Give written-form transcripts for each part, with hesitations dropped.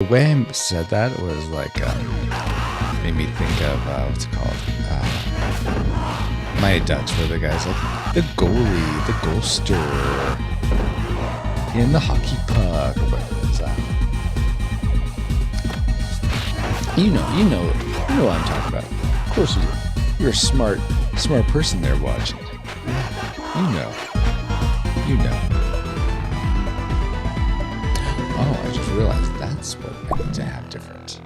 The way I said that was like, made me think of, what's it called? Mighty Ducks, where the guy's like, the goalie, the goal stirrer, in the hockey puck, or whatever is that? You know what I'm talking about. Of course you do. You're a smart person there watching. You know. Oh, I just realized that's what I need to have different.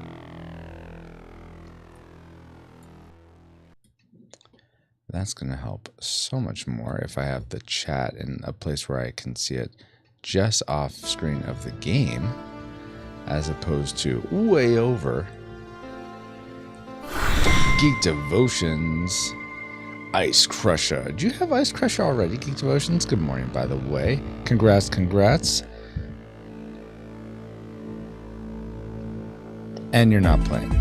That's going to help so much more if I have the chat in a place where I can see it just off screen of the game, as opposed to way over. Geek Devotions. Ice Crusher. Do you have Ice Crusher already, Geek Devotions? Good morning, by the way. Congrats. And you're not playing.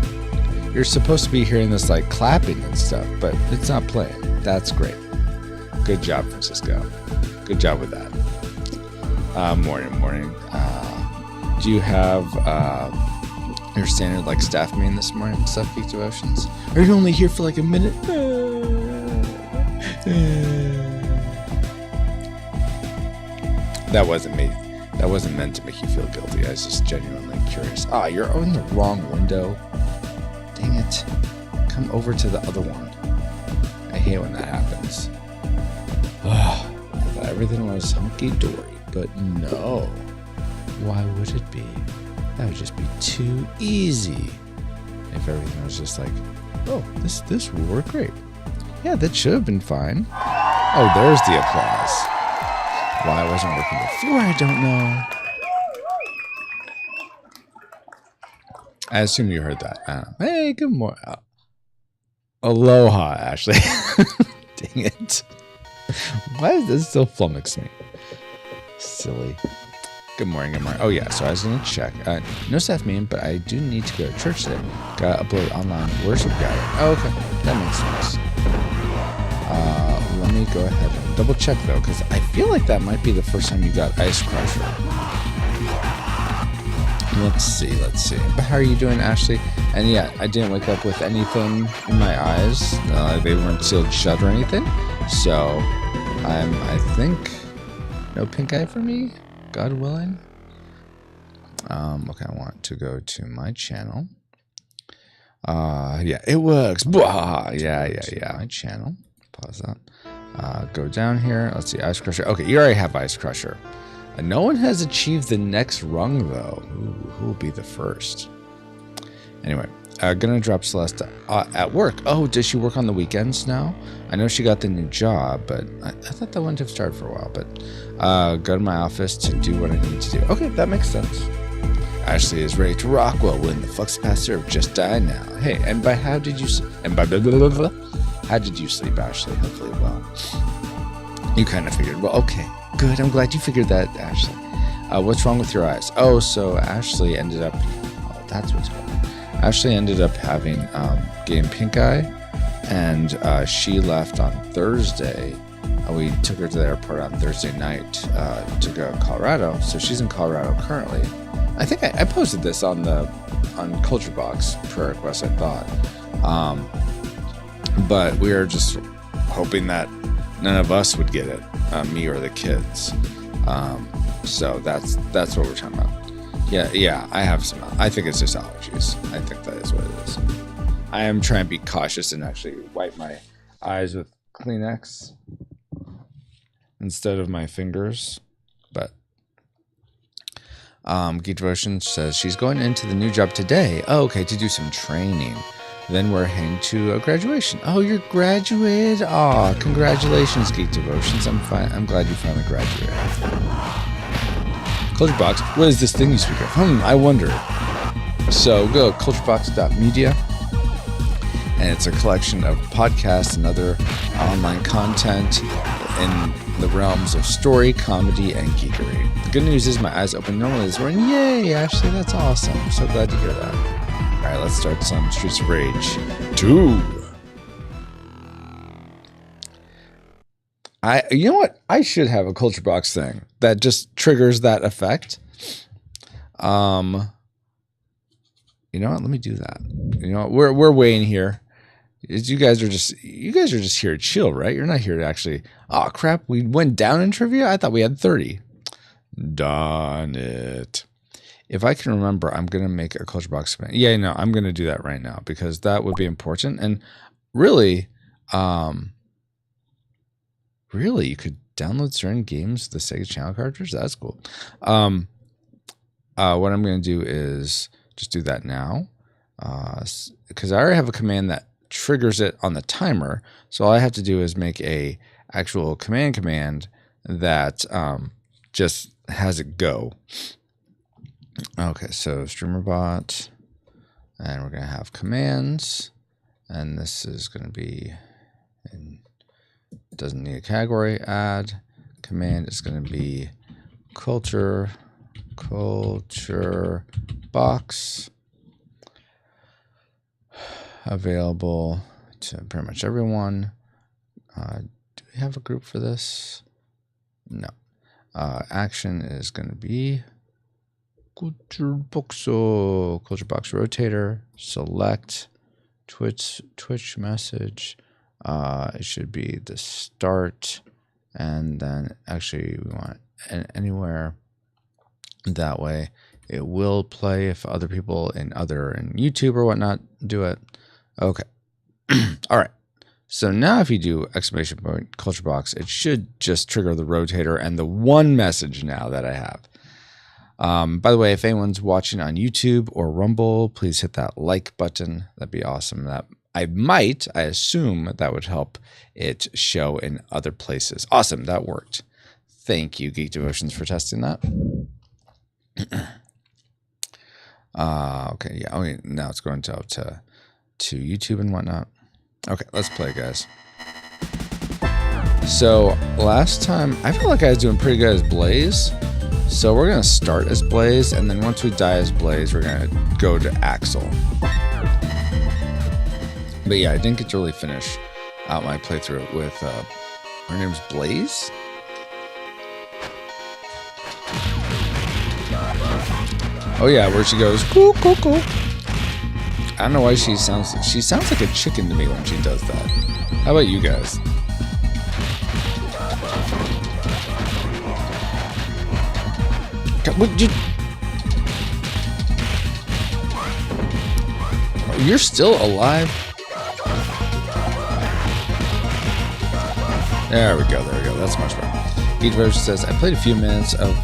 You're supposed to be hearing this like clapping and stuff, but it's not playing. That's great. Good job, Francisco. Good job with that. Morning. Do you have your standard like staff meeting this morning and stuff, Geek Devotions? Are you only here for like a minute? That wasn't me. That wasn't meant to make you feel guilty. I was just genuinely curious. Ah, you're in the wrong window. Dang it. Come over to the other one. I hate when that happens. I thought everything was hunky-dory, but no. Why would it be? That would just be too easy. If everything was just like, oh, this will work great. Yeah, that should have been fine. Oh, there's the applause. Why it wasn't working before, I don't know. I assume you heard that. Hey, good morning. Aloha, Ashley. Dang it. Why does this still flummox me? Silly. Good morning. Oh, yeah, so I was going to check. No staff meeting, but I do need to go to church today. Got to upload online worship gathering. Oh, okay. That makes sense. Let me go ahead and double check, though, because I feel like that might be the first time you got Ice Crusher. Let's see. But how are you doing, Ashley? And yeah, I didn't wake up with anything in my eyes. They weren't sealed shut or anything. So, I think, no pink eye for me, God willing. Okay, I want to go to my channel. Yeah, it works. Blah. Yeah. My channel. Pause that. Go down here. Let's see, Ice Crusher. Okay, you already have Ice Crusher. No one has achieved the next rung, though. Who will be the first? Anyway, gonna drop Celeste at work. Oh, does she work on the weekends now? I know she got the new job, but I thought that wouldn't have started for a while. But go to my office to do what I need to do. Okay, that makes sense. Ashley is ready to rock. Well, when the flux capacitor have just died now. Hey, and by how did you... And by blah, blah, blah, blah, how did you sleep, Ashley? Hopefully well. You kind of figured. Well, okay. Good. I'm glad you figured that, Ashley. What's wrong with your eyes? Oh, so Ashley ended up... Oh, that's what's going on. Ashley ended up having getting pink eye, and she left on Thursday. We took her to the airport on Thursday night to go to Colorado. So she's in Colorado currently. I think I posted this on Culture Box prayer request, I thought. But we were just hoping that none of us would get it, me or the kids. So that's what we're talking about. Yeah, I have some. I think it's just allergies. I think that is what it is. I am trying to be cautious and actually wipe my eyes with Kleenex instead of my fingers. But Geek Devotion says she's going into the new job today. Oh, okay, to do some training. Then we're heading to a graduation. Oh, you're graduated? Aw, congratulations, Geek Devotions. I'm glad you finally graduated. Culture Box, what is this thing you speak of? I wonder. So go to culturebox.media, and it's a collection of podcasts and other online content in the realms of story, comedy, and geekery. The good news is my eyes open normally this morning. Yay, Ashley, that's awesome. I'm so glad to hear that. All right, let's start some Streets of Rage 2. You know what? I should have a Culture Box thing that just triggers that effect. You know what? Let me do that. You know what? We're waiting here. You guys are just here to chill, right? You're not here to actually. Oh crap! We went down in trivia. I thought we had 30. Darn it! If I can remember, I'm gonna make a culture box command. Yeah, no, I'm gonna do that right now because that would be important. And really, you could download certain games, the Sega Channel cartridge. That's cool. What I'm gonna do is just do that now, because I already have a command that triggers it on the timer. So all I have to do is make a actual command that just has it go. Okay, so streamerbot, and we're gonna have commands, and this is gonna be, doesn't need a category. Add command is gonna be culture box, available to pretty much everyone. Do we have a group for this? No. Action is going to be culture box rotator. Select Twitch message. It should be the start, and then actually we want anywhere. That way it will play if other people in YouTube or whatnot do it. Okay. All right. So now if you do exclamation point culture box, it should just trigger the rotator and the one message now that I have. By the way, if anyone's watching on YouTube or Rumble, please hit that like button. That'd be awesome. I assume that would help it show in other places. Awesome. That worked. Thank you, Geek Devotions, for testing that. Okay, yeah. Okay, now it's going to YouTube and whatnot. Okay, let's play, guys. So last time I felt like I was doing pretty good as Blaze. So we're gonna start as Blaze, and then once we die as Blaze, we're gonna go to Axel. But yeah, I didn't get to really finish out my playthrough with her name's Blaze. Oh yeah, where she goes, cool, cool, cool. I don't know why she sounds like a chicken to me when she does that. How about you guys? You're still alive? There we go. That's much better. Geek Version says, I played a few minutes of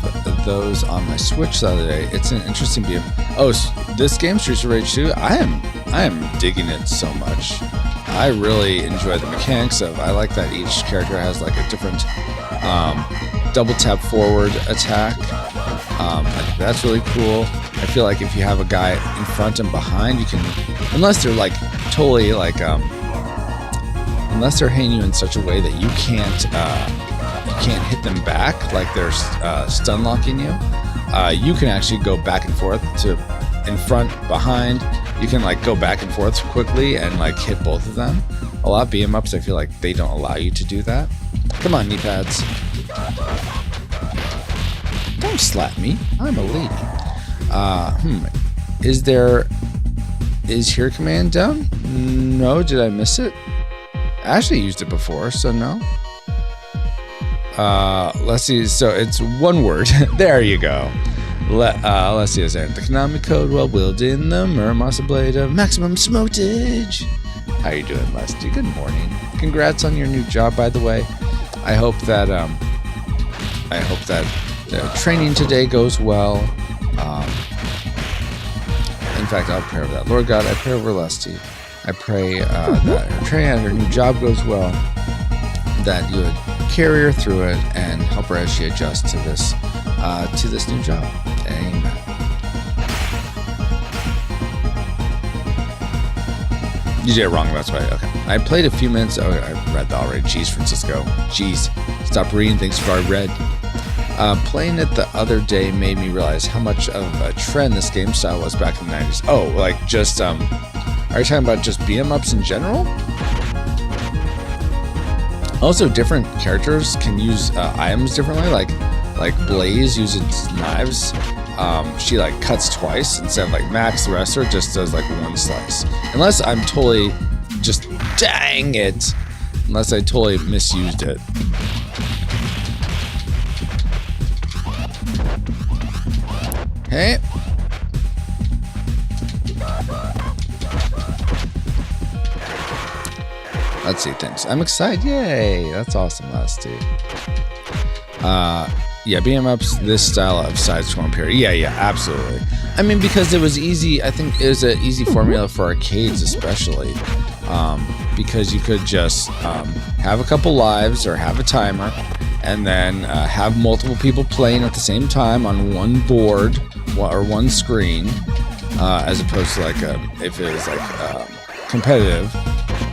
those on my Switch the other day. It's an interesting BM. Oh, this game, Streets of Rage 2, I am digging it so much. I really enjoy the mechanics of, I like that each character has like a different double tap forward attack. I think that's really cool. I feel like if you have a guy in front and behind, you can, unless they're like totally like, unless they're hitting you in such a way that you can't hit them back, like they're stun locking you. You can actually go back and forth to in front, behind. You can like go back and forth quickly and like hit both of them. A lot of beat 'em ups, I feel like they don't allow you to do that. Come on, knee pads. Don't slap me. I'm a lady. Is here command down? No, did I miss it? I actually used it before, so no. Let's see. So it's one word. There you go. Let's see. Is there the Konami code well wielded in the Muramasa blade of maximum smotage? How you doing, Lesty? Good morning. Congrats on your new job, by the way. I hope that training today goes well. In fact, I'll pray over that. Lord God, I pray over Lesty. I pray that her training at her new job goes well. That you would carry her through it and help her as she adjusts to this new job. Amen. You did it wrong, that's right. Okay. I played a few minutes. Oh, I read that already. Jeez, Francisco. Jeez. Stop reading things before I read. Playing it the other day made me realize how much of a trend this game style was back in the 90s. Oh, like just, are you talking about just beat-em ups in general? Also, different characters can use items differently. Like Blaze uses knives. she like cuts twice instead of like Max. The rest of her just does like one slice. Unless I'm totally just dang it. Unless I totally misused it. Hey. Let's see things. I'm excited. Yay. That's awesome, Lasty. Yeah, beat 'em ups, this style of side-scrolling period. Yeah, absolutely. I mean, because it was easy. I think it was an easy formula for arcades, especially. Because you could just have a couple lives or have a timer, and then have multiple people playing at the same time on one board or one screen, as opposed to like if it was like competitive.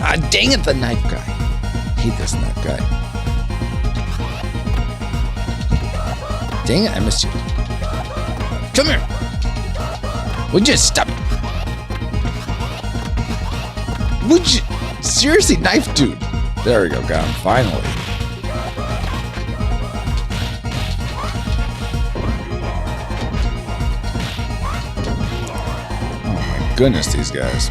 Ah, dang it, the knife guy. I hate this knife guy. Dang it, I missed you. Come here. Would you stop it? Would you? Seriously, knife dude. There we go, got him, finally. Oh my goodness, these guys.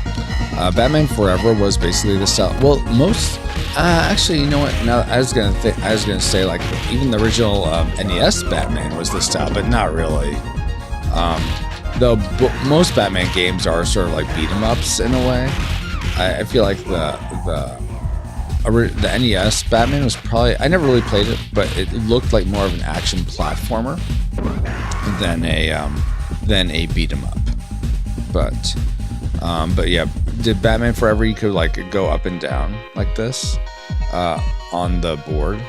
Batman Forever was basically the style. Well, most actually, you know what? Now I was gonna say like even the original NES Batman was the style, but not really. Though most Batman games are sort of like beat 'em ups in a way. I feel like the NES Batman was probably, I never really played it, but it looked like more of an action platformer than a beat 'em up. But yeah, did Batman Forever, you could like go up and down like this on the board.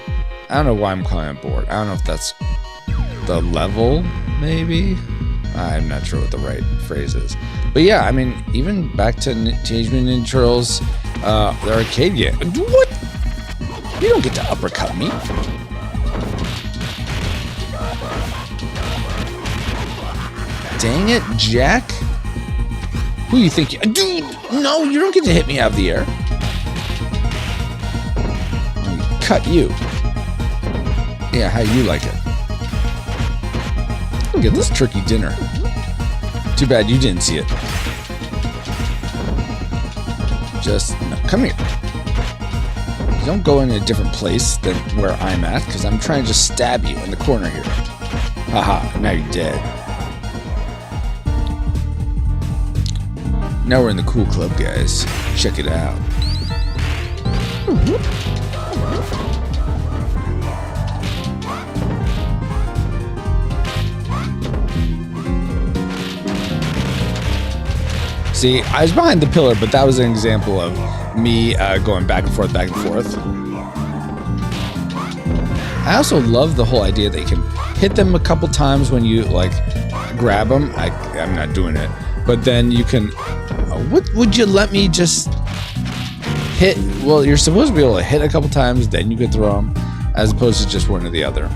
I don't know why I'm calling it board. I don't know if that's the level, maybe. I'm not sure what the right phrase is. But yeah, I mean, even back to Teenage Mutant Ninja Turtles, the arcade game. What? You don't get to uppercut me. Dang it, Jack. Who you think you... Dude, no, you don't get to hit me out of the air. Let me cut you. Yeah, how you like it. Look at this turkey dinner. Too bad you didn't see it. Just, no, come here. Don't go in a different place than where I'm at, because I'm trying to just stab you in the corner here. Haha, now you're dead. Now we're in the cool club, guys. Check it out. See, I was behind the pillar, but that was an example of me going back and forth, back and forth. I also love the whole idea that you can hit them a couple times when you like grab them. I'm not doing it, but then you can. What would you let me just hit? Well, you're supposed to be able to hit a couple times, then you can throw them, as opposed to just one or the other.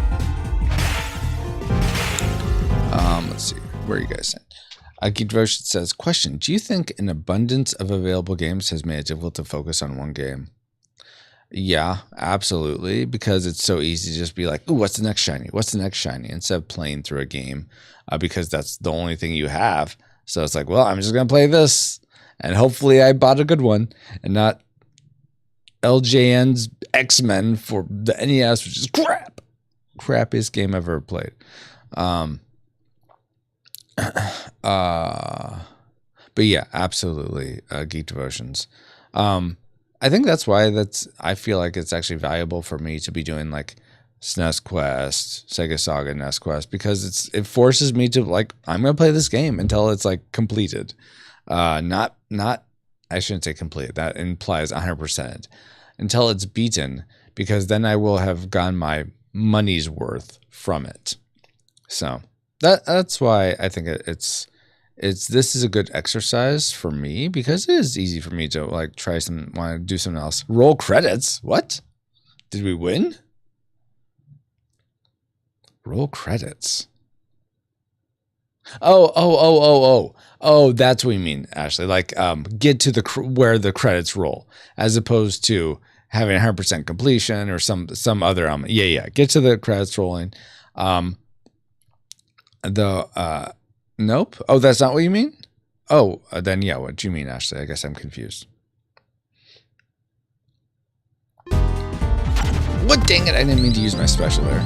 Let's see. Where are you guys at? Geek Devotion says, question, do you think an abundance of available games has made it difficult to focus on one game? Yeah, absolutely, because it's so easy to just be like, ooh, what's the next shiny? What's the next shiny? Instead of playing through a game, because that's the only thing you have. So it's like, well, I'm just going to play this, and hopefully I bought a good one, and not LJN's X-Men for the NES, which is crap. Crappiest game I've ever played. But yeah, absolutely. Geek Devotions. I think that's why I feel like it's actually valuable for me to be doing like SNES Quest, Sega Saga, NES Quest, because it forces me to like, I'm going to play this game until it's like completed. Not, I shouldn't say completed. That implies 100%, until it's beaten, because then I will have gotten my money's worth from it. So that's why I think this is a good exercise for me, because it is easy for me to like want to do something else. Roll credits. What? Did we win? Roll credits. Oh, that's what you mean, Ashley. Like, get to where the credits roll, as opposed to having 100% completion or some other element. Yeah. Get to the credits rolling. Nope. Oh, that's not what you mean? Oh, then yeah, what do you mean, Ashley? I guess I'm confused. What? Dang it, I didn't mean to use my special there.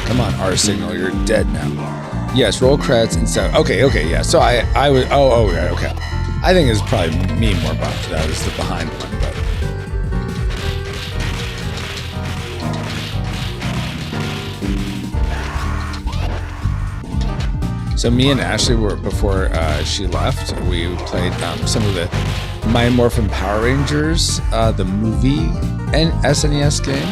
Come on, R signal, you're dead now. Yes, roll credits instead. Okay, yeah. So I would. Oh, yeah, okay. I think it's probably me more bumped. That was the behind one, but. So me and Ashley were, before she left, we played some of the Mighty Morphin Power Rangers, the movie and SNES game,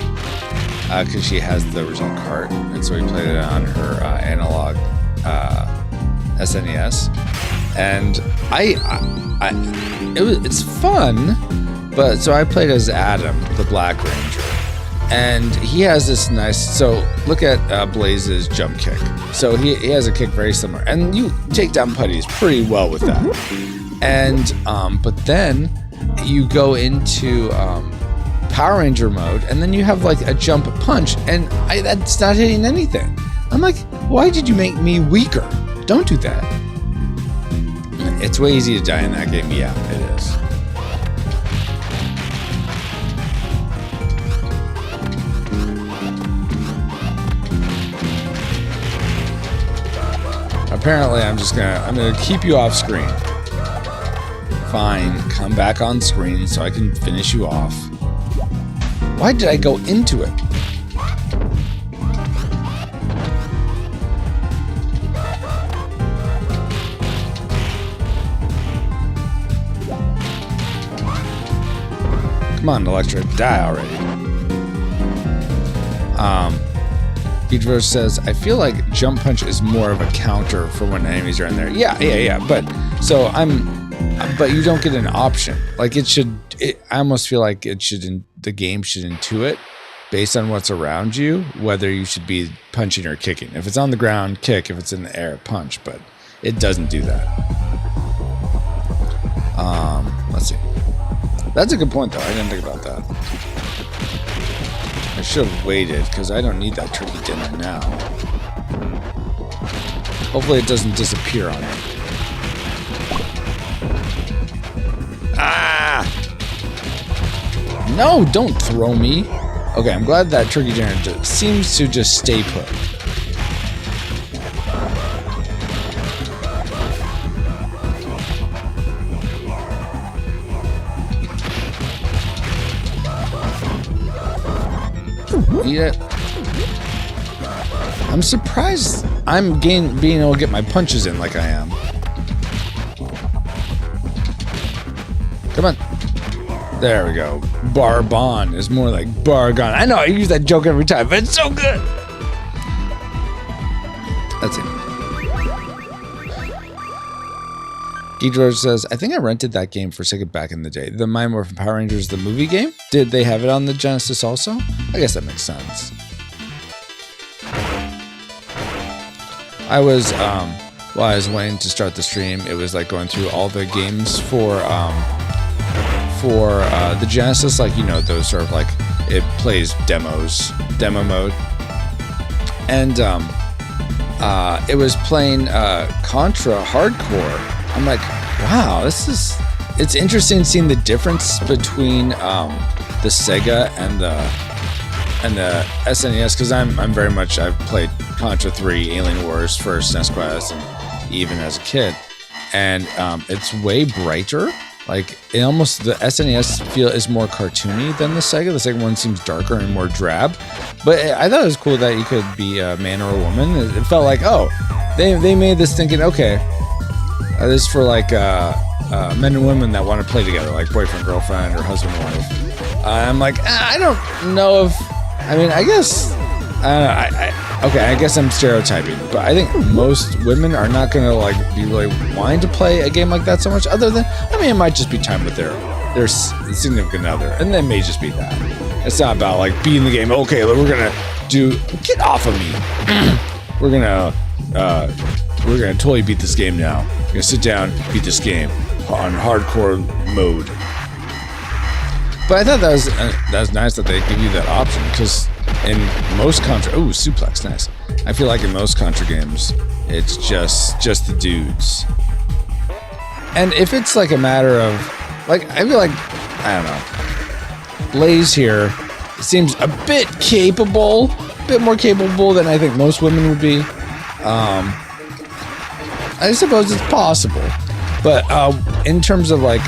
because she has the original cart, and so we played it on her analog SNES, and it's fun, but so I played as Adam, the Black Ranger. And he has this nice, so look at Blaze's jump kick. So he has a kick very similar. And you take down putties pretty well with that. And, but then you go into Power Ranger mode, and then you have like a jump punch, and that's not hitting anything. I'm like, why did you make me weaker? Don't do that. It's way easy to die in that game. Yeah, it is. Apparently, I'm gonna keep you off screen. Fine, come back on screen so I can finish you off. Why did I go into it? Come on, Electra, die already. Pedro says, I feel like jump punch is more of a counter for when enemies are in there. Yeah. But you don't get an option. Like I almost feel like the game should intuit based on what's around you, whether you should be punching or kicking. If it's on the ground, kick. If it's in the air, punch. But it doesn't do that. Let's see. That's a good point, though. I didn't think about that. I should have waited, because I don't need that turkey dinner now. Hopefully it doesn't disappear on me. Ah! No, don't throw me. Okay, I'm glad that turkey dinner seems to just stay put. Eat it. I'm surprised I'm being able to get my punches in like I am. Come on. There we go. Barbon is more like Bargon. I know I use that joke every time, but it's so good. That's it. George says, I think I rented that game for Sega back in the day. The Mighty Morphin Power Rangers, the movie game? Did they have it on the Genesis also? I guess that makes sense. I was, while I was waiting to start the stream, it was like going through all the games for the Genesis, like, you know, those sort of like, it plays demo mode. And, it was playing, Contra Hardcore. I'm like, wow, it's interesting seeing the difference between the Sega and the SNES, because I'm very much, I've played Contra 3, Alien Wars, first SNES Quest, and even as a kid, and it's way brighter. Like, it almost, the SNES feel is more cartoony than the Sega. The Sega one seems darker and more drab, but I thought it was cool that you could be a man or a woman. It felt like, oh, they made this thinking, okay, this is for like men and women that want to play together, like boyfriend, girlfriend, or husband and wife. I'm like, I don't know if, I mean, I guess, okay, I guess I'm stereotyping, but I think most women are not going to like be really wanting to play a game like that so much, other than, I mean, it might just be time with their significant other, and that may just be that. It's not about like beating the game. Okay, we're going to get off of me. We're going to totally beat this game now. We're going to sit down, beat this game on hardcore mode. But I thought that was nice that they give you that option, because in most Contra, suplex, nice. I feel like in most Contra games, it's just the dudes. And if it's like a matter of, like, I feel like, I don't know, Blaze here seems a bit capable, a bit more capable than I think most women would be. I suppose it's possible, but in terms of like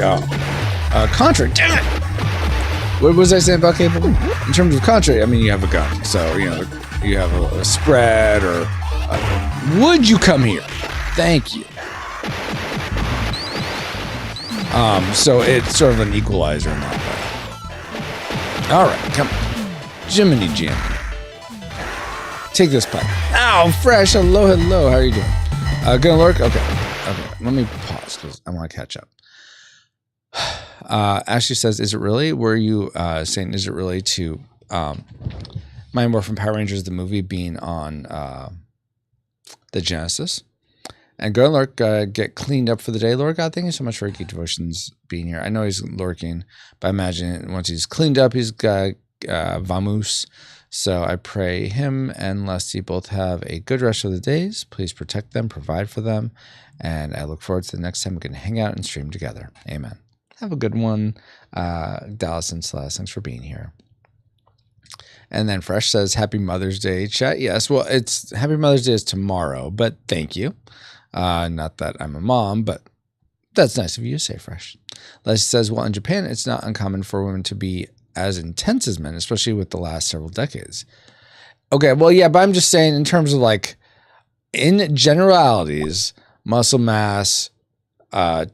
Contra, damn it! What was I saying about capable? In terms of Contra, I mean, you have a gun, so you know you have a spread, or would you come here? Thank you. So it's sort of an equalizer in that way. All right, come on, Jiminy Jim. Take this pipe. Ow, Fresh. Hello. How are you doing? Gonna lurk? Okay. Let me pause because I want to catch up. Ashley says, "Is it really? Were you saying? Is it really to Mighty Morphin Power Rangers the movie being on the Genesis?" And go and lurk, get cleaned up for the day. Lord God, thank you so much for Geek Devotions being here. I know he's lurking, but I imagine once he's cleaned up, he's got vamoose. So I pray him and Leslie both have a good rest of the days. Please protect them, provide for them. And I look forward to the next time we can hang out and stream together. Amen. Have a good one. Dallas and Celeste, thanks for being here. And then Fresh says, Happy Mother's Day, chat. Yes, well, it's Happy Mother's Day is tomorrow, but thank you. Not that I'm a mom, but that's nice of you to say, Fresh. Leslie says, well, in Japan, it's not uncommon for women to be as intense as men, especially with the last several decades. Okay, well, yeah, but I'm just saying in terms of like, in generalities, muscle mass,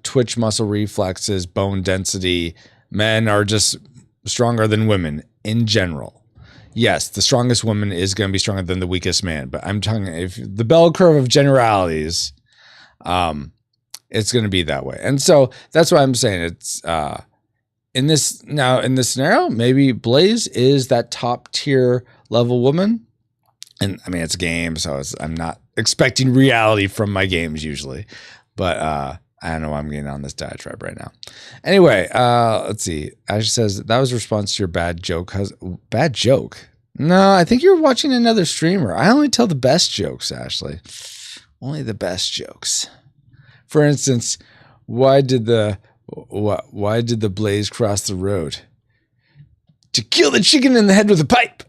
twitch muscle reflexes, bone density, men are just stronger than women in general. Yes, the strongest woman is going to be stronger than the weakest man, but I'm talking if the bell curve of generalities, it's going to be that way. And so that's why I'm saying it's in this scenario, maybe Blaze is that top tier level woman. And I mean, it's a game, so I'm not expecting reality from my games usually, but I don't know why I'm getting on this diatribe right now. Anyway, let's see. Ashley says, that was a response to your bad joke. Bad joke? No, I think you're watching another streamer. I only tell the best jokes, Ashley. Only the best jokes. For instance, why did the Blaze cross the road? To kill the chicken in the head with a pipe.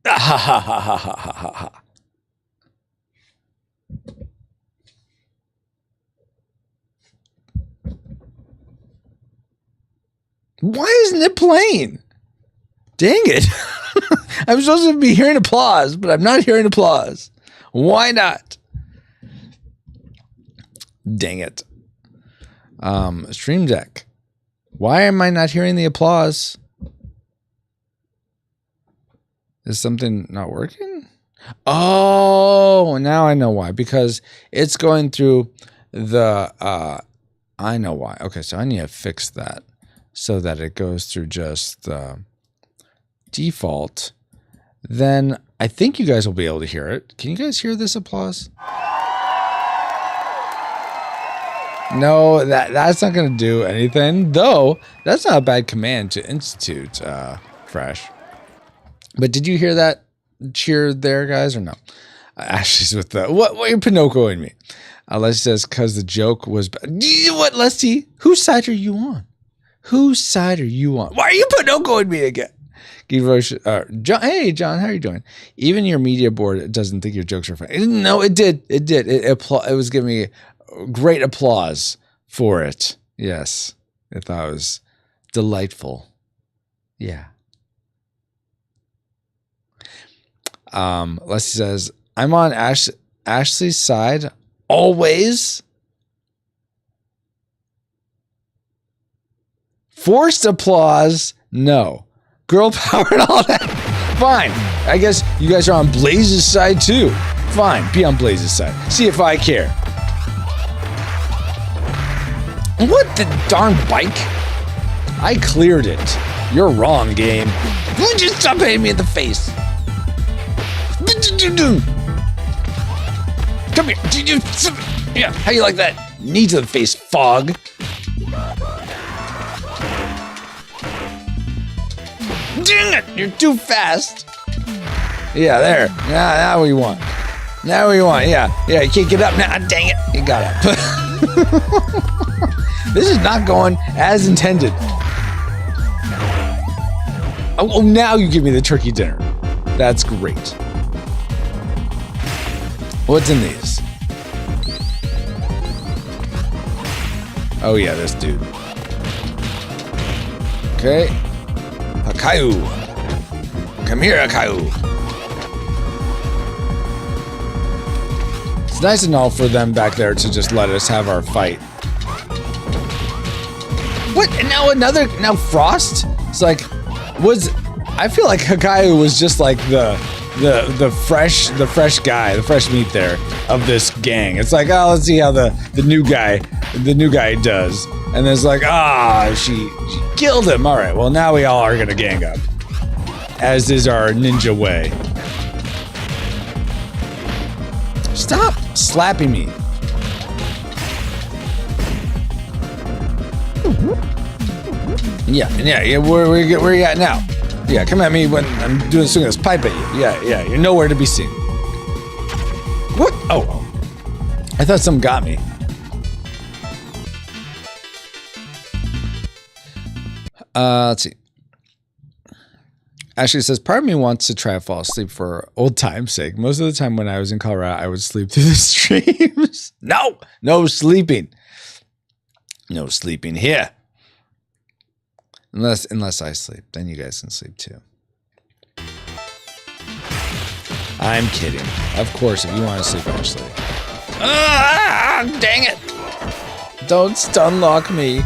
Ha ha ha ha ha ha ha ha. Why isn't it playing? Dang it. I'm supposed to be hearing applause, but I'm not hearing applause. Why not? Dang it. Stream Deck. Why am I not hearing the applause? Is something not working? Oh, now I know why. Because it's going through the... I know why. Okay, so I need to fix that so that it goes through just the default. Then I think you guys will be able to hear it. Can you guys hear this applause? No, that's not going to do anything. Though, that's not a bad command to institute, Fresh. But did you hear that cheer there, guys, or no? Ashley's with the... What are you Pinocchioing me? Leslie says, because the joke was... What, Leslie? Whose side are you on? Whose side are you on? Why are you Pinocchioing me again? John, hey, John, how are you doing? Even your media board doesn't think your jokes are funny. No, it did. It did. It was giving me great applause for it. Yes. I thought it was delightful. Yeah. Leslie says, I'm on Ashley's side always. Forced applause, no. Girl power and all that. Fine. I guess you guys are on Blaze's side too. Fine. Be on Blaze's side. See if I care. What the darn bike? I cleared it. You're wrong, game. Would you stop hitting me in the face? Come here. Yeah, how you like that? Knee to the face, fog. dang it! You're too fast. Yeah, there. Now we won. Now we won. Yeah, you can't get up now. Dang it. You got up. This is not going as intended. Oh, now you give me the turkey dinner. That's great. What's in these? Oh yeah, this dude. Okay. Hakayu. Come here, Hakayu. It's nice and all for them back there to just let us have our fight. What? And now Frost? It's like, I feel like Hakayu was just like the fresh guy, the fresh meat there of this gang. It's like, oh, let's see how the new guy does. And it's like, she killed him. All right, well, now we all are gonna gang up, as is our ninja way. Stop slapping me. Yeah. Where are you at now? Yeah, come at me when I'm swinging this pipe at you. Yeah, you're nowhere to be seen. What? Oh. I thought something got me. Let's see. Ashley says, part of me wants to try to fall asleep for old time's sake. Most of the time when I was in Colorado, I would sleep through the streams. No sleeping. No sleeping here. Unless I sleep, then you guys can sleep too. I'm kidding. Of course, if you want to sleep, Ashley. Dang it! Don't stun lock me.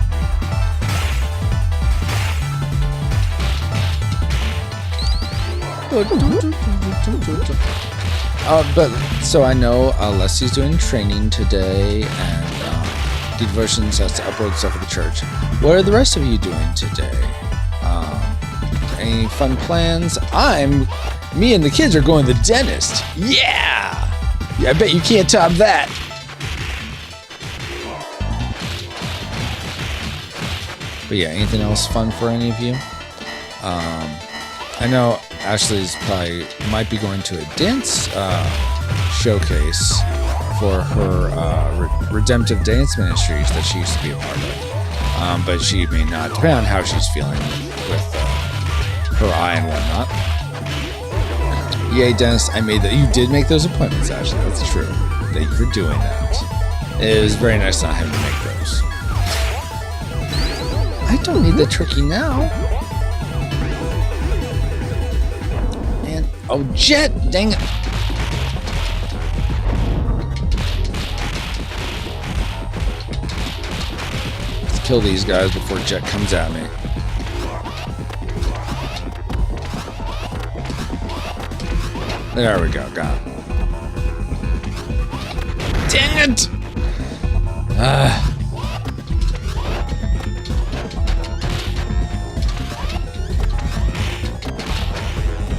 But so I know Leslie's doing training today, and Devotions has to upload stuff for the church. What are the rest of you doing today? Any fun plans? Me and the kids are going to the dentist. Yeah, I bet you can't top that. But yeah, anything else fun for any of you? I know Ashley's might be going to a dance showcase for her redemptive dance ministries that she used to be a part of. But she may not, depending on how she's feeling with her eye and whatnot. Yay, Dennis, you did make those appointments, Ashley. That's true. Thank you for doing that. It was very nice not having to make those. I don't need the turkey now. And, oh, Jet, dang it. Let's kill these guys before Jet comes at me. There we go, got him. Dang it!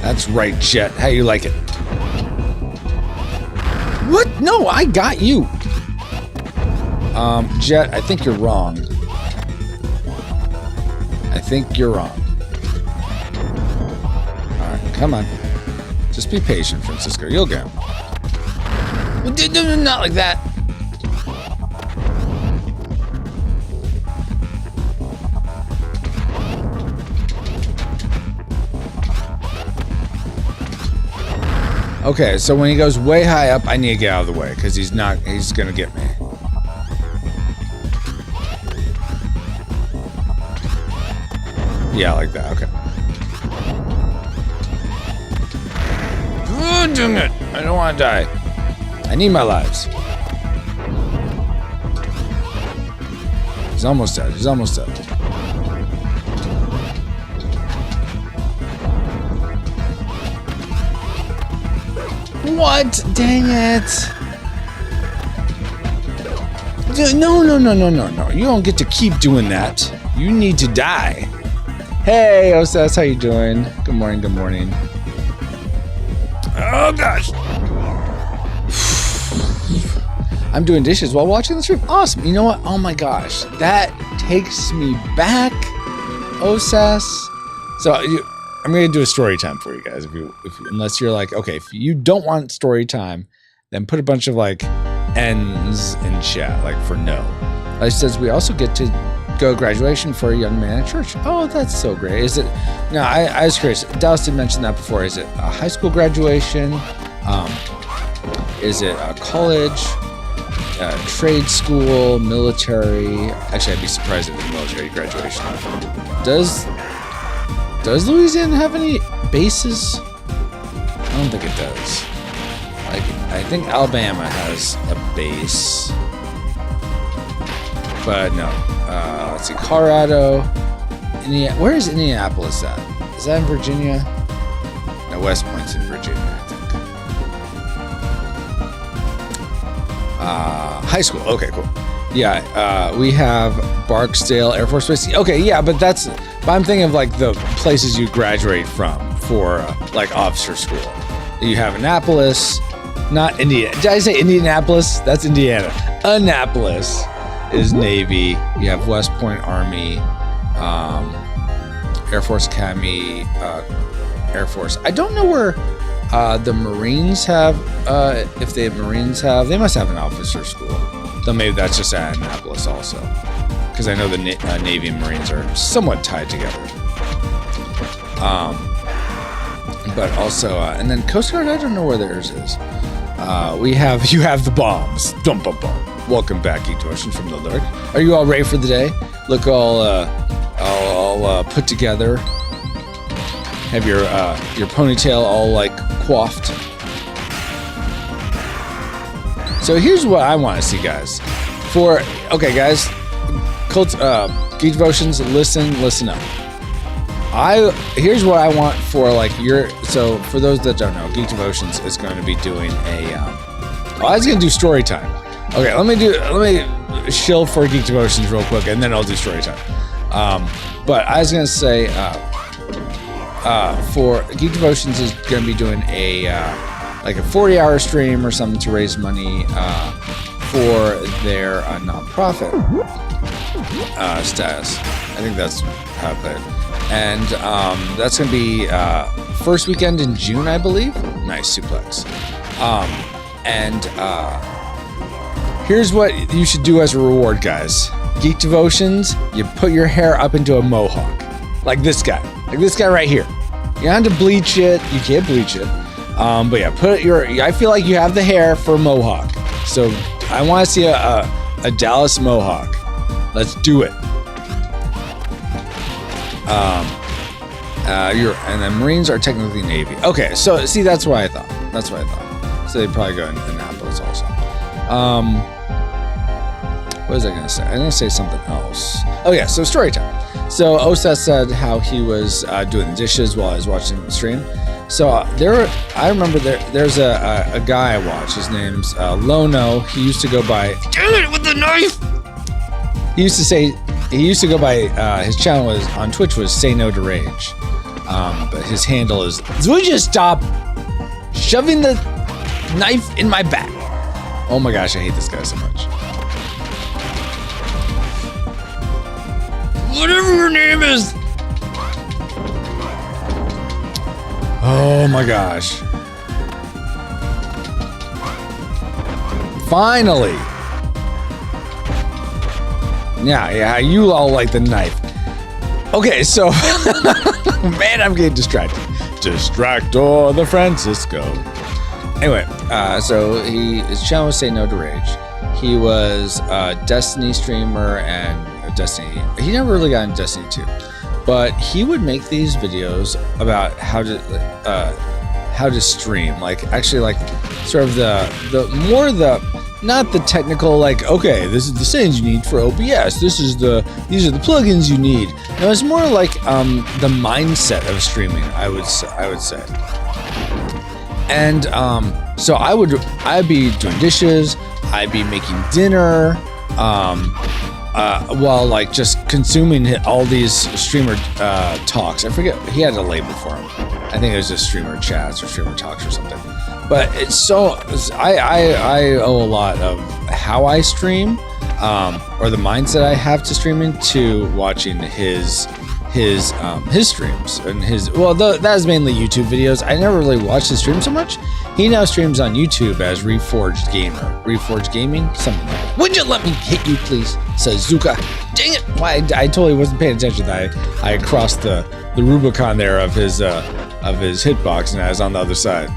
That's right, Jet. How you like it? What? No, I got you. Jet, I think you're wrong. I think you're wrong. Alright, come on. Just be patient, Francisco. You'll get him. Not like that. Okay, so when he goes way high up, I need to get out of the way because he's gonna get me. Yeah, like that. Okay. Oh, dang it! I don't want to die. I need my lives. He's almost dead. He's almost dead. What? Dang it. No. You don't get to keep doing that. You need to die. Hey, Osas, how you doing? Good morning, good morning. Oh, gosh. I'm doing dishes while watching the stream. Awesome. You know what? Oh, my gosh. That takes me back, Osas. So, I'm gonna do a story time for you guys. Unless you're like, okay, if you don't want story time, then put a bunch of like N's in chat, like for no. It says we also get to go graduation for a young man at church. Oh, that's so great. Is it? No, I was curious. Dallas did mention that before. Is it a high school graduation? Is it a college? Trade school, military? Actually, I'd be surprised if it's military graduation. Does Louisiana have any bases? I don't think it does. Like, I think Alabama has a base, but no. Let's see, Colorado. Where is Indianapolis at? Is that in Virginia? No, West Point's in Virginia, I think. High school. Okay, cool. Yeah, we have Barksdale Air Force Base. Okay, yeah, but I'm thinking of like the places you graduate from for like officer school. You have Annapolis, not Indiana. Did I say Indianapolis? That's Indiana. Annapolis is Navy. You have West Point Army, Air Force Academy, Air Force. I don't know where the Marines have. If they must have an officer school. Though maybe that's just at Annapolis also, because I know the Navy and Marines are somewhat tied together. But also, and then Coast Guard, I don't know where theirs is. You have the bombs. Dum bum bum. Welcome back, Geek Devotions from the Lurk. Are you all ready for the day? Look all put together. Have your ponytail all like coiffed. So here's what I want to see, guys. Okay, guys, Geek Devotions, listen up. Here's what I want for like so for those that don't know, Geek Devotions is going to be doing I was going to do story time. Okay, let me shill for Geek Devotions real quick, and then I'll do story time. But I was going to say for Geek Devotions is going to be doing a 40-hour stream or something to raise money for their nonprofit status. I think that's how I put it. And that's going to be first weekend in June, I believe. Nice suplex. Here's what you should do as a reward, guys. Geek Devotions, you put your hair up into a mohawk. Like this guy right here. You don't have to bleach it. You can't bleach it. But yeah, I feel like you have the hair for a mohawk. So I want to see a Dallas mohawk. Let's do it. And the Marines are technically Navy. Okay, so see, that's what I thought. So they'd probably go in Annapolis also. What was I going to say? I'm going to say something else. Oh yeah, so story time. So Osa said how he was doing the dishes while I was watching the stream. So I remember there's a guy I watch. His name's Lono. He used to go by. Get it with the knife. He used to go by. His channel on Twitch was Say No to Rage. But his handle is. Would you just stop shoving the knife in my back? Oh my gosh, I hate this guy so much. Whatever your name is. Oh my gosh. Finally. Yeah, you all like the knife. Okay, so man, I'm getting distracted. Distractor the Francisco. Anyway, so his channel was Say No to Rage. He was a Destiny streamer and Destiny. He never really got into Destiny 2. But he would make these videos about how to stream, like actually like sort of the not the technical, like, okay, this is the settings you need for OBS. These are the plugins you need. No, it's more like the mindset of streaming, I would say. And so I'd be doing dishes, I'd be making dinner, while like just consuming all these streamer talks. I forget, he had a label for them. I think it was just streamer chats or streamer talks or something. But I owe a lot of how I stream, or the mindset I have to streaming, to watching his his streams and that is mainly YouTube videos. I never really watched his stream so much. He now streams on YouTube as Reforged Gaming, something like that. Would you let me hit you, please? Says Zuka. Dang it! Why I totally wasn't paying attention. I crossed the Rubicon there of his hitbox, and I was on the other side.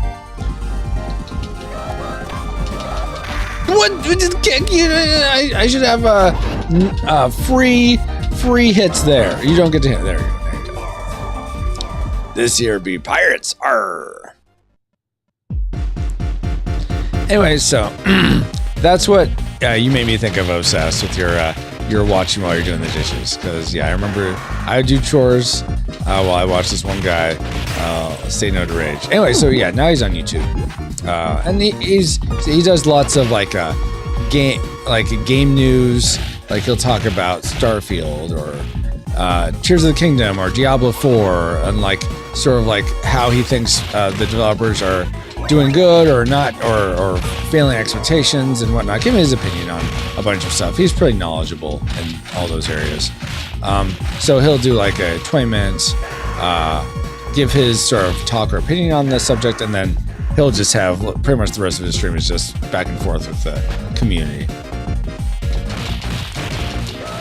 What? I should have free hits there. You don't get to hit. There you go. This here be pirates. Arr. Anyway, so that's what you made me think of, Osas, with your watching while you're doing the dishes. Because yeah, I remember I would do chores while I watched this one guy say no to rage. Anyway, so yeah, now he's on YouTube, and he does lots of game news. Like he'll talk about Starfield or Tears of the Kingdom or Diablo 4, and like sort of like how he thinks the developers are doing good or not, or failing expectations and whatnot. Give me his opinion on a bunch of stuff. He's pretty knowledgeable in all those areas. So he'll do like a 20 minutes, give his sort of talk or opinion on the subject, and then he'll just have pretty much the rest of his stream is just back and forth with the community.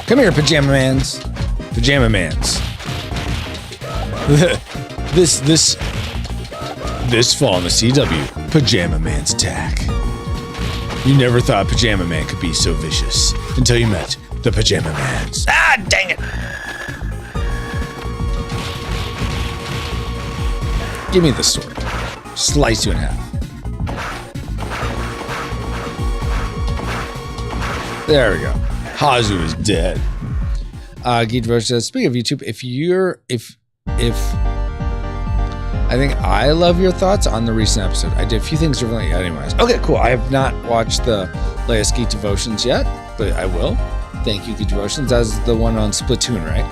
Come here, Pajama Mans. Pajama Mans. This fall in the CW, Pajama Man's attack. You never thought Pajama Man could be so vicious until you met the Pajama Mans. Ah, dang it! Give me the sword. Slice you in half. There we go. Hazu is dead. Geedrosh says, speaking of YouTube, if I think I love your thoughts on the recent episode. I did a few things differently. Anyways, okay, cool. I have not watched the latest Geek Devotions yet, but I will. Thank you, Geek Devotions. That's the one on Splatoon, right?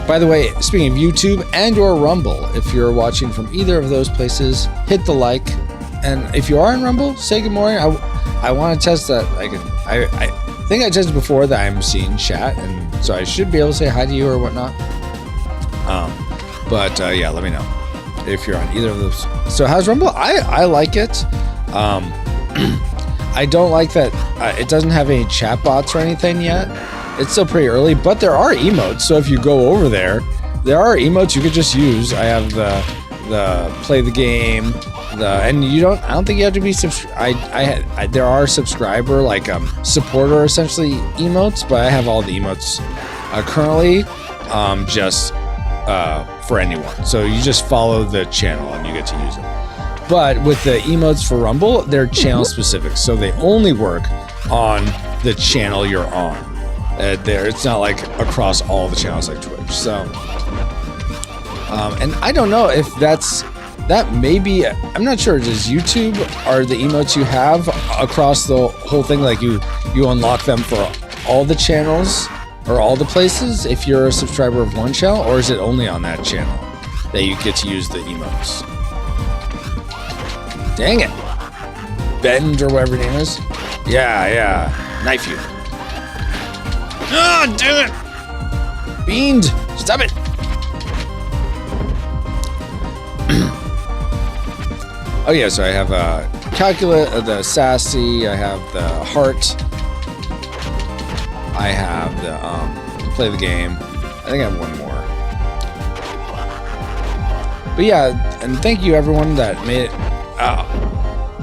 By the way, speaking of YouTube and or Rumble, if you're watching from either of those places, hit the like. And if you are on Rumble, say good morning. I want to test that. I think I tested before that I'm seeing chat, and so I should be able to say hi to you or whatnot. But yeah, let me know if you're on either of those. So how's Rumble? I like it. I don't like that it doesn't have any chat bots or anything yet. It's still pretty early, but there are emotes. So if you go over there are emotes you could just use. I have the play the game, and I don't think you have to be there are subscriber supporter essentially emotes, but I have all the emotes currently just for anyone. So you just follow the channel and you get to use it. But with the emotes for Rumble, they're channel specific, so they only work on the channel you're on. It's not like across all the channels like Twitch. So, and I don't know if that may be. I'm not sure. Does YouTube are the emotes you have across the whole thing? Like you unlock them for all the channels or all the places if you're a subscriber of one channel, or is it only on that channel that you get to use the emotes? Dang it. Bend or whatever your name is. Yeah. Knife you. Oh, damn it. Beamed. Stop it. Oh yeah, so I have Calculate, the Sassy, I have the Heart, I have the Play the Game. I think I have one more. But yeah, and thank you everyone that made it.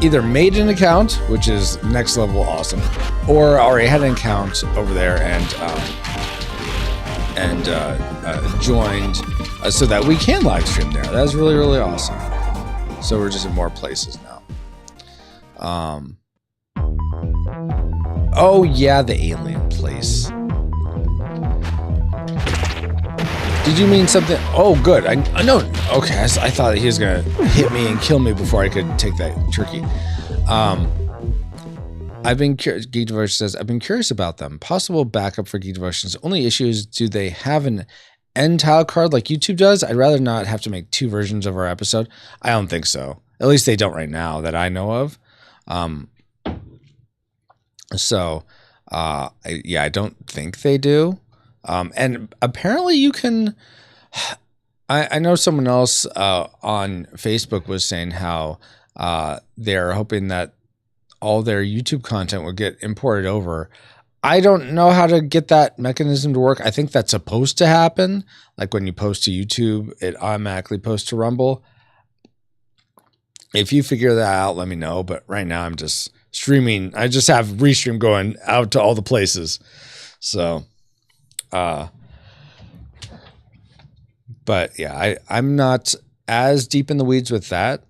Either made an account, which is next level awesome, or already had an account over there and joined so that we can live stream there. That's really, really awesome. So we're just in more places now. Oh yeah, the alien place. Did you mean something? Oh, good. I know. Okay, I thought he was gonna hit me and kill me before I could take that turkey. I've been curious. Geek Devotion says I've been curious about them. Possible backup for Geek Devotions. Only issue is, do they have an end tile card like YouTube does? I'd rather not have to make two versions of our episode. I don't think so. At least they don't right now that I know of. I don't think they do. And apparently you can. I know someone else on Facebook was saying how they're hoping that all their YouTube content will get imported over. I don't know how to get that mechanism to work. I think that's supposed to happen. Like when you post to YouTube, it automatically posts to Rumble. If you figure that out, let me know. But right now I'm just streaming. I just have Restream going out to all the places. So, but yeah, I'm not as deep in the weeds with that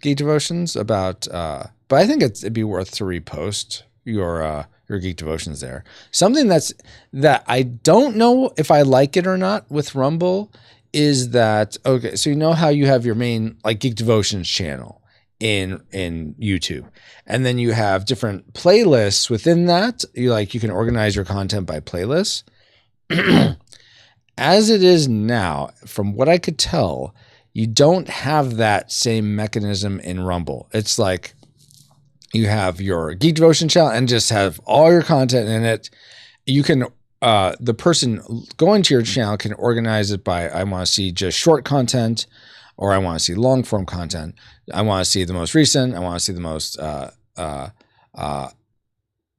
Geek Devotions about, but I think it'd be worth to repost your Geek Devotions there. Something that I don't know if I like it or not with Rumble is that, okay, so you know how you have your main like Geek Devotions channel in YouTube, and then you have different playlists within that. You can organize your content by playlists. As it is now, from what I could tell, you don't have that same mechanism in Rumble. It's like you have your Geek Devotion channel and just have all your content in it. You can, the person going to your channel can organize it by, I want to see just short content, or I want to see long form content. I want to see the most recent. I want to see the most,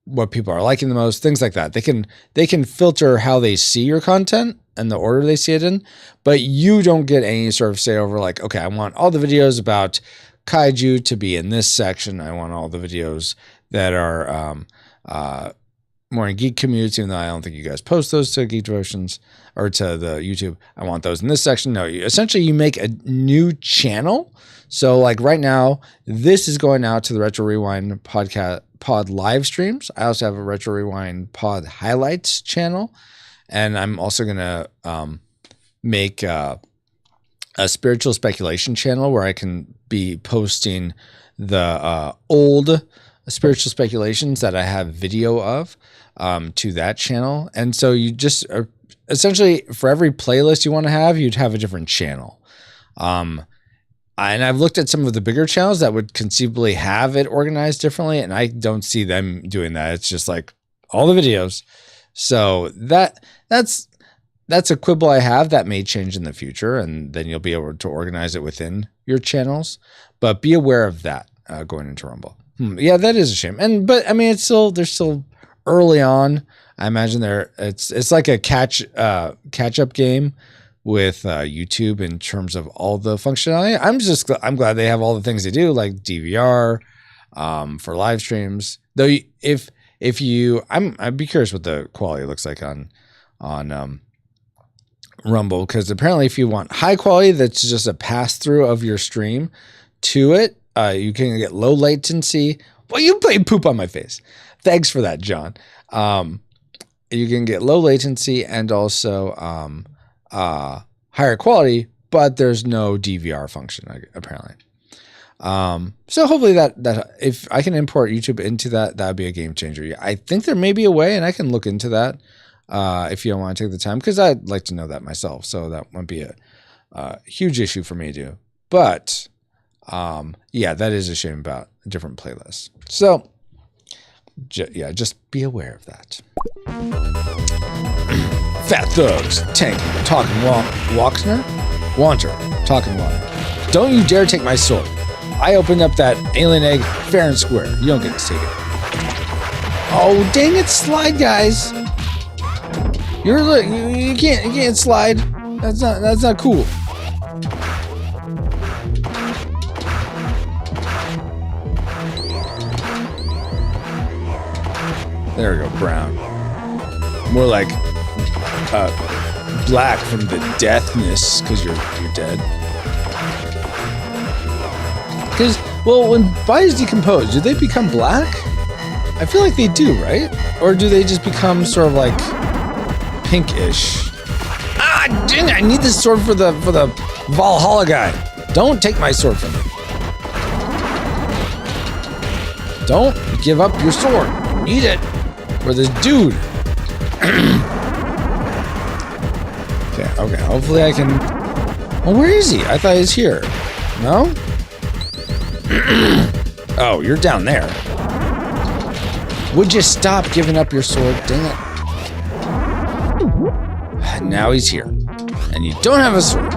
what people are liking the most, things like that. They can filter how they see your content and the order they see it in, but you don't get any sort of say over like, okay, I want all the videos about kaiju to be in this section. I want all the videos that are more in geek community, even though I don't think you guys post those to Geek Devotions or to the YouTube. I want those in this section. No, essentially you make a new channel. So like right now, this is going out to the Retro Rewind pod live streams. I also have a Retro Rewind pod highlights channel. And I'm also going to make a spiritual speculation channel where I can be posting the old spiritual speculations that I have video of to that channel. And so you just essentially for every playlist you want to have, you'd have a different channel. And I've looked at some of the bigger channels that would conceivably have it organized differently, and I don't see them doing that. It's just like all the videos. So that's a quibble I have that may change in the future, and then you'll be able to organize it within your channels. But be aware of that going into Rumble. Yeah, that is a shame. But I mean, they're still early on. I imagine it's like a catch up game with YouTube in terms of all the functionality. I'm glad they have all the things they do, like DVR for live streams. Though I'd be curious what the quality looks like on Rumble, because apparently if you want high quality that's just a pass through of your stream to it, you can get low latency. Well, you played poop on my face. Thanks for that, John. You can get low latency and also higher quality, but there's no DVR function apparently. So hopefully that if I can import YouTube into that would be a game changer. I think there may be a way, and I can look into that if you don't want to take the time, because I'd like to know that myself. So that won't be a huge issue for me to do. But yeah, that is a shame about different playlists. So yeah, just be aware of that. Fat Thugs, Tank, Talking Walkner, Wanter, Talking Water. Don't you dare take my sword. I opened up that alien egg fair and square. You don't get to take it. Oh, dang it, slide, guys. You can't slide. That's not cool. There we go, brown. More like black from the deathness, because you're dead. Because, well, when bodies decompose, do they become black? I feel like they do, right? Or do they just become sort of like pinkish? Ah, dang it, I need this sword for the Valhalla guy. Don't take my sword from me. Don't give up your sword. Need it for this dude. Okay, hopefully I can... Oh, where is he? I thought he was here. No? Oh, you're down there. Would you stop giving up your sword? Dang it. now he's here. And you don't have a sword.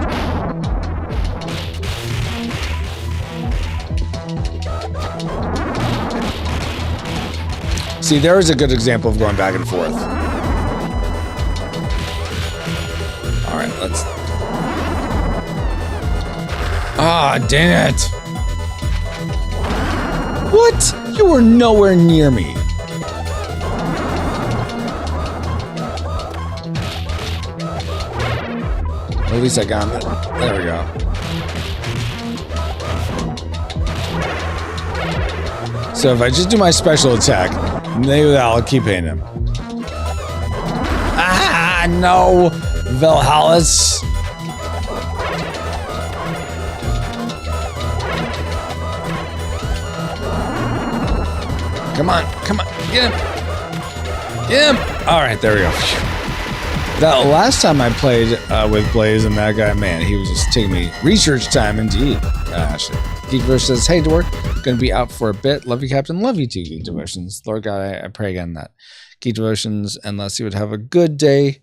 See, there is a good example of going back and forth. Alright, let's... Ah, dang it! What? You were nowhere near me. At least I got it. There we go. So if I just do my special attack, maybe that'll keep hitting him. Ah, no! Valhallas. Come on, come on, get him! Get him! Alright, there we go. That last time I played with Blaze and that guy, man, he was just taking me research time indeed. Actually, Geekverse says, "Hey, Dork, gonna be out for a bit. Love you, Captain. Love you too, Geek Devotions. Lord God, I pray again that Geek Devotions and Leslie would have a good day.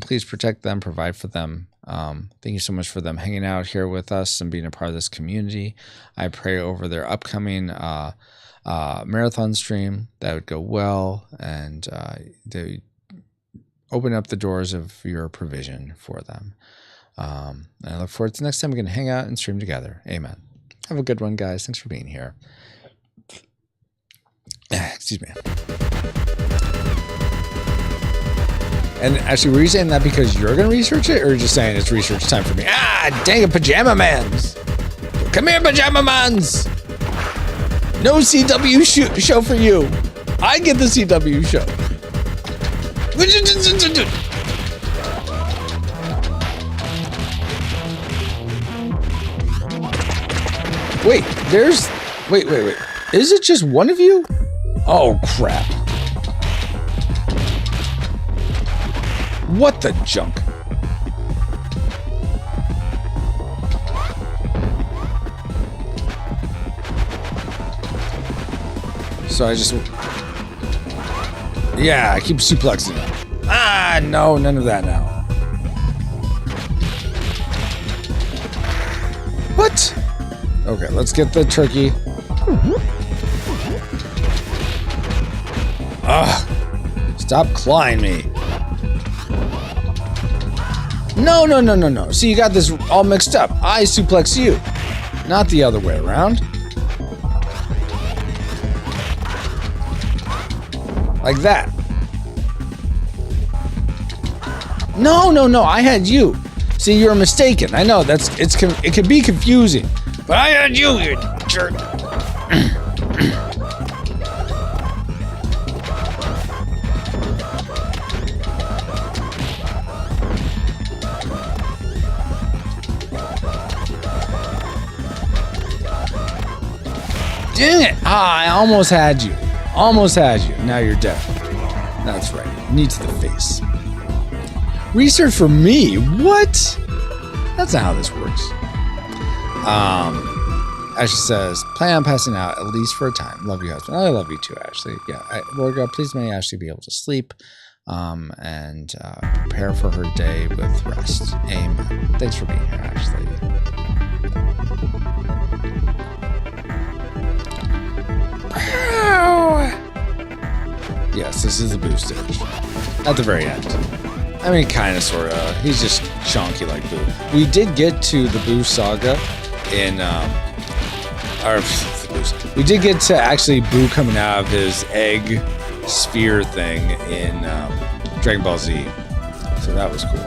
Please protect them, provide for them. Thank you so much for them hanging out here with us and being a part of this community. I pray over their upcoming marathon stream that would go well, and they open up the doors of your provision for them. And I look forward to the next time we can hang out and stream together. Amen. Have a good one, guys. Thanks for being here." Excuse me. And actually, were you saying that because you're going to research it, or just saying it's research time for me? Ah, dang it, Pajama Mans! Come here, Pajama Mans! No CW show for you. I get the CW show. Wait, wait. Is it just one of you? Oh, crap. What the junk? So I just... Yeah, I keep suplexing it. Ah, no, none of that now. What? Okay, let's get the turkey. Ugh. Stop clawing me. No. See, you got this all mixed up. I suplex you, not the other way around. Like that. No, I had you. See, you're mistaken. I know it can be confusing, but I had you jerk. Dang it! Ah, I almost had you. Now you're dead. That's right. Knee to the face. Research for me? What? That's not how this works. Ashley says, "Plan on passing out at least for a time. Love you, husband." I love you too, Ashley. Yeah, Lord God, please may Ashley be able to sleep and prepare for her day with rest. Amen. Thanks for being here, Ashley. Yes, this is the Boo stage. At the very end. I mean, kind of, sort of. He's just chonky like Boo. We did get to the Boo Saga in, we did get to actually Boo coming out of his egg sphere thing in Dragon Ball Z. So that was cool.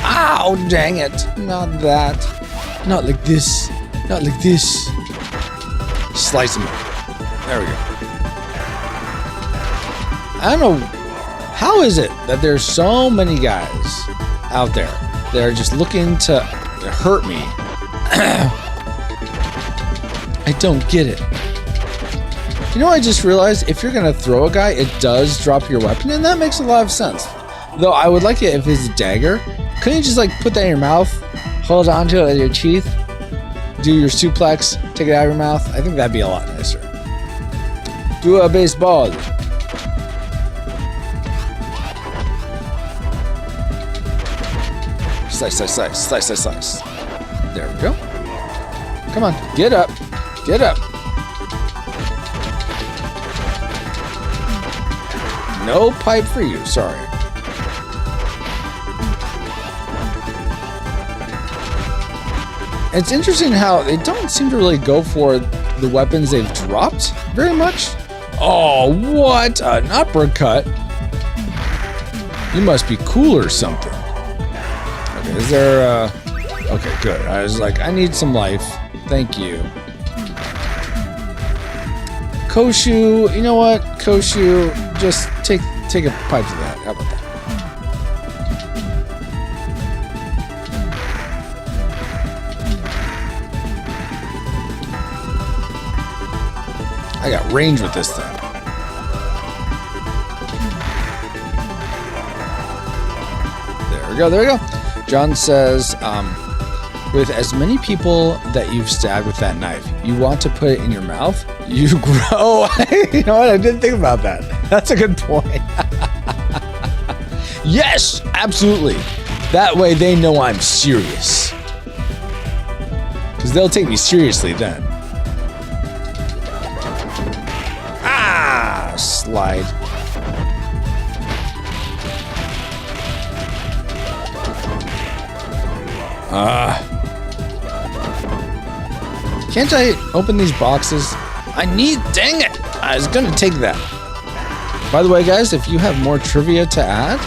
Ow, dang it. Not that. Not like this. Not like this. Slice him. There we go. I don't know. How is it that there's so many guys out there that are just looking to hurt me? I don't get it. You know what I just realized? If you're going to throw a guy, it does drop your weapon, and that makes a lot of sense. Though I would like it if it's a dagger. Couldn't you just like put that in your mouth, hold on to it with your teeth, do your suplex, take it out of your mouth. I think that'd be a lot nicer. Do a baseball. Slice, slice, slice, slice, slice, slice. There we go. Come on, get up. Get up. No pipe for you, sorry. It's interesting how they don't seem to really go for the weapons they've dropped very much. Oh, what an uppercut. You must be cool or something. Okay, is there okay, good. I was like, I need some life. Thank you. Koshu, you know what? Koshu, just take a pipe to that. How about that? I got range with this thing. There we go, there we go. John says, with as many people that you've stabbed with that knife, you want to put it in your mouth? You grow. You know what? I didn't think about that. That's a good point. Yes, absolutely. That way they know I'm serious. Because they'll take me seriously then. Ah, slide. Can't I open these boxes? Dang it! I was gonna take that. By the way, guys, if you have more trivia to add,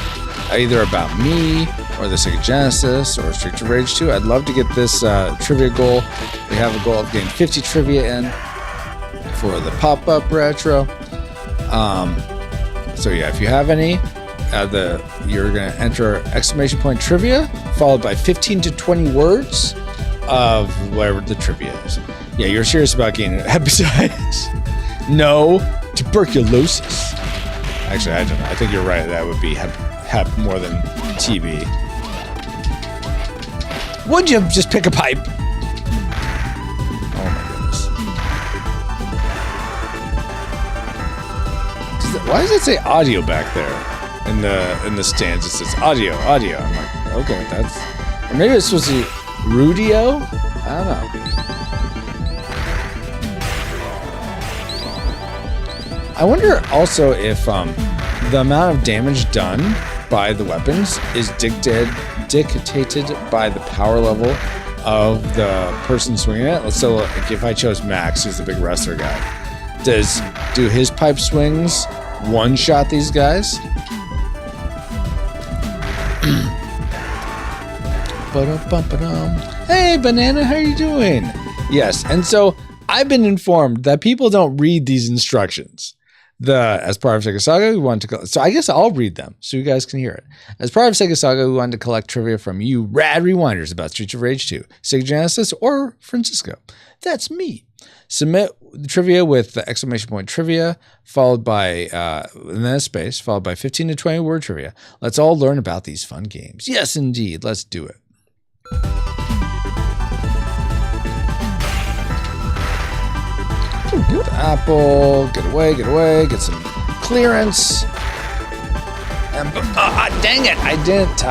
either about me, or the Sega Genesis, or Street of Rage 2, I'd love to get this trivia goal. We have a goal of getting 50 trivia in for the PopUpRetro. So yeah, if you have any, you're gonna enter exclamation point trivia, followed by 15 to 20 words of whatever the trivia is. Yeah, you're serious about getting hepatitis? No, tuberculosis. Actually, I don't know. I think you're right. That would be hep more than TB. Would you just pick a pipe? Oh my goodness. Why does it say audio back there in the stands? It says audio. I'm like, okay, that's. Or maybe it's supposed to be Rudio? I don't know. I wonder also if the amount of damage done by the weapons is dictated by the power level of the person swinging it. So like if I chose Max, who's the big wrestler guy, do his pipe swings one-shot these guys? Hey, Banana, how are you doing? Yes, and so I've been informed that people don't read these instructions. As part of Sega Saga, we wanted to. So I guess I'll read them so you guys can hear it. As part of Sega Saga, we wanted to collect trivia from you rad rewinders about Street of Rage 2, Sega Genesis, or Francisco. That's me. Submit the trivia with the exclamation point trivia, followed by and then a space, followed by 15 to 20 word trivia. Let's all learn about these fun games. Yes, indeed. Let's do it. Good apple. Get away, get some clearance. And dang it, I didn't.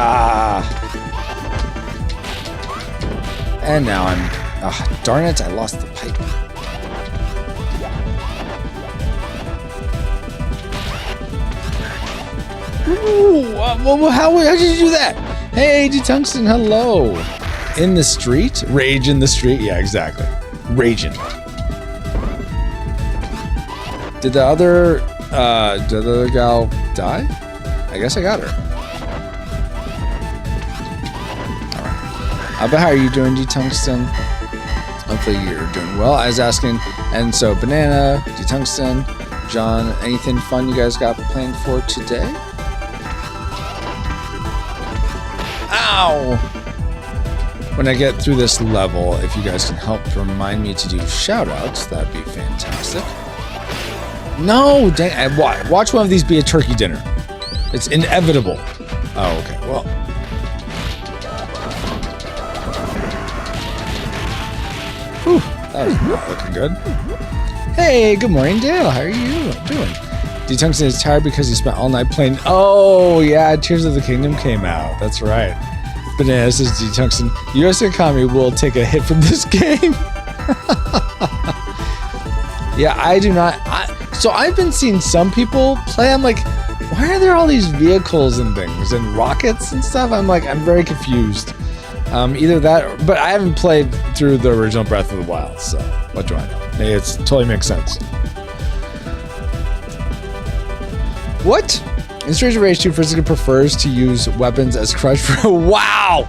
And now I'm. Darn it, I lost the pipe. Ooh, how did you do that? Hey, D-Tungsten, hello. In the street? Rage in the street? Yeah, exactly. Raging. Did the other gal die? I guess I got her. Alright. But how are you doing, D-Tungsten? Hopefully you're doing well. I was asking, and so Banana, D-Tungsten, John, anything fun you guys got planned for today? Ow! When I get through this level, if you guys can help remind me to do shout-outs, that'd be fantastic. No, dang, watch one of these be a turkey dinner. It's inevitable. Oh, okay, well. That was not looking good. Hey, good morning, Dale. How are you doing? D-Tungsten is tired because he spent all night playing. Oh, yeah, Tears of the Kingdom came out. That's right. Banana says D-Tungsten, U.S. economy will take a hit from this game. Yeah, I do not. So I've been seeing some people play. I'm like, why are there all these vehicles and things and rockets and stuff? I'm like, I'm very confused. Either that, but I haven't played through the original Breath of the Wild, so what do I know? Hey, it totally makes sense. What? In Streets of Rage 2, Frizzika prefers to use weapons as crush for. Wow!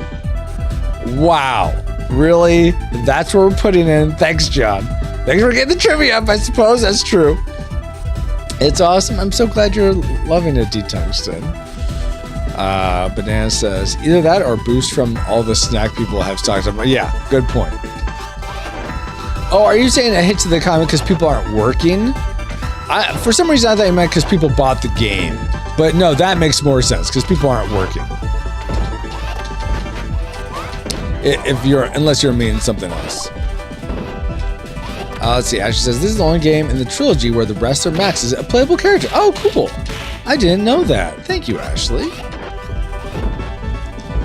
Wow. Really? That's what we're putting in. Thanks, John. Thanks for getting the trivia up, I suppose. That's true. It's awesome. I'm so glad you're loving it, D-Tungsten. Banana says, either that or boost from all the snack people have stocked up. Yeah, good point. Oh, are you saying a hit to the economy because people aren't working? For some reason, I thought you meant because people bought the game. But no, that makes more sense because people aren't working. Unless you're meaning something else. Let's see. Ashley says, this is the only game in the trilogy where the rest are maxes a playable character. Oh, cool. I didn't know that. Thank you, Ashley.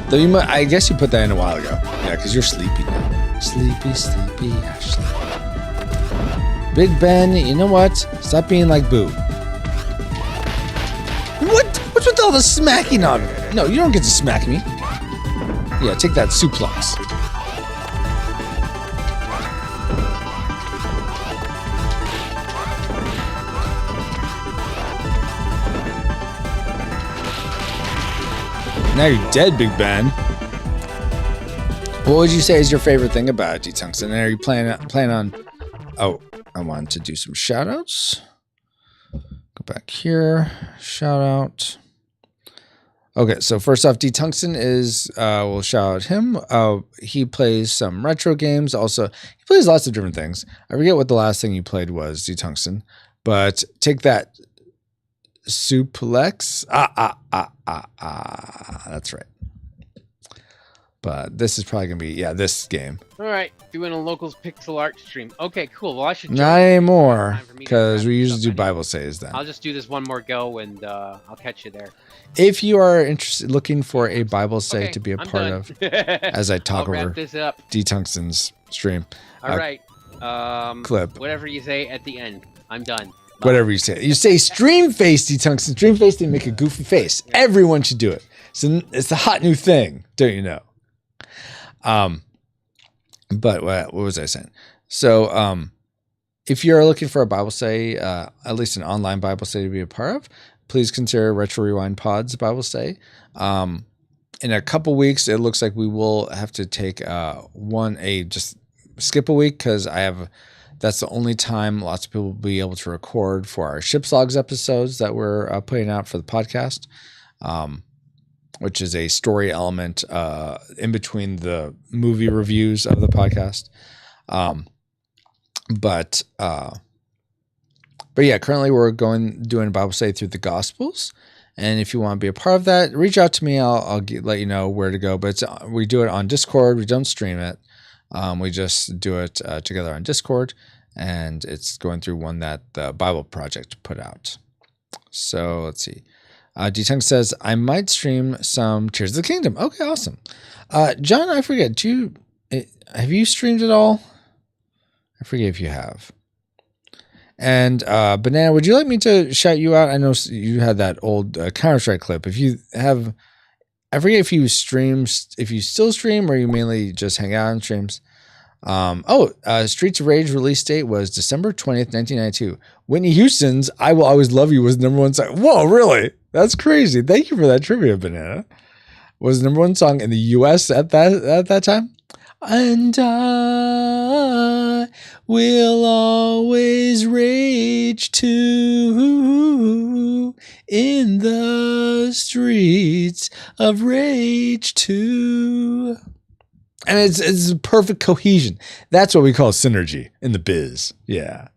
Though I guess you put that in a while ago. Yeah, because you're sleepy now. Sleepy, sleepy, Ashley. Big Ben, you know what? Stop being like Boo. What's with all the smacking on me? No, you don't get to smack me. Yeah, take that suplex. Now you're dead, Big Ben. What would you say is your favorite thing about it, D-Tungsten? And are you planning on... Oh, I wanted to do some shout-outs. Go back here. Shout-out. Okay, so first off, D-Tungsten is... we'll shout out him. He plays some retro games. Also, he plays lots of different things. I forget what the last thing you played was, D-Tungsten. But take that... Suplex. That's right. But this is probably gonna be this game. All right, doing a locals pixel art stream. Okay, cool. Well, I should not anymore because we usually do Bible says then. I'll just do this one more go and I'll catch you there. If you are interested, looking for a Bible say to be a part of, as I talk over D-Tungsten's stream. All right. Clip. Whatever you say at the end. I'm done. Whatever you say. You say stream face, D-Tungsten. Stream face, they make a goofy face. Everyone should do it. So it's the hot new thing, don't you know? But what was I saying? So if you're looking for a Bible say, at least an online Bible say to be a part of, please consider Retro Rewind Pod's Bible say. In a couple weeks, it looks like we will have to take just skip a week because that's the only time lots of people will be able to record for our Ship's Logs episodes that we're putting out for the podcast, which is a story element in between the movie reviews of the podcast. But yeah, currently we're doing a Bible study through the Gospels. And if you want to be a part of that, reach out to me. I'll let you know where to go. But we do it on Discord. We don't stream it. We just do it together on Discord, and it's going through one that the Bible Project put out. So let's see. D-Tung says, I might stream some Tears of the Kingdom. Okay, awesome. John, I forget, have you streamed it all? I forget if you have. And Banana, would you like me to shout you out? I know you had that old Counter-Strike clip. If you have... I forget if you still stream or you mainly just hang out on streams. Streets of Rage release date was December 20th, 1992. Whitney Houston's I Will Always Love You was #1 song. Whoa, really? That's crazy. Thank you for that trivia, Banana. Was the #1 song in the US at that time? And I will always rage too in the streets of rage too. And it's perfect cohesion. That's what we call synergy in the biz. Yeah.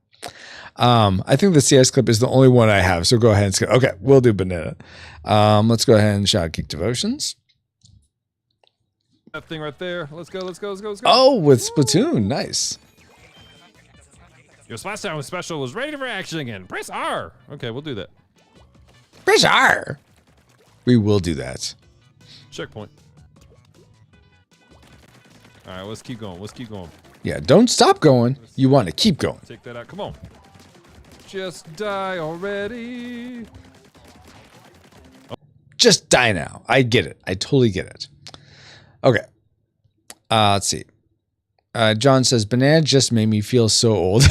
I think the CS clip is the only one I have, so go ahead and skip. Okay, we'll do Banana. Let's go ahead and shout Geek Devotions. That thing right there. Let's go. Oh, with Splatoon. Nice. Your splash down special was ready for action again. Press R. Okay, we'll do that. Press R. We will do that. Checkpoint. All right, let's keep going. Let's keep going. Yeah, don't stop going. You want to keep going. Take that out. Come on. Just die already. Just die now. I get it. I totally get it. Okay. Let's see. John says, Banana just made me feel so old.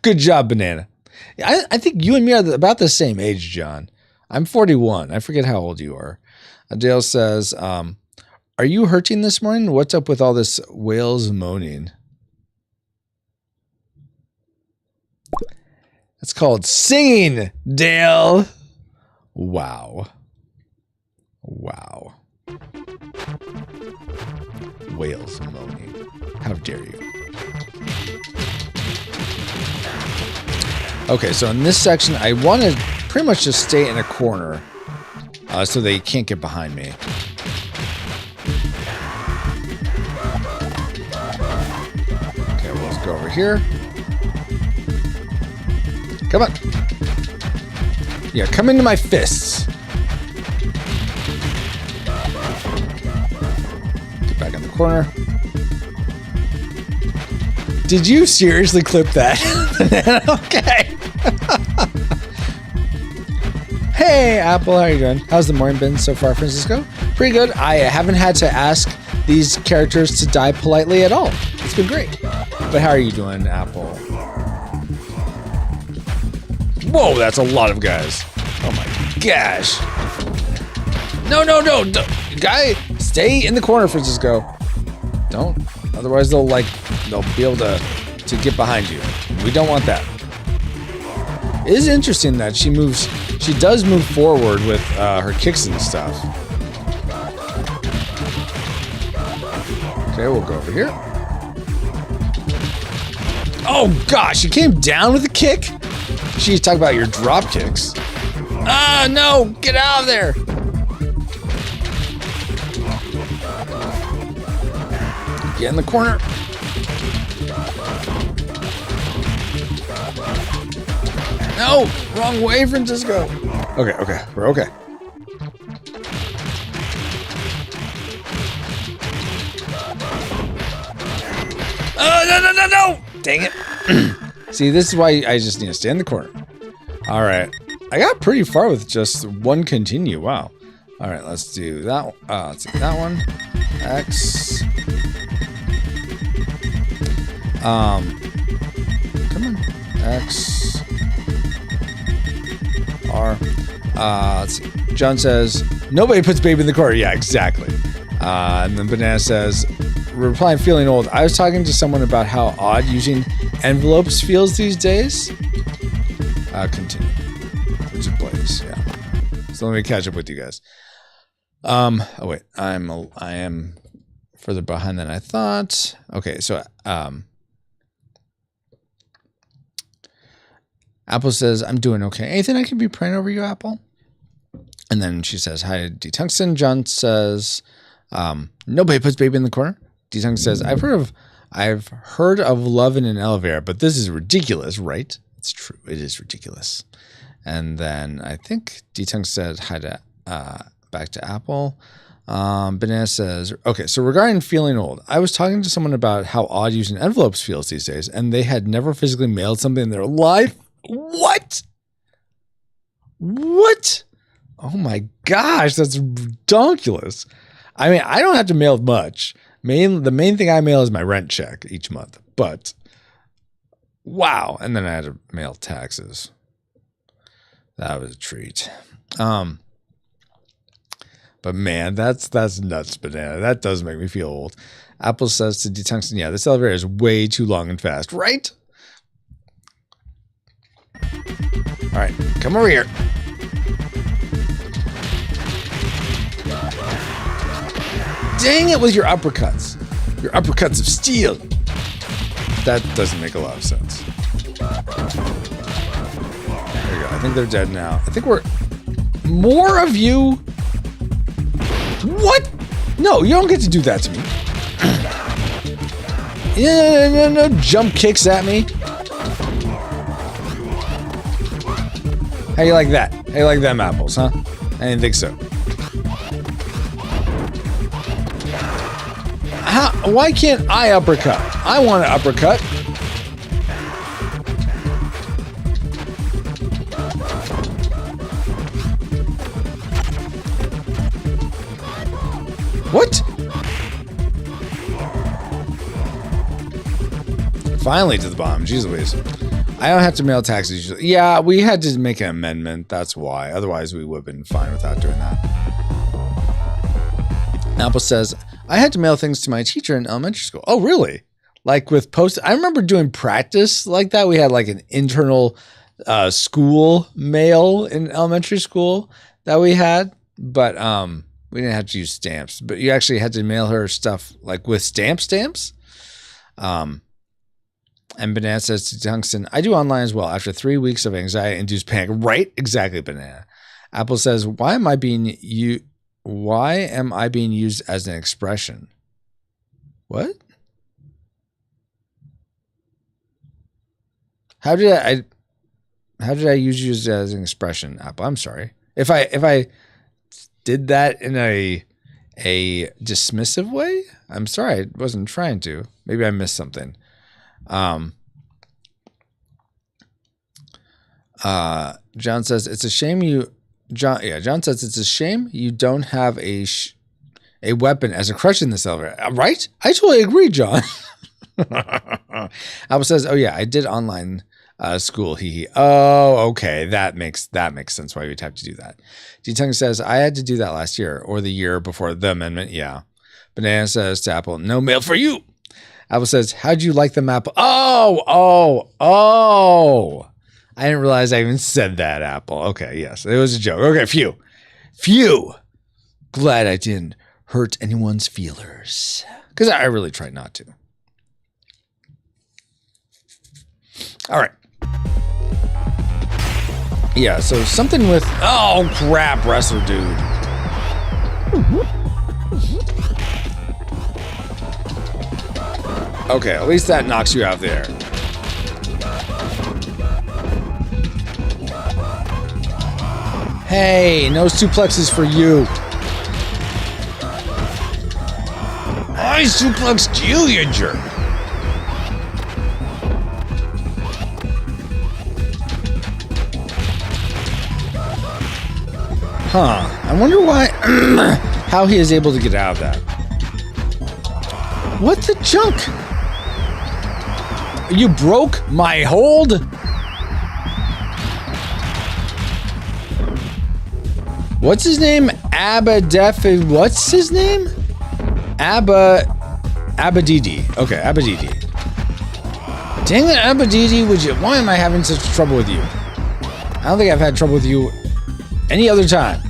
Good job, Banana. I think you and me are about the same age, John. I'm 41. I forget how old you are. Dale says, are you hurting this morning? What's up with all this whales moaning? It's called singing, Dale. Wow. Wow. Whales moaning. How dare you? Okay, so in this section, I want to pretty much just stay in a corner so they can't get behind me. Okay, well, let's go over here. Come on. Yeah, come into my fists. Get back in the corner. Did you seriously clip that? Okay. Hey, Apple, how are you doing? How's the morning been so far, Francisco? Pretty good. I haven't had to ask these characters to die politely at all. It's been great. But how are you doing, Apple? Whoa, that's a lot of guys. Oh my gosh. No. Guy, stay in the corner, Francisco. Don't. Otherwise, they'll be able to get behind you. We don't want that. It is interesting that she does move forward with her kicks and stuff. Okay, we'll go over here. Oh gosh, she came down with a kick? She's talking about your drop kicks. Ah, no, get out of there. Get in the corner. No, wrong way, Francisco. Okay, we're okay. Oh, no. Dang it. See, this is why I just need to stay in the corner. All right. I got pretty far with just one continue. Wow. All right, let's do that. Let's do that one. X. Come on. X. R. Let's see. John says, nobody puts baby in the corner. Yeah, exactly. And then Banana says, replying, feeling old. I was talking to someone about how odd using envelopes feels these days. Continue. Wizard Blaze, yeah. So let me catch up with you guys. Oh wait, I am further behind than I thought. Okay, so Apple says, I'm doing okay. Anything I can be praying over you, Apple? And then she says, hi, D-Tungsten. John says, nobody puts baby in the corner. D-Tungsten says, I've heard of love in an elevator, but this is ridiculous, right? It's true. It is ridiculous. And then I think D-Tungsten said hi to back to Apple. Banana says, okay, so regarding feeling old, I was talking to someone about how odd using envelopes feels these days, and they had never physically mailed something in their life. What? Oh my gosh, that's ridiculous. I mean, I don't have to mail much. The main thing I mail is my rent check each month. But wow, and then I had to mail taxes. That was a treat. But man, that's nuts, Banana. That does make me feel old. Apple says to D-Tungsten, yeah, this elevator is way too long and fast, right? All right, come over here. Dang it with your uppercuts. Your uppercuts of steel. That doesn't make a lot of sense. There you go. I think they're dead now. I think we're... More of you? What? No, you don't get to do that to me. No, jump kicks at me. How you like that? How you like them apples, huh? I didn't think so. Why can't I uppercut? I want to uppercut. What? Finally to the bottom. Jeez Louise. I don't have to mail taxes. Yeah, we had to make an amendment. That's why. Otherwise, we would have been fine without doing that. Apple says, I had to mail things to my teacher in elementary school. Oh, really? Like with post. I remember doing practice like that. We had like an internal school mail in elementary school that we had. But we didn't have to use stamps. But you actually had to mail her stuff like with stamps. And Banana says to Tungsten, I do online as well after 3 weeks of anxiety-induced panic. Right? Exactly, Banana. Apple says, why am I being used as an expression? What? How did I use you as an expression, Apple? I'm sorry. If I did that in a dismissive way, I'm sorry. I wasn't trying to. Maybe I missed something. John says it's a shame John says it's a shame you don't have a weapon as a crush in this elevator. Right? I totally agree, John. Apple says, oh yeah, I did online school. Oh, okay. That makes sense why we'd have to do that. D-Tongue says, I had to do that last year or the year before the amendment. Yeah. Banana says to Apple, no mail for you. Apple says, how'd you like them, Apple? Oh. I didn't realize I even said that, Apple. Okay, yes. It was a joke. Okay, phew. Glad I didn't hurt anyone's feelers. Because I really tried not to. All right. Yeah, so something with... Oh, crap, wrestler dude. Okay, at least that knocks you out there. Hey, no suplexes for you. I suplexed you, you jerk. Huh. I wonder why... how he is able to get out of that. What the junk? You broke my hold? What's his name? What's his name? Abadidi. Okay, Abadidi. Dang it, Abadidi, why am I having such trouble with you? I don't think I've had trouble with you any other time.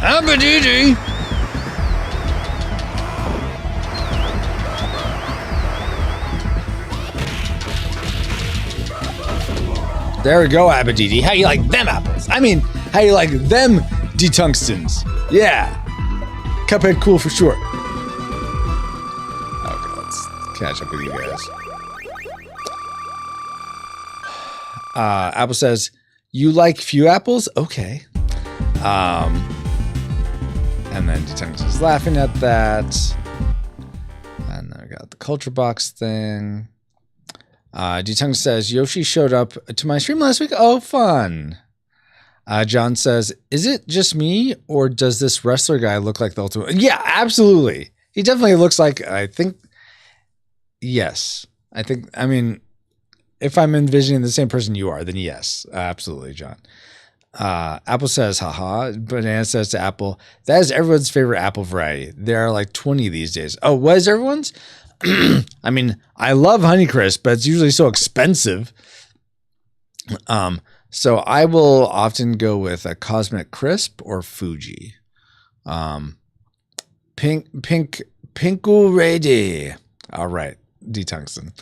Abadidi! There we go, Abadidi. How you like them apples? I mean, how you like them detungstens? Yeah. Cuphead cool for sure. Okay, let's catch up with you guys. Apple says, you like few apples? Okay. And then Detungsten's laughing at that. And then we got the culture box thing. Detung says, Yoshi showed up to my stream last week. Oh, fun. John says, is it just me or does this wrestler guy look like the ultimate? Yeah, absolutely. He definitely looks like, I think, yes. I mean, if I'm envisioning the same person you are, then yes, absolutely, John. Apple says, haha. Banana says to Apple, that is everyone's favorite apple variety. There are like 20 these days. Oh, what is everyone's? I mean, I love Honeycrisp, but it's usually so expensive. So I will often go with a Cosmic Crisp or Fuji. Pinku ready. All right, D-Tungsten.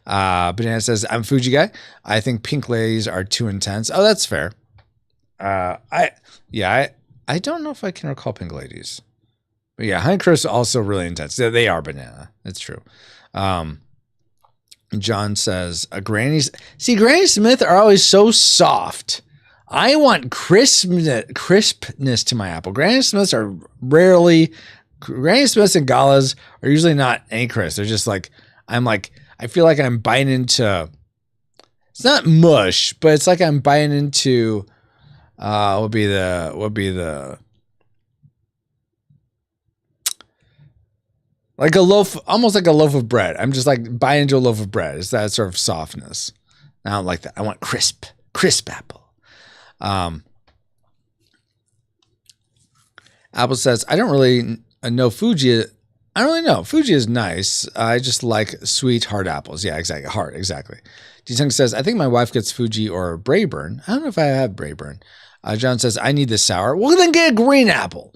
Banana says, I'm Fuji guy. I think pink ladies are too intense. Oh, that's fair. I don't know if I can recall pink ladies. But yeah, Honeycrisp also really intense. They are banana. That's true. John says, Granny Smith are always so soft. I want crispness to my apple. Granny Smiths and Galas are usually not any crisp. They're just like, I feel like I'm biting into, it's not mush, but it's like I'm biting into, would be the, like a loaf, almost like a loaf of bread. I'm just like biting into a loaf of bread. It's that sort of softness. I don't like that. I want crisp apple. Apple says, I don't really know Fuji. I don't really know. Fuji is nice. I just like sweet, hard apples. Yeah, exactly. Hard, exactly. D-Tung says, I think my wife gets Fuji or Brayburn. I don't know if I have Brayburn. John says, I need the sour. Well, then get a green apple.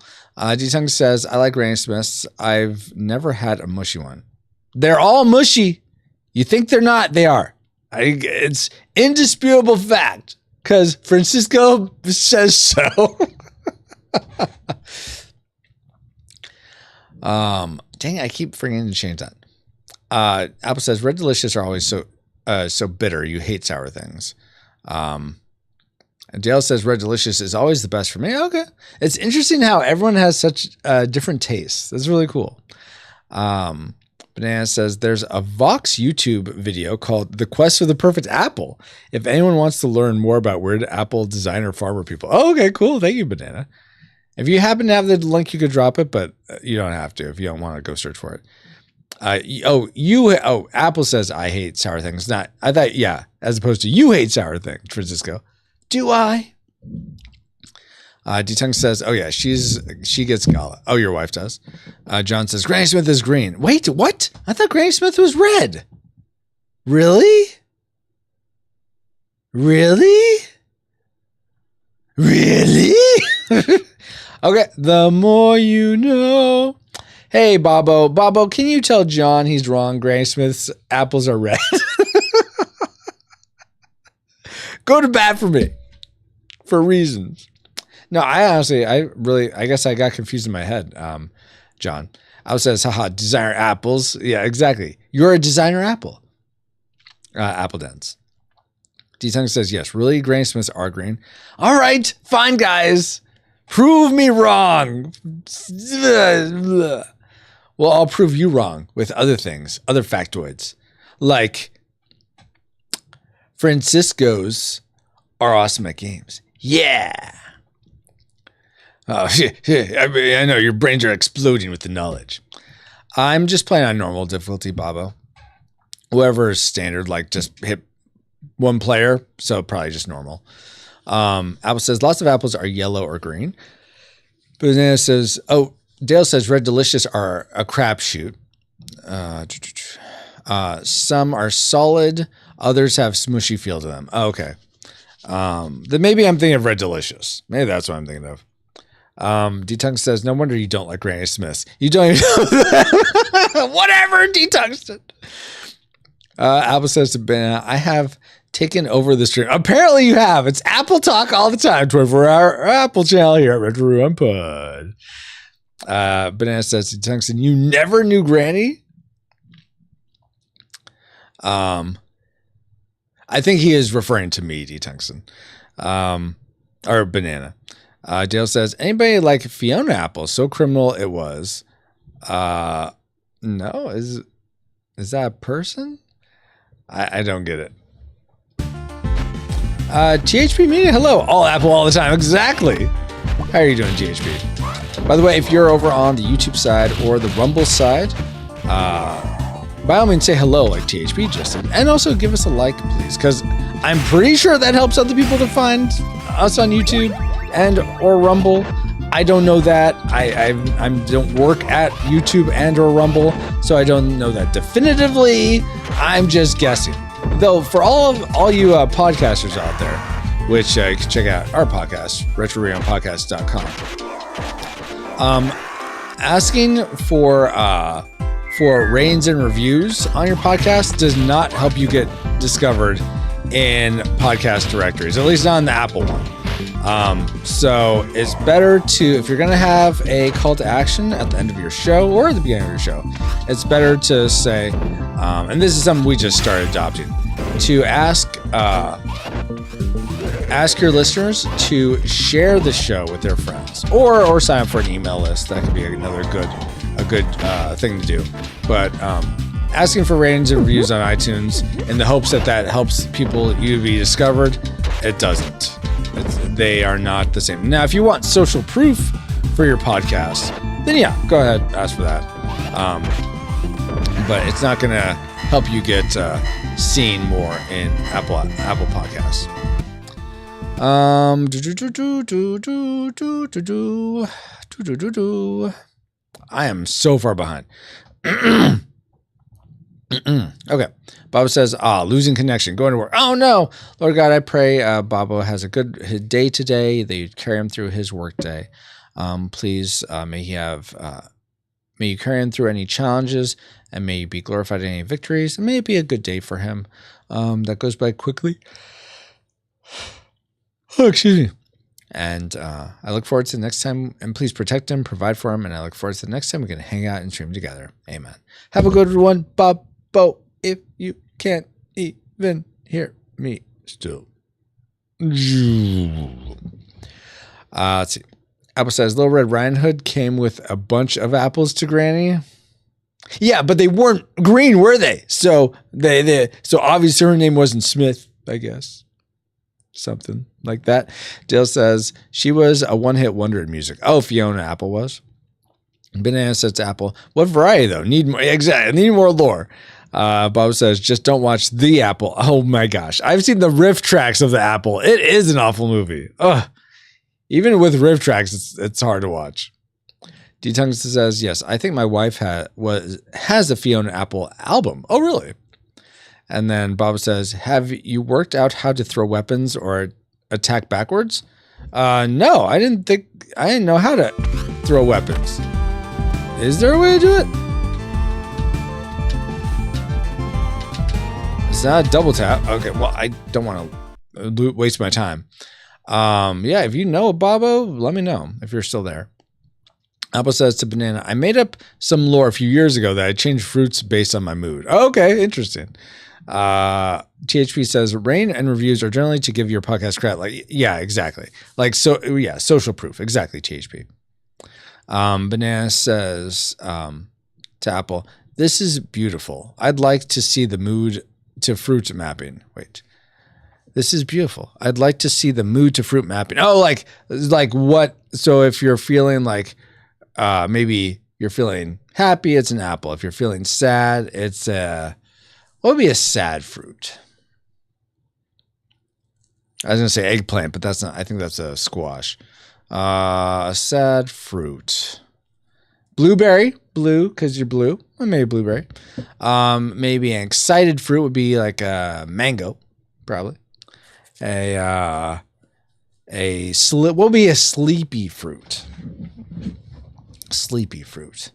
D-Tung says, I like Granny Smiths. I've never had a mushy one. They're all mushy. You think they're not? They are. It's indisputable fact because Francisco says so. Dang, I keep forgetting to change that. Apple says, Red Delicious are always so bitter. You hate sour things. And Dale says Red Delicious is always the best for me. Okay. It's interesting how everyone has such different tastes. That's really cool. Banana says there's a Vox YouTube video called The Quest for the Perfect Apple. If anyone wants to learn more about weird apple designer farmer people. Oh, okay, cool. Thank you, Banana. If you happen to have the link, you could drop it, but you don't have to if you don't want to go search for it. Apple says I hate sour things. I thought, yeah, as opposed to you hate sour things, Francisco. Do I? D-Tung says, oh yeah, she gets Gala. Oh, your wife does. John says, Granny Smith is green. Wait, what? I thought Granny Smith was red. Really? Really? Really? Okay, the more you know. Hey, Bobo, can you tell John he's wrong? Granny Smith's apples are red. Go to bat for me. For reasons. No, I guess I got confused in my head, John. I says, haha, designer apples. Yeah, exactly. You're a designer apple. Apple Dents. D-Tung says, yes, really, Granny Smiths are green. All right, fine, guys. Prove me wrong. Well, I'll prove you wrong with other things, other factoids. Like, Francisco's are awesome at games. Yeah. I know your brains are exploding with the knowledge. I'm just playing on normal difficulty, Bobo. Whoever is standard, like just hit one player, so probably just normal. Apple says lots of apples are yellow or green. Banana says, Dale says Red Delicious are a crapshoot. Some are solid, others have smushy feel to them. Oh, okay. Then maybe I'm thinking of Red Delicious. Maybe that's what I'm thinking of. D-Tung says, no wonder you don't like Granny Smiths. You don't even know that. Whatever, D-Tung said. Apple says to Ben, I have taken over the stream. Apparently you have. It's Apple Talk all the time. 24-hour Apple channel here at Retro Rewind Pod. Banana says to Tungsten, you never knew Granny? I think he is referring to me, D. Tungsten. Or Banana. Dale says, anybody like Fiona Apple? So criminal it was. No, is that a person? I don't get it. THP Media, hello. All Apple all the time. Exactly. How are you doing, THP? By the way, if you're over on the YouTube side or the Rumble side, by all means say hello like THP just did. And also give us a like, please, because I'm pretty sure that helps other people to find us on YouTube and or Rumble. I don't know that. I don't work at YouTube and or Rumble, so I don't know that definitively. I'm just guessing. Though for all you podcasters out there, which you can check out our podcast, RetroReonPodcast.com. Asking for ratings and reviews on your podcast does not help you get discovered in podcast directories, at least not in the Apple one. So it's better to, if you're going to have a call to action at the end of your show or at the beginning of your show, it's better to say, and this is something we just started adopting, to ask your listeners to share the show with their friends, or sign up for an email list. That could be another good thing to do. But asking for ratings and reviews on iTunes in the hopes that helps people you to be discovered, it doesn't. They are not the same. Now, if you want social proof for your podcast, then yeah, go ahead, ask for that. But it's not going to help you get seen more in Apple Podcasts. I am so far behind. Okay. Baba says, losing connection, going to work. Oh no, Lord God, I pray Baba has a good day today, that you carry him through his work day. Please, may you carry him through any challenges, and may you be glorified in any victories, and may it be a good day for him. That goes by quickly. Oh, excuse me. And I look forward to the next time, and please protect him, provide for him, and I look forward to the next time we can hang out and stream together. Amen. Have a good one, Bobo, if you can't even hear me still. Let's see. Apple says, Little Red Riding Hood came with a bunch of apples to Granny. Yeah, but they weren't green, were they? So so obviously her name wasn't Smith, I guess. Something like that. Dale says she was a one-hit wonder in music. Oh, Fiona Apple was. Banana says to Apple, what variety though? Need more. Exactly. Need more lore. Bob says, just don't watch the Apple. Oh my gosh. I've seen the riff tracks of the Apple. It is an awful movie. Ugh. Even with riff tracks, it's hard to watch. D Tongues says, yes, I think my wife has a Fiona Apple album. Oh, really? And then Bob says, have you worked out how to throw weapons or attack backwards? No, I didn't know how to throw weapons. Is there a way to do it? It's not a double tap. Okay, well, I don't want to waste my time. Yeah, if you know Bobo, let me know if you're still there. Apple says to Banana, I made up some lore a few years ago that I changed fruits based on my mood. Oh, okay, interesting. THP says rain and reviews are generally to give your podcast credit. Like, yeah, exactly. Like, so yeah, social proof. Exactly. THP. Banana says, to Apple, this is beautiful. I'd like to see the mood to fruit mapping. Wait, this is beautiful. I'd like to see the mood to fruit mapping. Oh, like what? So if you're feeling like, maybe you're feeling happy, it's an apple. If you're feeling sad, it's what would be a sad fruit? I was going to say eggplant, but that's not, I think that's a squash. A sad fruit. Blueberry, blue, because you're blue. Well, maybe blueberry. Maybe an excited fruit would be like a mango, probably. What would be a sleepy fruit? Sleepy fruit.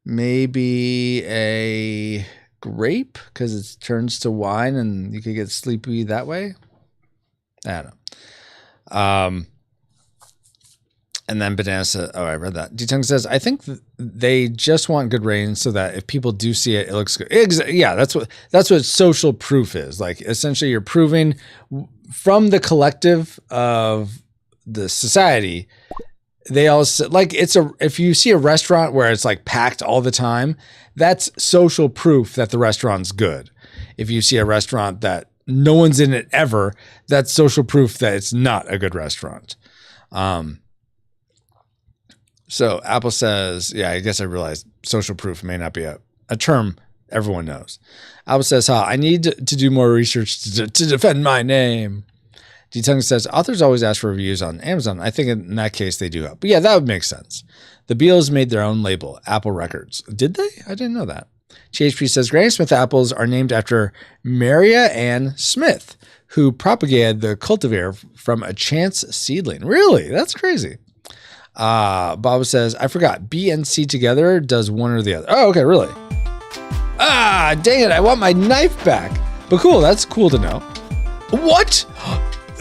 Maybe a grape, because it turns to wine and you could get sleepy that way. I don't know. And then Banana says, oh, I read that. D-Tongue says, I think they just want good rain so that if people do see it, it looks good. Yeah, that's what social proof is. Like, essentially, you're proving from the collective of the society. They also, like, if you see a restaurant where it's like packed all the time, that's social proof that the restaurant's good. If you see a restaurant that no one's in it ever, that's social proof that it's not a good restaurant. So Apple says, yeah, I guess I realized social proof may not be a term everyone knows. Apple says, I need to do more research to defend my name. D-Tongue says, authors always ask for reviews on Amazon. I think in that case they do help. But yeah, that would make sense. The Beatles made their own label, Apple Records. Did they? I didn't know that. THP says, Granny Smith apples are named after Maria Ann Smith, who propagated the cultivar from a chance seedling. Really? That's crazy. Bob says, I forgot. B and C together does one or the other. Oh, okay, really? Dang it. I want my knife back. But cool. That's cool to know. What?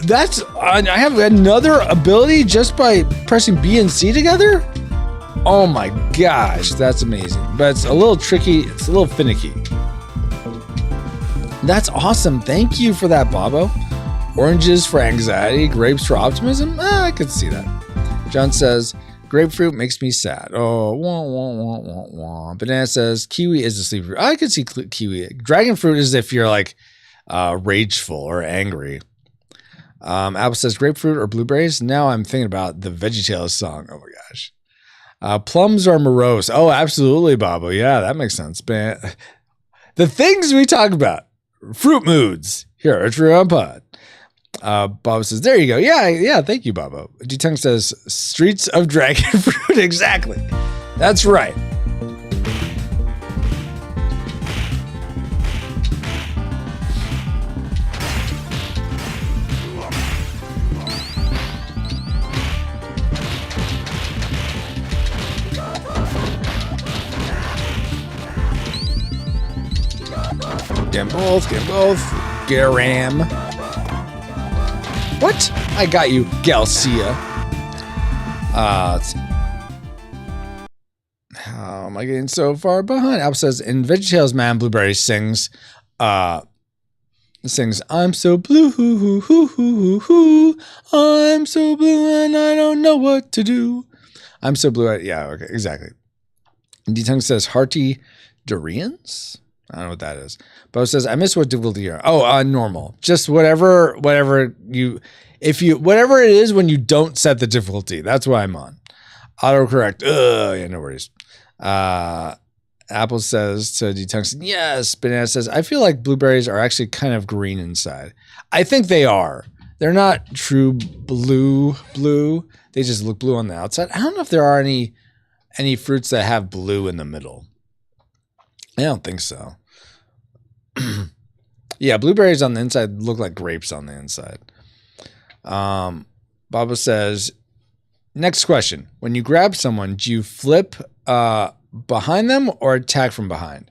That's I have another ability just by pressing B and C together? Oh my gosh, that's amazing. But it's a little tricky, it's a little finicky. That's awesome. Thank you for that, Bobo. Oranges for anxiety, grapes for optimism? I could see that. John says, grapefruit makes me sad. Oh, wah, wah, wah, wah, wah. Banana says, kiwi is a sleep fruit. I could see kiwi. Dragon fruit is if you're like rageful or angry. Apple says grapefruit or blueberries. Now I'm thinking about the VeggieTales song. Oh my gosh. Plums are morose. Oh, absolutely, Bobo. Yeah, that makes sense. But the things we talk about, fruit moods here at True on Pod. Bobo says, there you go. Yeah. Thank you, Bobo. D-Tongue says, streets of dragon fruit. Exactly. That's right. Get both. Garam. What? I got you, Galcia. How am I getting so far behind? Apple says, in VeggieTales, Man Blueberry sings, I'm so blue, hoo, hoo, hoo, hoo, hoo. I'm so blue and I don't know what to do. I'm so blue. Yeah, okay, exactly. D-Tongue says, hearty durians? I don't know what that is. Bo says, I miss what difficulty you're. Oh, normal. Just whatever it is when you don't set the difficulty. That's what I'm on. Autocorrect. Yeah, no worries. Apple says to D-Tungsten, yes. Banana says, I feel like blueberries are actually kind of green inside. I think they are. They're not true blue. They just look blue on the outside. I don't know if there are any fruits that have blue in the middle. I don't think so. Yeah, blueberries on the inside look like grapes on the inside. Baba says, next question. When you grab someone, do you flip behind them or attack from behind?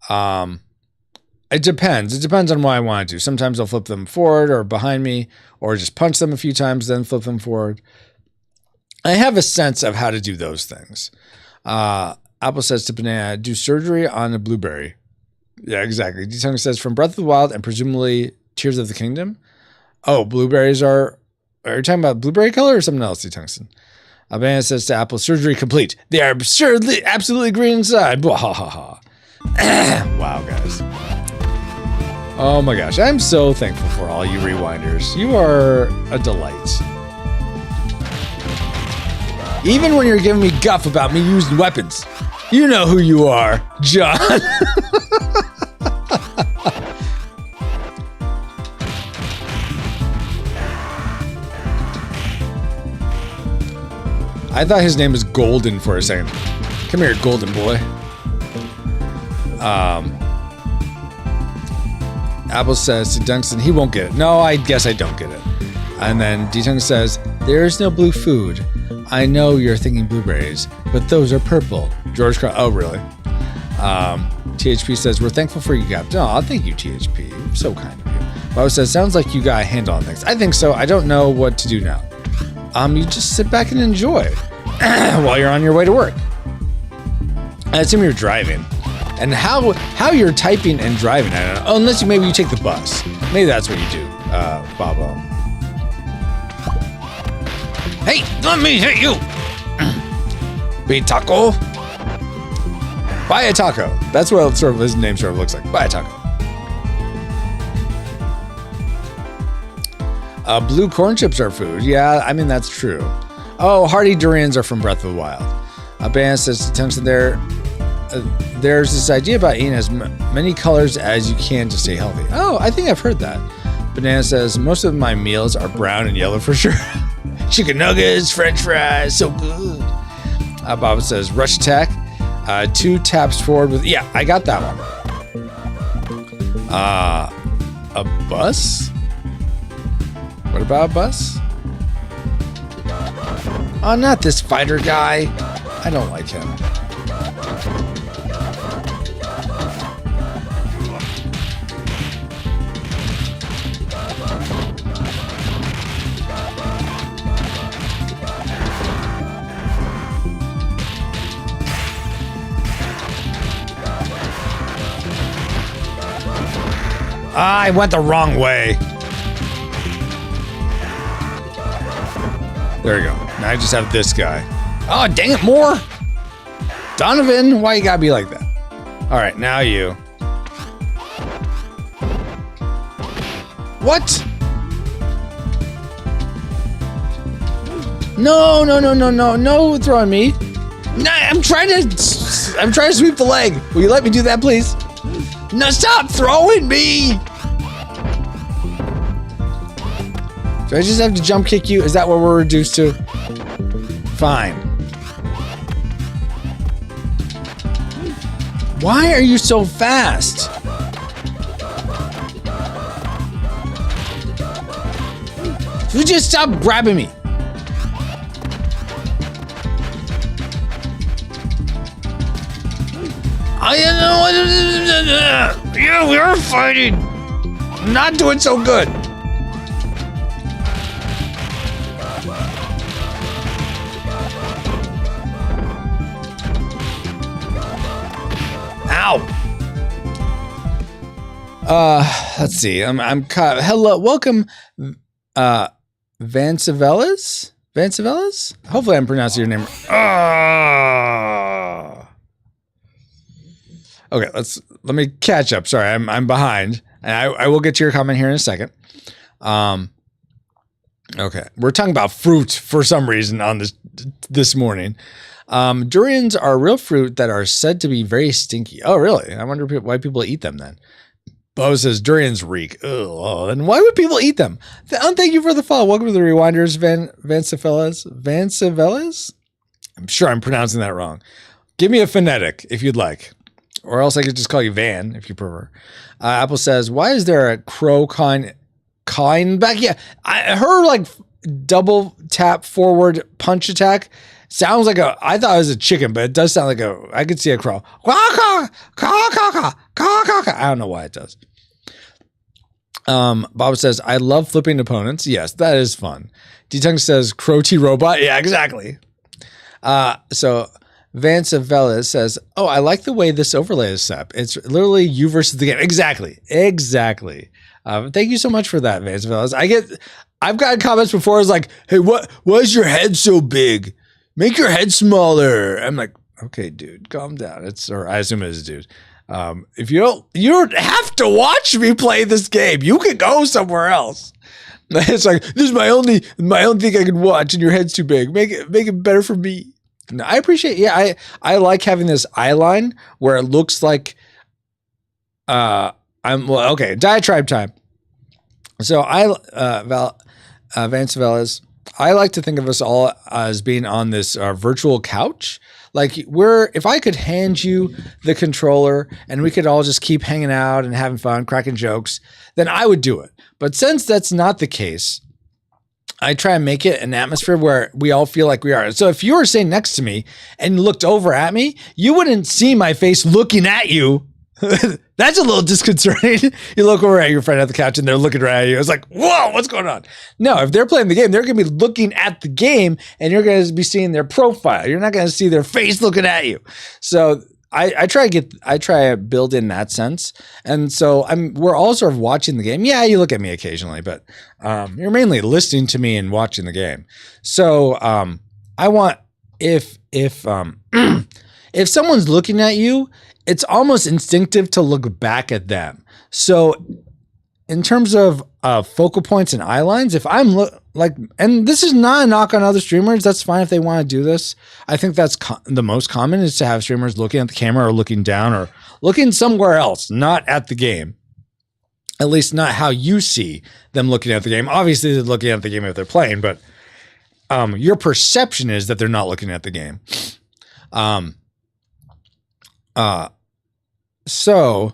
It depends. It depends on what I want to do. Sometimes I'll flip them forward or behind me, or just punch them a few times, then flip them forward. I have a sense of how to do those things. Apple says to Banana, do surgery on a blueberry. Yeah, exactly. D-Tongue says, from Breath of the Wild and presumably Tears of the Kingdom. Oh, blueberries are you talking about blueberry color or something else, D-Tungsten? Banana says to Apple, surgery complete. They are absurdly, absolutely green inside. Wow, guys. Oh my gosh. I'm so thankful for all you rewinders. You are a delight. Even when you're giving me guff about me using weapons, you know who you are, John. I thought his name was Golden for a second. Come here, Golden boy. Apple says to Dunstan, he won't get it. No, I guess I don't get it. And then D-Tongue says, there is no blue food. I know you're thinking blueberries, but those are purple. George Carl, oh, really? THP says, we're thankful for you, Captain. Oh, thank you, THP. You're so kind of you. Bob says, sounds like you got a handle on things. I think so. I don't know what to do now. You just sit back and enjoy while you're on your way to work. I assume you're driving. And how you're typing and driving, I don't know. Oh, unless maybe you take the bus. Maybe that's what you do, Bobo. Hey, let me hit you! Be taco. Buy a taco. That's what sort of his name sort of looks like. Buy a taco. Blue corn chips are food. Yeah, I mean, that's true. Oh, hearty durians are from Breath of the Wild. Banana says to Tungsten there's this idea about eating as many colors as you can to stay healthy. Oh, I think I've heard that. Banana says, most of my meals are brown and yellow for sure. Chicken nuggets, french fries, so good. Bob says, rush attack. 2 taps forward with, yeah, I got that one. A bus? What about a bus? Oh, not this fighter guy. I don't like him. I went the wrong way. There we go. Now I just have this guy. Oh, dang it, more. Donovan, why you gotta be like that? All right, now you. What? No, no, no, no, no, no throwing me. No, I'm trying to sweep the leg. Will you let me do that, please? No, stop throwing me. Do I just have to jump kick you? Is that what we're reduced to? Fine. Why are you so fast? You just stop grabbing me. Yeah, we are fighting. Not doing so good. Ow. Let's see. I'm caught. Hello, welcome, Vancevelas? Vancevelas? Hopefully I'm pronouncing your name. Okay, let me catch up. Sorry, I'm behind. And I will get to your comment here in a second. Okay. We're talking about fruit for some reason on this morning. Durians are real fruit that are said to be very stinky. Oh, really? I wonder why people eat them then. Bo says durians reek. Oh, then why would people eat them? Thank you for the follow. Welcome to the Rewinders, Vancevelas. Vancevelas? I'm sure I'm pronouncing that wrong. Give me a phonetic if you'd like. Or else I could just call you Van if you prefer. Apple says, why is there a crow kind back? Yeah, her like double tap forward punch attack sounds like I thought it was a chicken, but it does sound like I could see a crow. I don't know why it does. Bob says, I love flipping opponents. Yes, that is fun. D-Tung says, Crow T Robot. Yeah, exactly. So Vancevelas says, oh, I like the way this overlay is set up. It's literally you versus the game. Exactly. Thank you so much for that, Vancevelas. I've gotten comments before. It's like, hey, why is your head so big? Make your head smaller. I'm like, okay, dude, calm down. Or I assume it is a dude. If you don't have to watch me play this game. You can go somewhere else. It's like, this is my only thing I can watch, and your head's too big. Make it better for me. No, I appreciate. Yeah, I like having this eye line where it looks like okay. Diatribe time. So Vancevelas, I like to think of us all as being on this virtual couch. Like if I could hand you the controller and we could all just keep hanging out and having fun, cracking jokes, then I would do it. But since that's not the case, I try and make it an atmosphere where we all feel like we are. So if you were sitting next to me and looked over at me, you wouldn't see my face looking at you. That's a little disconcerting. You look over at your friend at the couch and they're looking right at you. It's like, whoa, what's going on? No, if they're playing the game, they're going to be looking at the game and you're going to be seeing their profile. You're not going to see their face looking at you. So I try to build in that sense. And so we're all sort of watching the game. Yeah, you look at me occasionally, but you're mainly listening to me and watching the game. So I want if someone's looking at you, it's almost instinctive to look back at them. So in terms of focal points and eye lines, if I'm and this is not a knock on other streamers, that's fine if they want to do this. I think that's the most common is to have streamers looking at the camera or looking down or looking somewhere else, not at the game. At least not how you see them looking at the game. Obviously they're looking at the game if they're playing, but your perception is that they're not looking at the game. So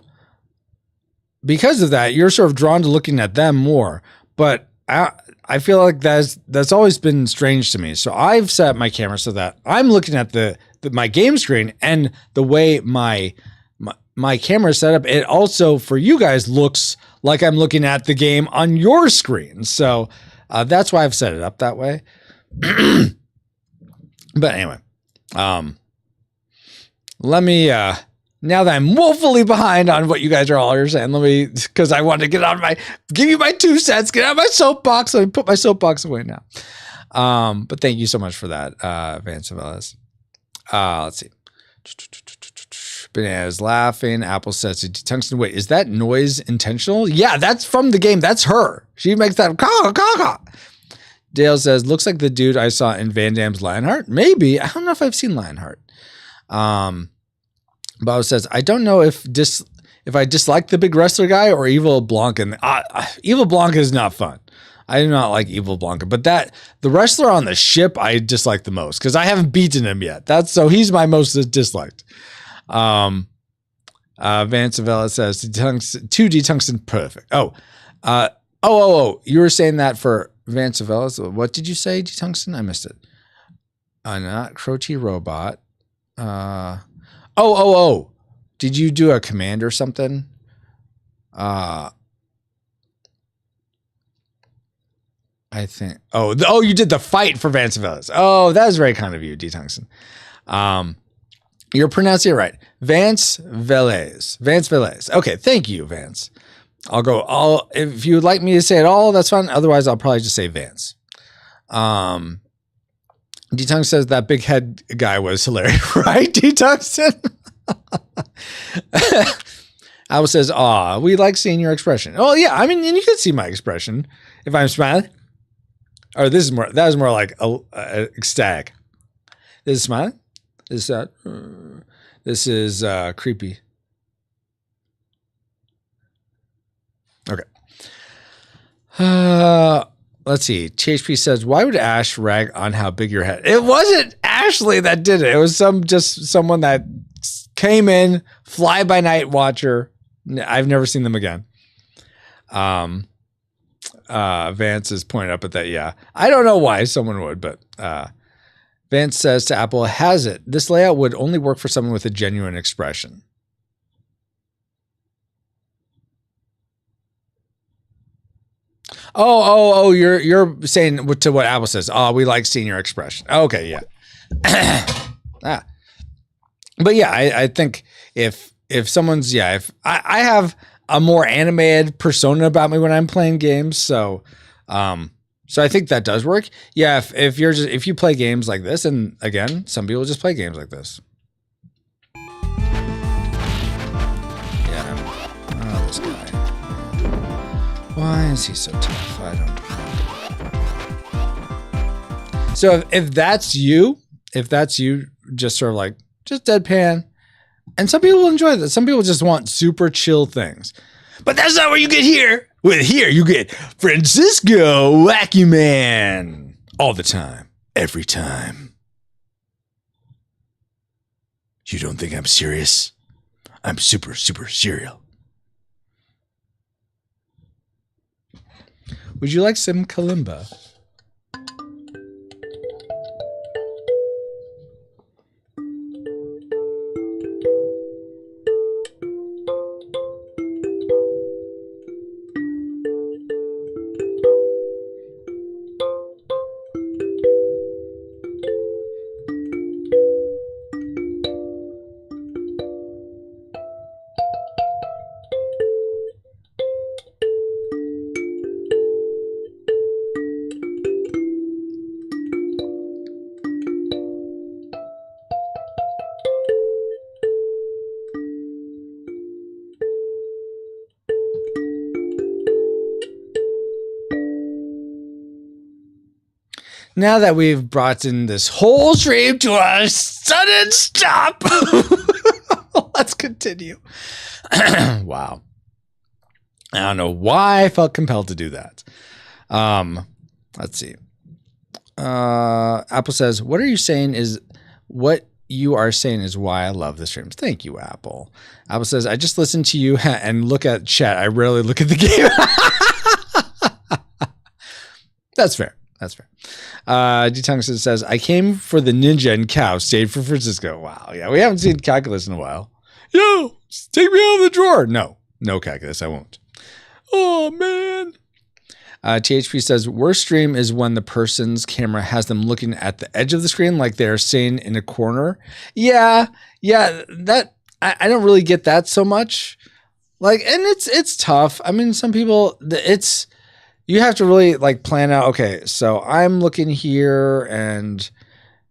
because of that, you're sort of drawn to looking at them more, but I feel like that's always been strange to me. So I've set my camera so that I'm looking at my game screen, and the way my camera is set up, it also for you guys looks like I'm looking at the game on your screen. So that's why I've set it up that way. But anyway, let me Now that I'm woefully behind on what you guys are all saying, because I want to give you my 2 cents, get out of my soapbox. Let me put my soapbox away now. But thank you so much for that, Vance Velez. Let's see. Banana's laughing. Apple says to Tungsten, wait, is that noise intentional? Yeah, that's from the game. That's her. She makes that caw. Dale says, looks like the dude I saw in Van Damme's Lionheart. Maybe. I don't know if I've seen Lionheart. Bob says, I don't know if I dislike the big wrestler guy or Evil Blanca. Evil Blanca is not fun. I do not like Evil Blanca, but the wrestler on the ship I dislike the most because I haven't beaten him yet. So he's my most disliked. Vance Avella says 2D Tungsten perfect. You were saying that for Vance Avella. What did you say, D Tungsten? I missed it. Not Croachy Robot. Did you do a command or something? I think. You did the fight for Vance Velez. Oh, that was very kind of you, D Tungsten. You're pronouncing it right. Vance Velez. Vance Velez. Okay, thank you, Vance. If you would like me to say it all, that's fine. Otherwise, I'll probably just say Vance. D-Tung says that big head guy was hilarious, right, D-Tungsten? Apple says, we like seeing your expression. Oh, yeah, I mean, and you can see my expression if I'm smiling. Or that was more like ecstatic. This is smiling. This is creepy. Okay. Let's see. THP says, why would Ash rag on how big your head? It wasn't Ashley that did it. It was someone that came in, fly by night watcher. I've never seen them again. Vance is pointing up at that. Yeah. I don't know why someone would, but Vance says to Apple, has it? This layout would only work for someone with a genuine expression. You're saying to what Apple says. Oh, we like seeing your expression. Okay, yeah. But yeah, I think if someone's, if I have a more animated persona about me when I'm playing games, so I think that does work. Yeah, if you play games like this, and again, some people just play games like this. Yeah. Oh, this guy. Why is he so tough? I don't know. So if that's you, just sort of like, just deadpan. And some people enjoy that. Some people just want super chill things. But that's not what you get here. Here you get Francisco Wacky Man. All the time. Every time. You don't think I'm serious? I'm super, super serial. Would you like some kalimba? Now that we've brought in this whole stream to a sudden stop, let's continue. Wow. I don't know why I felt compelled to do that. Let's see. Apple says, what you are saying is why I love the streams. Thank you, Apple. Apple says, I just listen to you and look at chat. I rarely look at the game. That's fair. That's fair. D-Tungsten says, I came for the ninja and cow, stayed for Francisco. Wow. Yeah, we haven't seen Calculus in a while. Yo, take me out of the drawer. No Calculus, I won't. Oh, man. THP says, worst stream is when the person's camera has them looking at the edge of the screen like they're sitting in a corner. Yeah, that I don't really get that so much. Like, and it's tough. I mean, some people, you have to really like plan out. Okay, so I'm looking here, and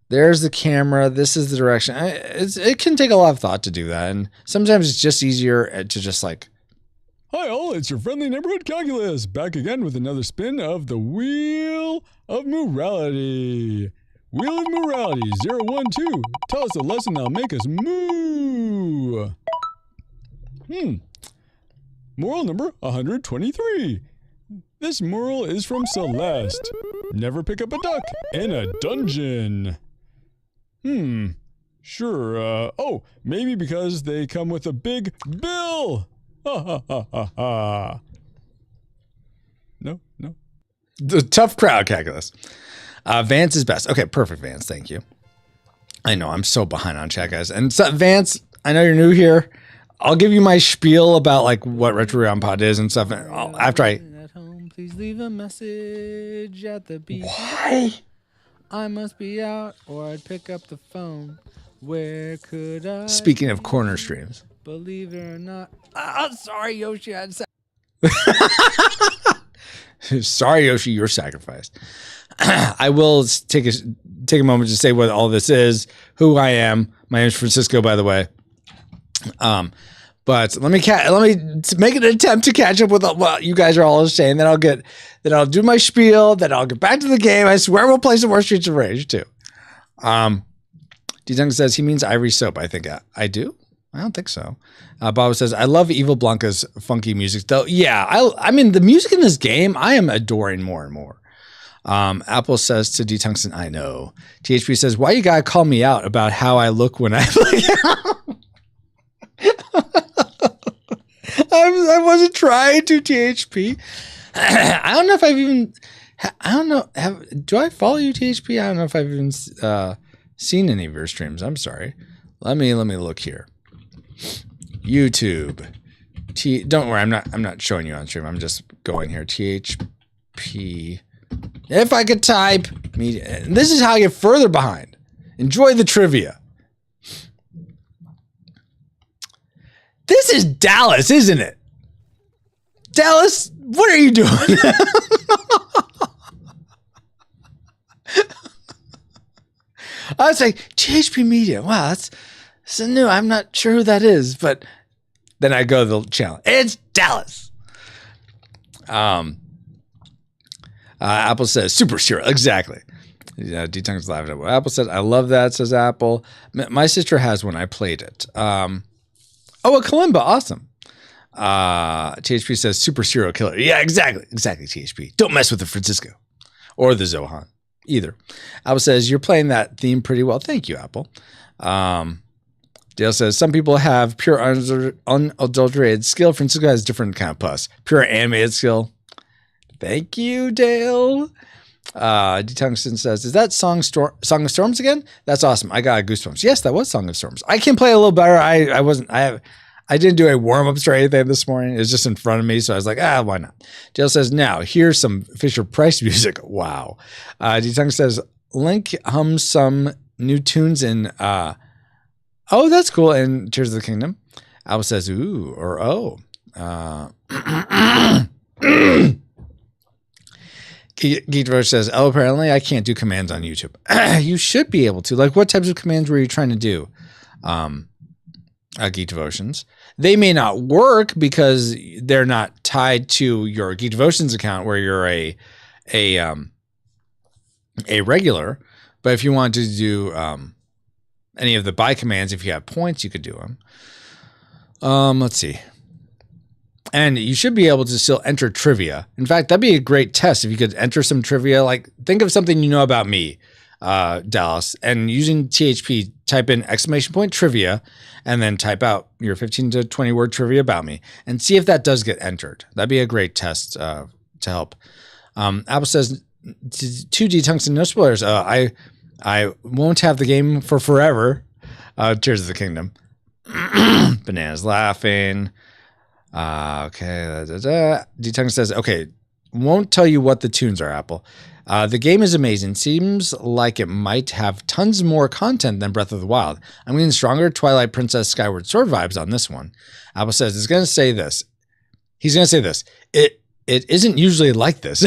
there's the camera. This is the direction. It can take a lot of thought to do that, and sometimes it's just easier to just like. Hi all, it's your friendly neighborhood calculus, back again with another spin of the Wheel of Morality. Wheel of Morality 012. Tell us a lesson that'll make us moo. Moral number 123. This moral is from Celeste. Never pick up a duck in a dungeon. Sure, oh, maybe because they come with a big bill. Ha ha ha ha ha. No. The tough crowd calculus. Vance is best. Okay, perfect, Vance. Thank you. I know I'm so behind on chat, guys. And so, Vance, I know you're new here. I'll give you my spiel about like what Retro Rewind Pod is and stuff after I. At home, please leave a message at the beep. Why? I must be out, or I'd pick up the phone. Where could I? Speaking of corner streams. Believe it or not. Sorry, Yoshi. Sorry, Yoshi, you're sacrificed. I will take a moment to say what all this is, who I am. My name is Francisco, by the way. But let me make an attempt to catch up with what you guys are all saying. Then I'll do my spiel. Then I'll get back to the game. I swear we'll play some more Streets of Rage too. D-Dunk says he means Ivory Soap. I think I do. I don't think so. Bob says, I love Evil Blanca's funky music, though. Yeah, I mean, the music in this game, I am adoring more and more. Apple says to D. Tungsten, I know. THP says, why you gotta call me out about how I look when I play? I wasn't trying to, THP. I don't know if I've even, do I follow you, THP? I don't know if I've even seen any of your streams. I'm sorry. Let me look here. YouTube. Don't worry, I'm not showing you on stream. I'm just going here. THP. If I could type media. This is how I get further behind. Enjoy the trivia. This is Dallas, isn't it? Dallas, what are you doing? I was like, THP Media. Wow, that's new. I'm not sure who that is, but then I go to the channel. It's Dallas. Apple says Super Zero. Exactly. Yeah, D-Tongue's laughing at what Apple says. I love that, says Apple. My sister has one. I played it. Oh, a Kalimba. Awesome. THP says Super Zero Killer. Yeah, exactly. Exactly, THP. Don't mess with the Francisco or the Zohan either. Apple says you're playing that theme pretty well. Thank you, Apple. Dale says some people have pure unadulterated skill. Francisco has different kind of plus. Pure animated skill. Thank you, Dale. D-Tungsten says, is that Song of Storms again? That's awesome. I got goosebumps. Yes, that was Song of Storms. I can play a little better. I didn't do a warm-ups or anything this morning. It was just in front of me, so I was like, why not? Dale says, now, here's some Fisher-Price music. Wow. D-Tungsten says, Link hums some new tunes in, oh, that's cool, in Tears of the Kingdom. Alba says, ooh, or oh. Geekverse says, oh, apparently I can't do commands on YouTube. You should be able to. Like, what types of commands were you trying to do? Geek Devotions. They may not work because they're not tied to your Geek Devotions account where you're a regular. But if you want to do any of the buy commands, if you have points, you could do them. Let's see. And you should be able to still enter trivia. In fact, that'd be a great test if you could enter some trivia. Like, think of something you know about me, Dallas, and using THP, type in ! trivia, and then type out your 15 to 20 word trivia about me, and see if that does get entered. That'd be a great test to help. Apple says, 2D Tungsten, no spoilers. I won't have the game for forever. Tears of the Kingdom. Bananas laughing. Okay. D-Tongue says, okay, won't tell you what the tunes are, Apple. The game is amazing. Seems like it might have tons more content than Breath of the Wild. I'm getting stronger Twilight Princess Skyward Sword vibes on this one. Apple says it's going to say this. He's going to say this. It isn't usually like this.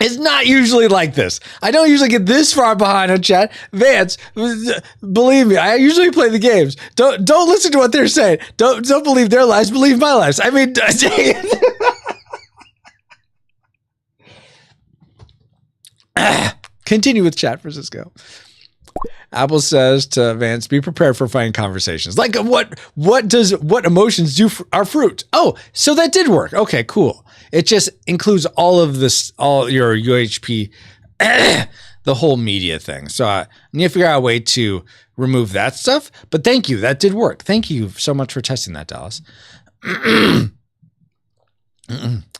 It's not usually like this. I don't usually get this far behind on chat. Vance, believe me, I usually play the games. Don't listen to what they're saying. Don't believe their lies. Believe my lies. I mean, dang it. Continue with chat, Francisco. Apple says to Vance, be prepared for fine conversations. Like what emotions do our fruit? Oh, so that did work. Okay, cool. It just includes all of this, all your UHP, the whole media thing. So I need to figure out a way to remove that stuff. But thank you. That did work. Thank you so much for testing that, Dallas.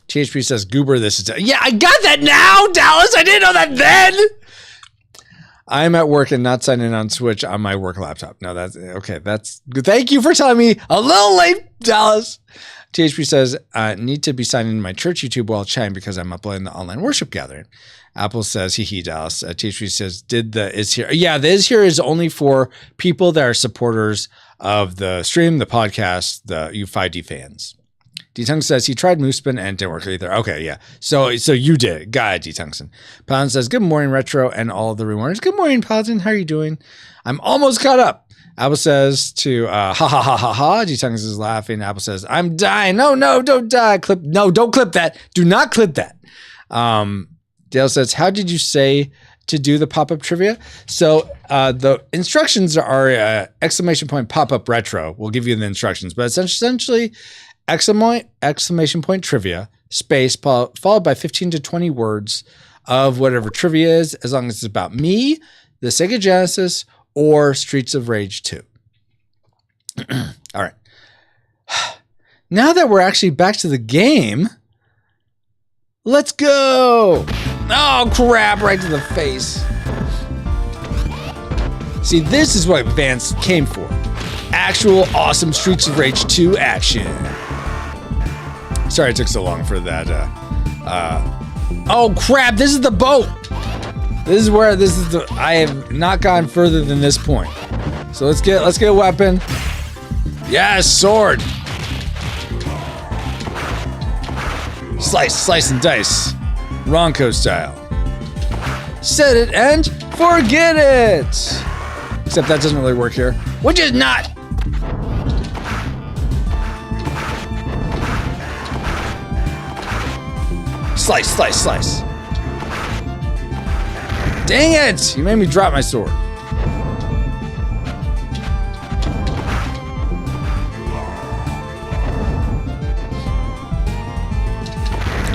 THP says, Goober, this is... Yeah, I got that now, Dallas. I didn't know that then. I'm at work and not signing in on Switch on my work laptop. No, that's okay. That's good. Thank you for telling me. A little late, Dallas. THP says, need to be signing in my church YouTube while chatting because I'm uploading the online worship gathering. Apple says, hee Dallas. THP says, the is here? Yeah, the is here is only for people that are supporters of the stream, the podcast, the U5D fans. D-Tung says he tried Moosepin and didn't work either. Okay, yeah. So you did. Got it, D-Tungsten. Paladin says, good morning, Retro, and all of the rewarders. Good morning, Paladin. How are you doing? I'm almost caught up. Apple says to, ha ha ha ha ha. D-Tungsten is laughing. Apple says, I'm dying. No, don't die. Don't clip that. Do not clip that. Dale says, how did you say to do the pop-up trivia? So the instructions are exclamation point pop-up retro. We'll give you the instructions, but it's essentially exclamation point trivia, space, followed by 15 to 20 words of whatever trivia is, as long as it's about me, the Sega Genesis, or Streets of Rage 2. All right. Now that we're actually back to the game, let's go. Oh, crap, right to the face. See, this is what Vance came for. Actual awesome Streets of Rage 2 action. Sorry it took so long for that. Oh crap, this is the boat. I have not gone further than this point. So let's get a weapon. Yes, sword. Slice and dice. Ronco style. Set it and forget it. Except that doesn't really work here. Which is not. Slice. Dang it! You made me drop my sword.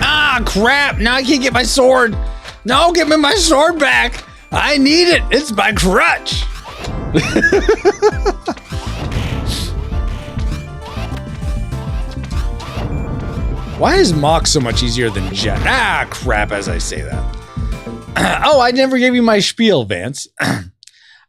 Ah, crap! Now I can't get my sword. No, give me my sword back. I need it. It's my crutch. Why is Mach so much easier than Jet? Ah, crap, as I say that. Oh, I never gave you my spiel, Vance.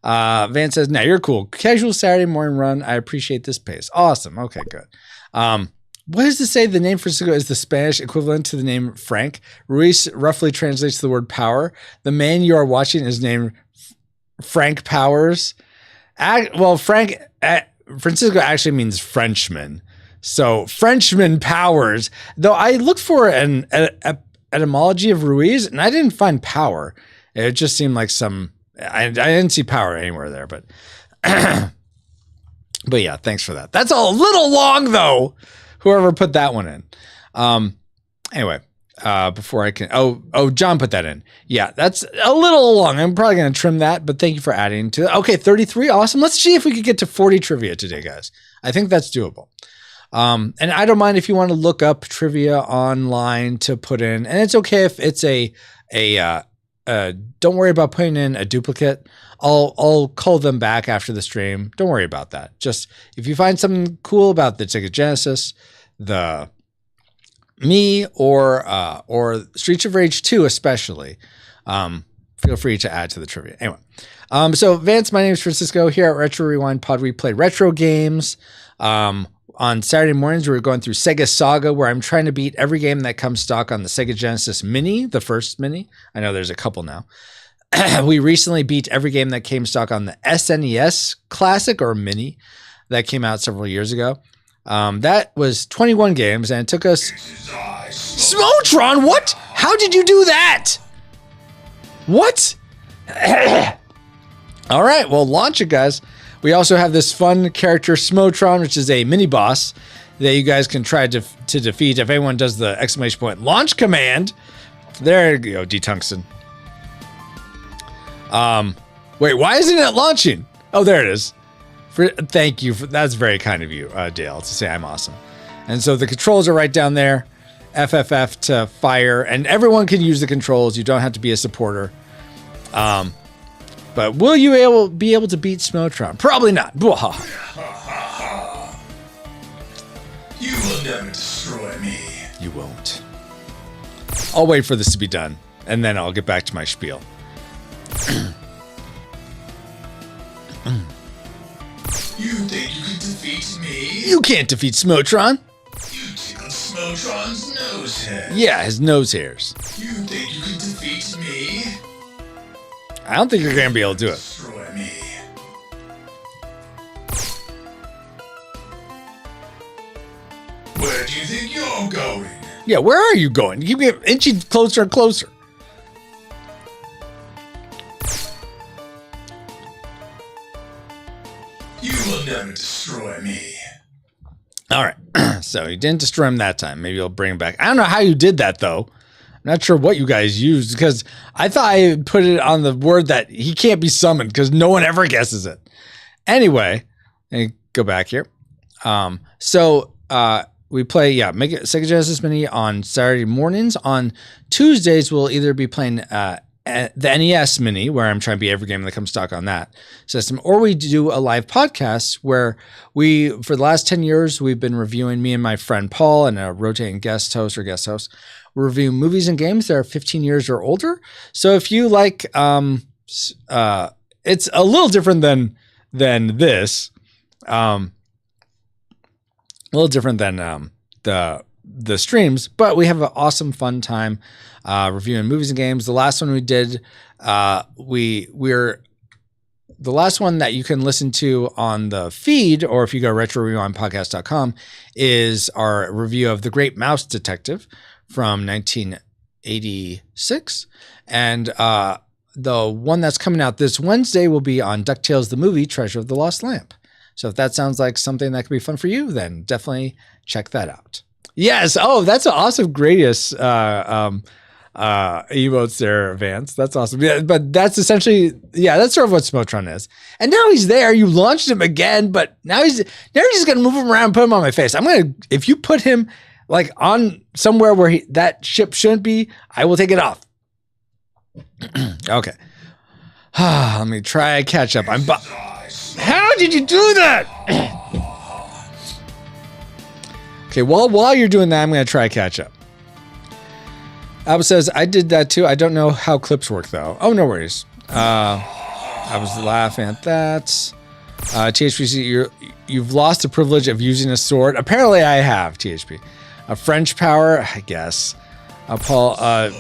Vance says, nah, you're cool. Casual Saturday morning run. I appreciate this pace. Awesome. Okay, good. What does this say? The name Francisco is the Spanish equivalent to the name Frank. Ruiz roughly translates the word power. The man you are watching is named Frank Powers. Francisco actually means Frenchman. So Frenchman Powers, though I looked for an etymology of Ruiz and I didn't find power. It just seemed like I didn't see power anywhere there, but yeah, thanks for that. That's a little long though. Whoever put that one in. Anyway, before I can, John put that in. Yeah, that's a little long. I'm probably going to trim that, but thank you for adding to it. Okay, 33, awesome. Let's see if we could get to 40 trivia today, guys. I think that's doable. And I don't mind if you want to look up trivia online to put in, and it's okay if it's don't worry about putting in a duplicate. I'll call them back after the stream. Don't worry about that. Just if you find something cool about the Sega Genesis, the me or Streets of Rage 2 especially, feel free to add to the trivia. Anyway, so Vance, my name is Francisco. Here at Retro Rewind Pod, we play retro games. On Saturday mornings, we're going through Sega Saga, where I'm trying to beat every game that comes stock on the Sega Genesis Mini, the first Mini. I know there's a couple now. We recently beat every game that came stock on the SNES Classic or Mini that came out several years ago. That was 21 games, and it took us... Smotron, what? How did you do that? What? All right, well, launch it, guys. We also have this fun character, Smotron, which is a mini-boss that you guys can try to defeat if anyone does the exclamation point launch command. There you go, D-Tungsten. Wait, why isn't it launching? Oh, there it is. Thank you. That's very kind of you, Dale, to say I'm awesome. And so the controls are right down there. FFF to fire, and everyone can use the controls. You don't have to be a supporter. But will you be able to beat Smotron? Probably not. You will never destroy me. You won't. I'll wait for this to be done, and then I'll get back to my spiel. You think you can defeat me? You can't defeat Smotron. You tickled Smotron's nose hair. Yeah, his nose hairs. You think you can defeat me? I don't think you're going to be able to do it. Destroy me. Where do you think you're going? Yeah, where are you going? You keep getting inching closer and closer. You will never destroy me. All right. So you didn't destroy him that time. Maybe you'll bring him back. I don't know how you did that, though. I'm not sure what you guys used, because I thought I put it on the word that he can't be summoned because no one ever guesses it. Anyway, let me go back here. We play, make it Sega Genesis Mini on Saturday mornings. On Tuesdays, we'll either be playing the NES Mini, where I'm trying to beat every game that comes stock on that system, or we do a live podcast where for the last 10 years, we've been reviewing, me and my friend Paul and a rotating guest host, we're reviewing movies and games that are 15 years or older. So if you like, it's a little different than this, a little different than the streams, but we have an awesome fun time reviewing movies and games. The last one we did, the last one that you can listen to on the feed, or if you go retrorewindpodcast.com, is our review of The Great Mouse Detective from 1986. And the one that's coming out this Wednesday will be on DuckTales the movie, Treasure of the Lost Lamp. So if that sounds like something that could be fun for you, then definitely check that out. Yes. Oh, that's an awesome Gradius emotes there, Vance. That's awesome. Yeah, but that's essentially, that's sort of what Smotron is. And now he's there. You launched him again, but now you're just gonna move him around and put him on my face. If you put him like on somewhere where that ship shouldn't be, I will take it off. Okay. Let me try catch up. How did you do that? Okay, while you're doing that, I'm going to try catch up. Abba says, I did that too. I don't know how clips work, though. Oh, no worries. I was laughing at that. THPC, you've lost the privilege of using a sword. Apparently, I have, THP. A French power, I guess. Paul,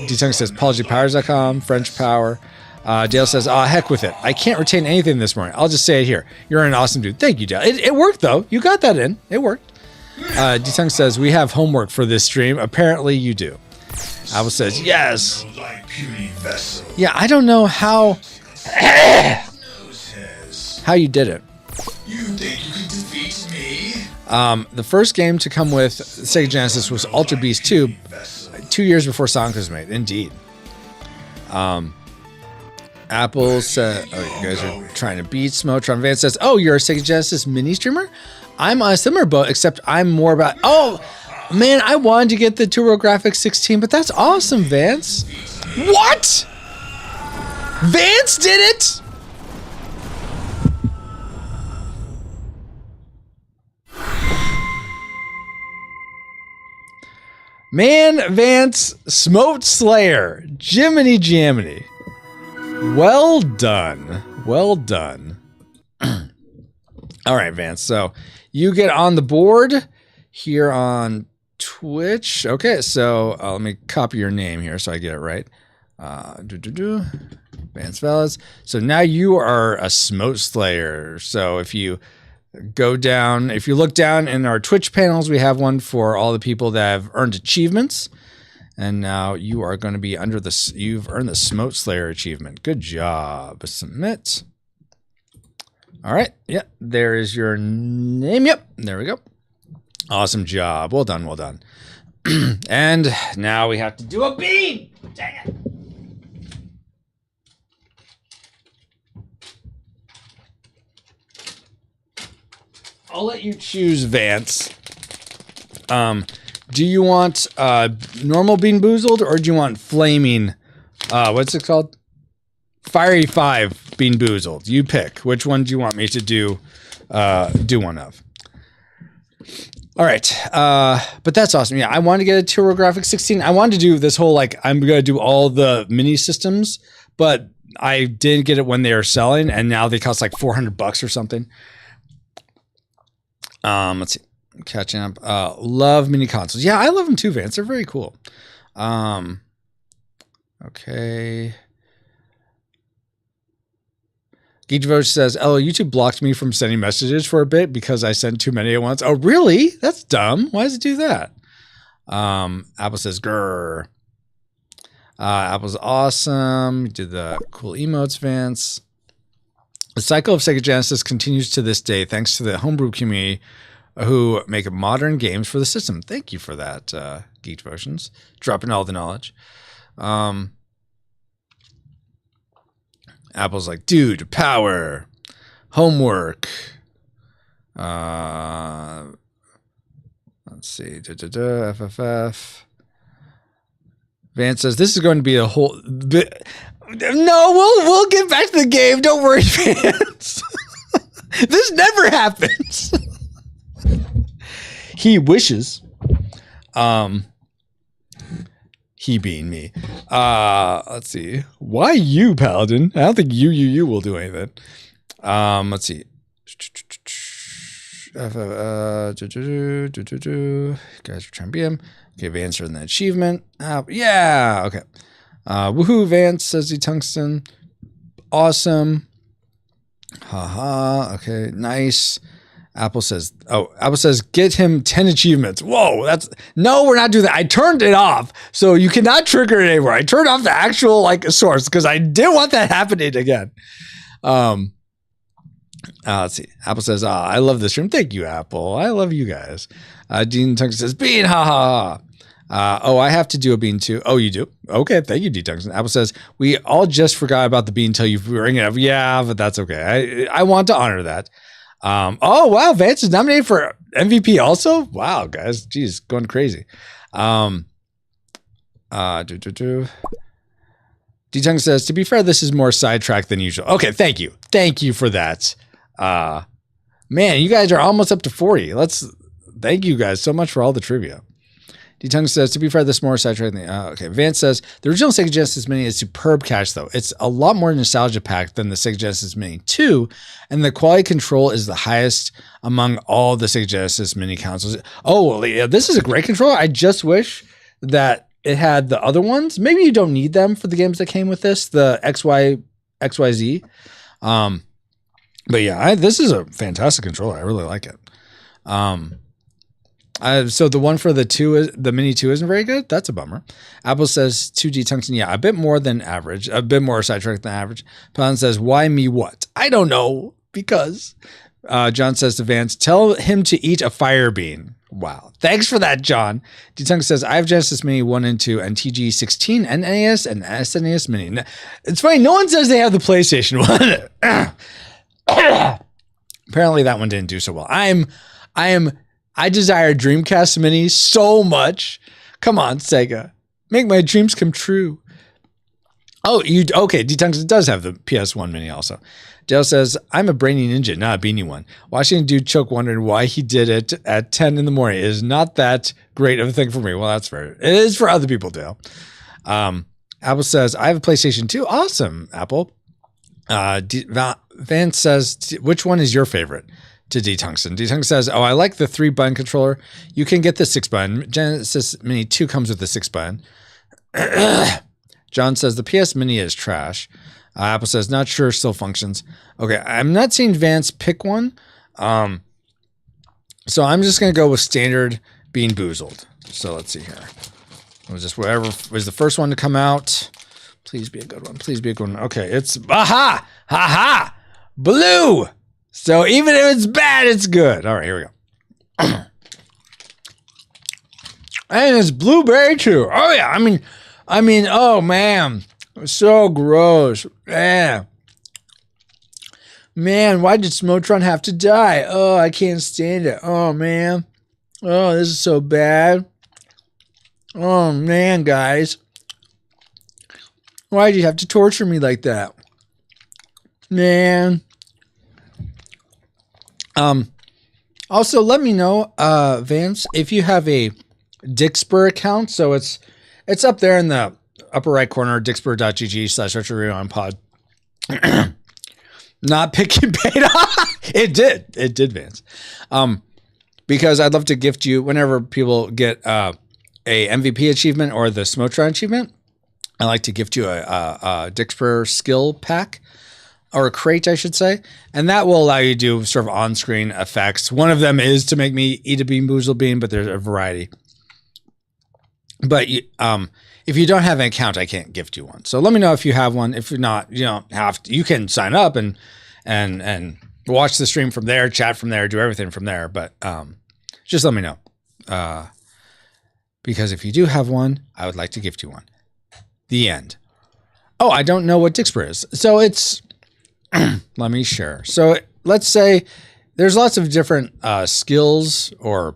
D-Tung says, apologypowers.com, French power. Dale says, heck with it. I can't retain anything this morning. I'll just say it here. You're an awesome dude. Thank you, Dale. It worked, though. You got that in. It worked. D-Tung says, we have homework for this stream. Apparently you do. Abel says, yes. Yeah, I don't know how you did it. You think you can defeat me? The first game to come with Sega Genesis was Ultra Beast 2, 2 years before Sonic was made. Indeed. Apple said, you guys are trying to beat Smotron. Vance says, you're a Sega Genesis Mini streamer? I'm on a similar boat, except I'm more about... Oh, man, I wanted to get the TurboGrafx 16, but that's awesome, Vance. What? Vance did it? Man, Vance, Smote Slayer, Jiminy Jaminy. Well done. Well done. All right, Vance. So you get on the board here on Twitch. Okay, so let me copy your name here so I get it right. Vance Velez. So now you are a Smote Slayer. So if you go down, if you look down in our Twitch panels, we have one for all the people that have earned achievements. And now you are going to be under the, you've earned the Smote Slayer achievement. Good job. Submit. All right. Yep. There is your name. Yep. There we go. Awesome job. Well done. Well done. And now we have to do a bean. Dang it. I'll let you choose, Vance. Do you want normal Bean Boozled or do you want flaming? What's it called? Fiery 5 Bean Boozled. You pick. Which one do you want me to do one of? All right. But that's awesome. Yeah, I wanted to get a TurboGrafx 16. I wanted to do this whole, like, I'm going to do all the mini systems, but I didn't get it when they were selling, and now they cost like $400 or something. Let's see. Catching up. Love mini consoles. Yeah, I love them too, Vance. They're very cool. Okay. Geekdevotion says, "Oh, YouTube blocked me from sending messages for a bit because I sent too many at once." Oh, really? That's dumb. Why does it do that? Apple says, "Grr." Apple's awesome. You did the cool emotes, Vance. The cycle of Sega Genesis continues to this day, thanks to the homebrew community who make modern games for the system. Thank you for that, Geek Devotions. Dropping all the knowledge. Apple's like, dude, power, homework. Let's see, FFF. Vance says this is going to be a whole bit. No, we'll get back to the game. Don't worry, Vance. This never happens. He wishes. He being me. Let's see. Why you, Paladin? I don't think you will do anything. Let's see. Guys are trying to beat him. Okay, Vance earned the achievement. Yeah, okay. Woohoo, Vance, says the Tungsten. Awesome. Haha. Okay, nice. Apple says, get him 10 achievements. Whoa, no, we're not doing that. I turned it off, so you cannot trigger it anymore. I turned off the actual source because I didn't want that happening again. Let's see. Apple says, I love this stream. Thank you, Apple. I love you guys. Dean Tungsten says, Bean, haha. I have to do a bean too. Oh, you do? Okay, thank you, D Tungsten. Apple says, we all just forgot about the bean until you bring it up. Yeah, but that's okay. I want to honor that. Oh, wow, Vance is nominated for MVP also? Wow, guys. Jeez, going crazy. D-Tung says, to be fair, this is more sidetracked than usual. Okay, thank you. Thank you for that. Man, you guys are almost up to 40. Thank you guys so much for all the trivia. D-Tung says, to be fair, this is more sidetracked than, okay. Vance says, the original Sega Genesis Mini is superb cache, though. It's a lot more nostalgia-packed than the Sega Genesis Mini 2, and the quality control is the highest among all the Sega Genesis Mini consoles. Oh, well, yeah, this is a great controller. I just wish that it had the other ones. Maybe you don't need them for the games that came with this, the XYZ. But yeah, this is a fantastic controller. I really like it. So the one for the Mini 2 isn't very good. That's a bummer. Apple says 2D Tungsten, yeah, a bit more than average, a bit more sidetracked than average. Paladin says, why me what? I don't know, because. John says to Vance, tell him to eat a fire bean. Wow. Thanks for that, John. D-Tung says, I have Genesis Mini 1 and 2 and TG16 and NES and SNES Mini. It's funny, no one says they have the PlayStation 1. Apparently that one didn't do so well. I desire Dreamcast Mini so much. Come on, Sega. Make my dreams come true. Oh, okay, D-Tungsten does have the PS1 Mini also. Dale says, I'm a brainy ninja, not a beanie one. Watching a dude choke wondering why he did it at 10 in the morning is not that great of a thing for me. Well, that's fair. It is for other people, Dale. Apple says, I have a PlayStation 2. Awesome, Apple. Vance says, which one is your favorite? to D-Tungsten. D-Tungsten says, oh, I like the 3-button controller. You can get the 6-button. Genesis Mini 2 comes with the 6-button. John says, the PS Mini is trash. Apple says, not sure, still functions. Okay, I'm not seeing Vance pick one. So I'm just going to go with standard Bean Boozled. So let's see here. It was just whatever was the first one to come out. Please be a good one. Please be a good one. Okay, it's aha! Ha-ha! Blue! So even if it's bad, it's good. All right, here we go. And it's blueberry too. Oh yeah, I mean, oh man. So gross. Yeah. Man, why did Smotron have to die? Oh, I can't stand it. Oh man. Oh, this is so bad. Oh man, guys. Why did you have to torture me like that? Man. Also, let me know, Vance, if you have a Dixper account. So it's up there in the upper right corner, dixper.gg/retrorewind-pod. Not picking beta. It did, Vance. Because I'd love to gift you whenever people get a MVP achievement or the Smotron achievement. I like to gift you a Dixper skill pack. Or a crate, I should say. And that will allow you to do sort of on-screen effects. One of them is to make me eat a Bean Boozled bean, but there's a variety. But if you don't have an account, I can't gift you one. So let me know if you have one. If you're not, you don't have to. You can sign up and watch the stream from there, chat from there, do everything from there. But just let me know. Because if you do have one, I would like to gift you one. The end. Oh, I don't know what Dixper is. So it's... let me share. So let's say there's lots of different skills, or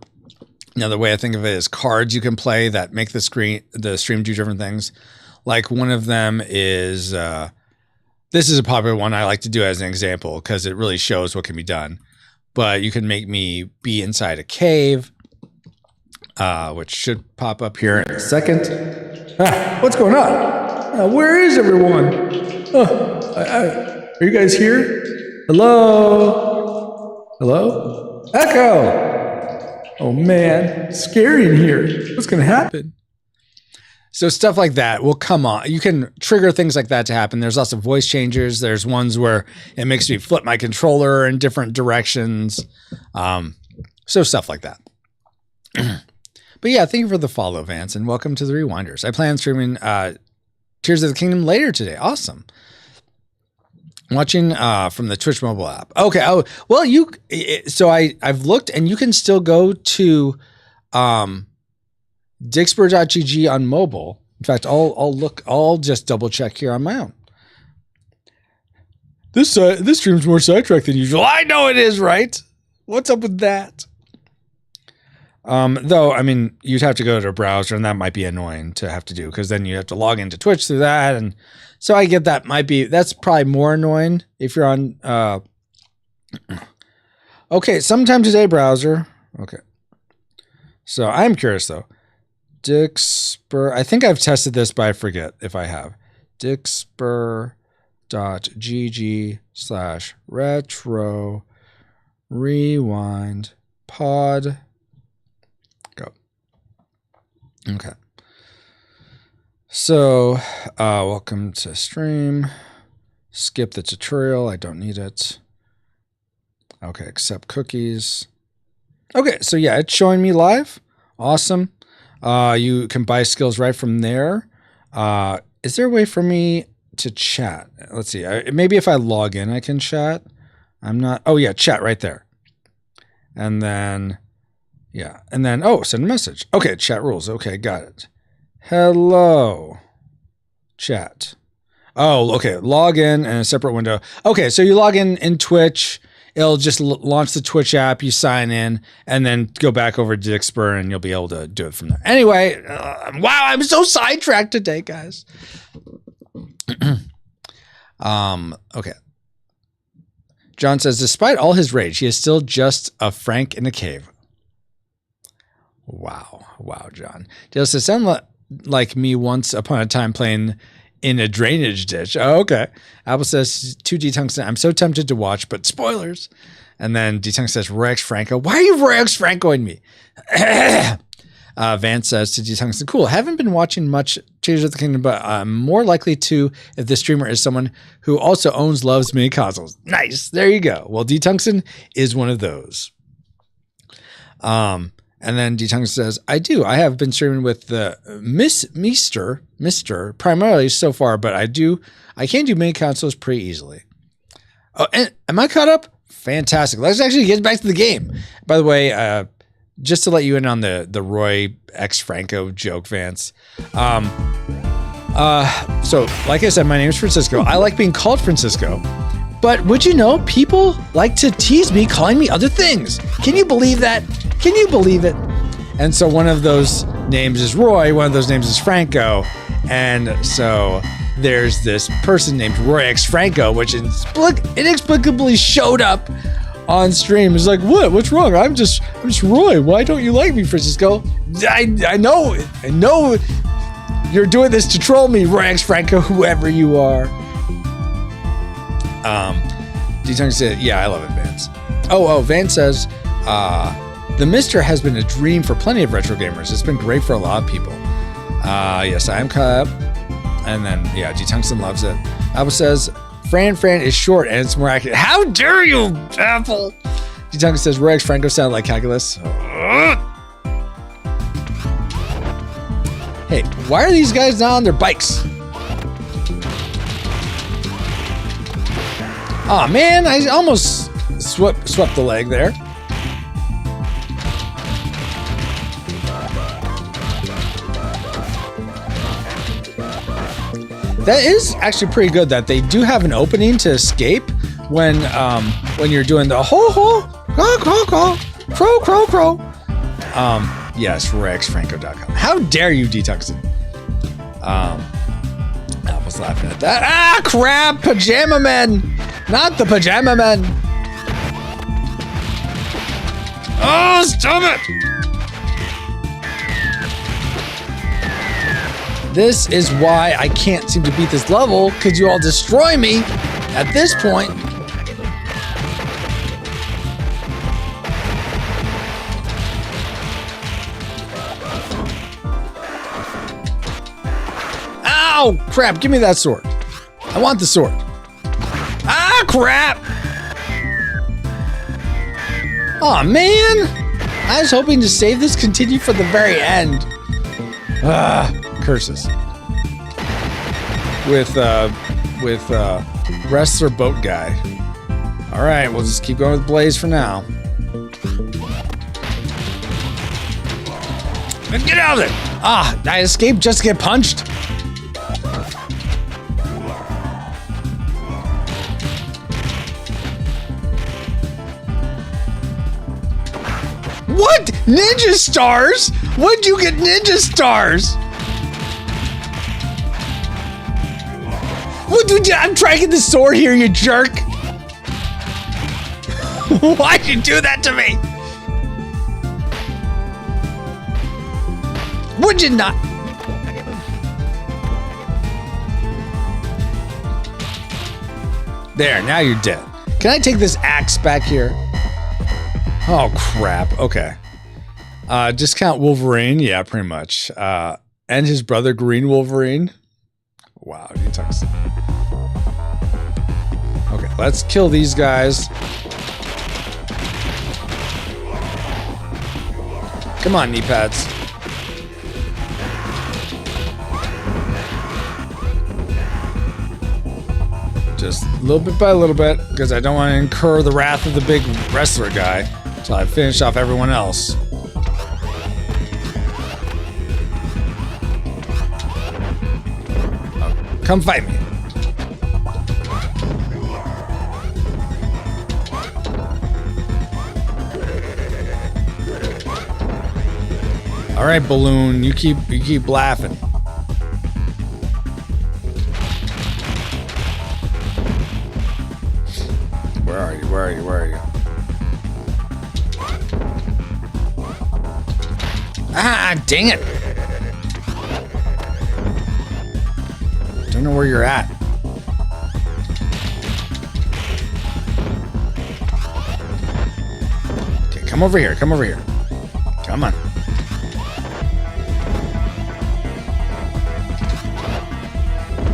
another way I think of it is cards you can play that make the stream do different things. Like one of them is, this is a popular one I like to do as an example because it really shows what can be done. But you can make me be inside a cave, which should pop up here in a second. What's going on? Where is everyone? Are you guys here? Hello? Hello? Echo! Oh man, scary in here. What's gonna happen? So stuff like that will come on. You can trigger things like that to happen. There's lots of voice changers. There's ones where it makes me flip my controller in different directions. So stuff like that. But yeah, thank you for the follow, Vance, and welcome to the Rewinders. I plan on streaming Tears of the Kingdom later today. Awesome. Watching from the Twitch mobile app. Okay. Oh, well, so I've looked, and you can still go to Dixper.gg on mobile. In fact, I'll just double check here on my own. This stream's more sidetracked than usual. I know it is, right? What's up with that? Though, I mean, you'd have to go to a browser, and that might be annoying to have to do, because then you have to log into Twitch through that, and so I get that's probably more annoying if you're on, okay, sometime today browser. Okay. So I'm curious though. Dixper, I think I've tested this, but I forget if I have. Dixper.gg/retro rewind pod. Go. Okay. So, welcome to stream. Skip the tutorial. I don't need it. Okay, accept cookies. Okay, so yeah, it's showing me live. Awesome. You can buy skills right from there. Is there a way for me to chat? Let's see. Maybe if I log in, I can chat. I'm not. Oh, yeah, chat right there. And then, yeah. And then, oh, send a message. Okay, chat rules. Okay, got it. Hello, chat. Oh, okay. Log in and a separate window. Okay, so you log in Twitch. It'll just launch the Twitch app. You sign in and then go back over to Dixper and you'll be able to do it from there. Anyway, wow, I'm so sidetracked today, guys. Okay. John says, despite all his rage, he is still just a Frank in a cave. Wow. Wow, John. Dale says, sound like me once upon a time playing in a drainage ditch. Oh, okay. Apple says to D-Tungsten, I'm so tempted to watch, but spoilers. And then D-Tungsten says, Roy X Franco, why are you Roy X Francoing me? Vance says to D-Tungsten, cool, haven't been watching much Tears of the Kingdom, but I'm more likely to if the streamer is someone who also loves mini consoles. Nice. There you go. Well, D-Tungsten is one of those. And then D-Tungsten says, I do. I have been streaming with the Mr. primarily so far, but I can do mini consoles pretty easily. Oh, and am I caught up? Fantastic. Let's actually get back to the game. By the way, just to let you in on the Roy X Franco joke, Vance. So like I said, my name is Francisco. I like being called Francisco. But would you know, people like to tease me, calling me other things. Can you believe that? Can you believe it? And so one of those names is Roy, one of those names is Franco. And so there's this person named Roy X Franco, which inexplicably showed up on stream. It's like, what? What's wrong? I'm just Roy. Why don't you like me, Francisco? I know you're doing this to troll me, Roy X Franco, whoever you are. D-Tung said, yeah, I love it, Vance. Vance says, the Mister has been a dream for plenty of retro gamers. It's been great for a lot of people. Yes, I am caught up. And then, yeah, D-Tungsten loves it. Apple says, Fran is short and it's more accurate. How dare you, Apple? D-Tungsten says, Roy X Franco sounded like calculus. Hey, why are these guys not on their bikes? Oh man, I almost swept the leg there. That is actually pretty good that they do have an opening to escape when you're doing the ho crow. Yes, rexfranco.com. How dare you, D-Tungsten? I was laughing at that. Ah, crap! Pajama Men! Not the Pajama Men! Oh, stop it! This is why I can't seem to beat this level, because you all destroy me at this point. Ow! Crap, give me that sword. I want the sword. Ah, crap! Aw, man! I was hoping to save this continue for the very end. Curses. With wrestler boat guy. Alright, we'll just keep going with Blaze for now. Get out of there! Ah, I escaped just to get punched? What? Ninja stars? When'd you get ninja stars? What? I'm trying to get the sword here, you jerk. Why'd you do that to me? Would you not? There, now you're dead. Can I take this axe back here? Oh, crap. Okay. Discount Wolverine. Yeah, pretty much. And his brother, Green Wolverine. Wow, you talk. Okay, let's kill these guys. Come on, knee pads. Just a little bit by a little bit, because I don't want to incur the wrath of the big wrestler guy until I finish off everyone else. Oh, come fight me. All right, Balloon, you keep laughing. Where are you? Where are you? Where are you? Ah, dang it! know where you're at. Okay, come over here. Come over here. Come on.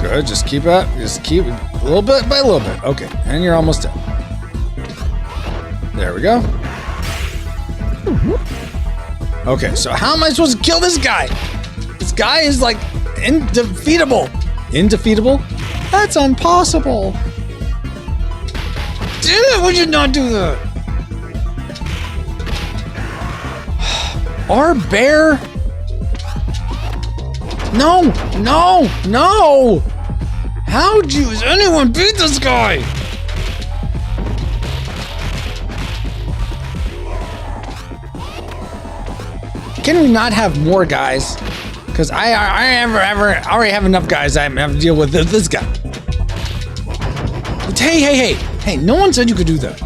Good. Just keep up. Just keep a little bit by a little bit. Okay, and you're almost done. There we go. Okay, so how am I supposed to kill this guy? This guy is like indefeatable. Indefeatable? That's impossible. Dude, would you not do that? Our bear? No, no, no! How'd has anyone beat this guy? Can we not have more guys? Because I already have enough guys I have to deal with this guy. But hey, no one said you could do that.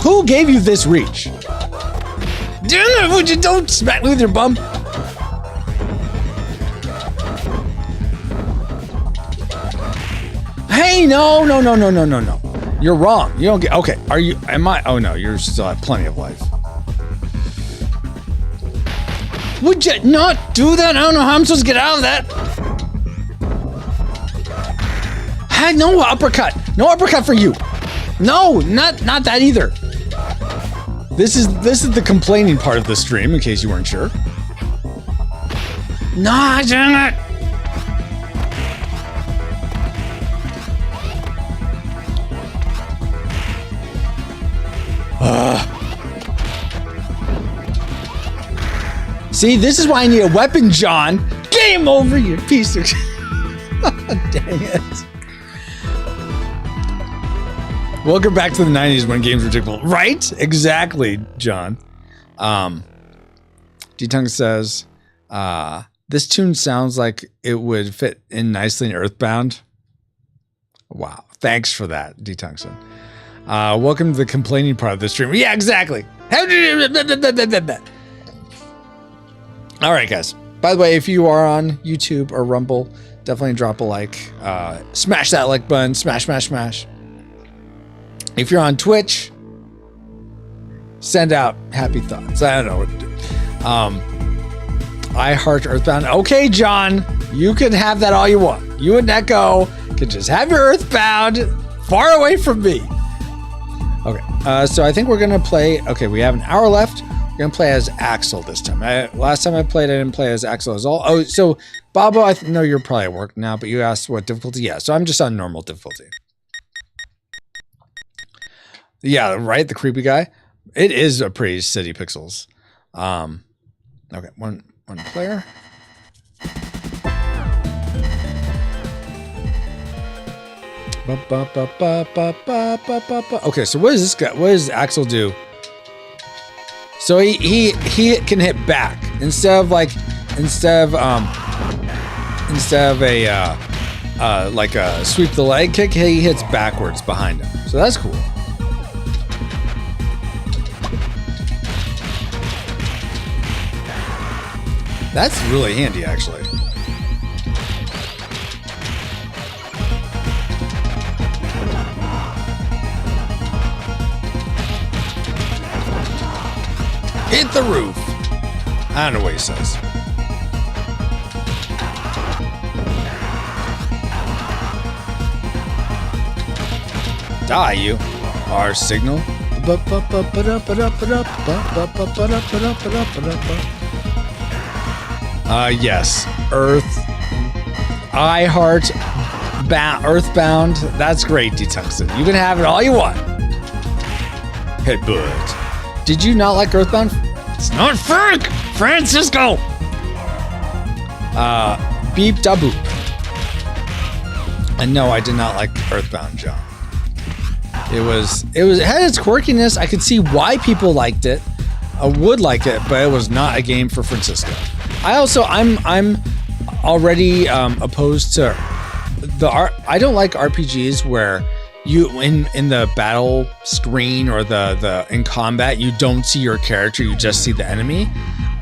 Who gave you this reach? Damn it, would you don't smack me with your bum? Hey, no. You're wrong. You don't get, okay, am I? Oh no, you still have plenty of life. Would you not do that? I don't know how I'm supposed to get out of that. Hey, no uppercut. No uppercut for you. No, not that either. This is the complaining part of the stream, in case you weren't sure. Nah, damn it. See, this is why I need a weapon, John. Game over, you piece of shit. Dang it. Welcome back to the 90s when games were difficult. Right? Exactly, John. D-Tongue says, this tune sounds like it would fit in nicely in Earthbound. Wow. Thanks for that, D-Tongue said. Welcome to the complaining part of the stream. Yeah, exactly. All right, guys. By the way, if you are on YouTube or Rumble, definitely drop a like. Smash that like button. Smash. If you're on Twitch, send out happy thoughts. I don't know what to do. I heart Earthbound. Okay, John, you can have that all you want. You and Echo can just have your Earthbound far away from me. Okay, so I think we're gonna play. Okay, we have an hour left. We're gonna play as Axel this time. Last time I played, I didn't play as Axel as all. Oh, so Bobo, I know you're probably at work now, but you asked what difficulty. Yeah, so I'm just on normal difficulty. Yeah, right. The creepy guy. It is a pretty city pixels. Okay, one player. Okay, so what does this guy? What does Axel do? So he can hit back instead of a like a sweep the leg kick. He hits backwards behind him. So that's cool. That's really handy, actually. Hit the roof. I don't know what he says. Die, you. Our signal. Yes. Earthbound. That's great, D-Tungsten. You can have it all you want. Headbutt. Did you not like Earthbound? It's not Frank! Francisco! Beep da boop. And no, I did not like Earthbound, John. It had its quirkiness. I could see why people liked it. I would like it, but it was not a game for Francisco. I'm already opposed to I don't like RPGs where you in the battle screen or the in combat, you don't see your character, you just see the enemy.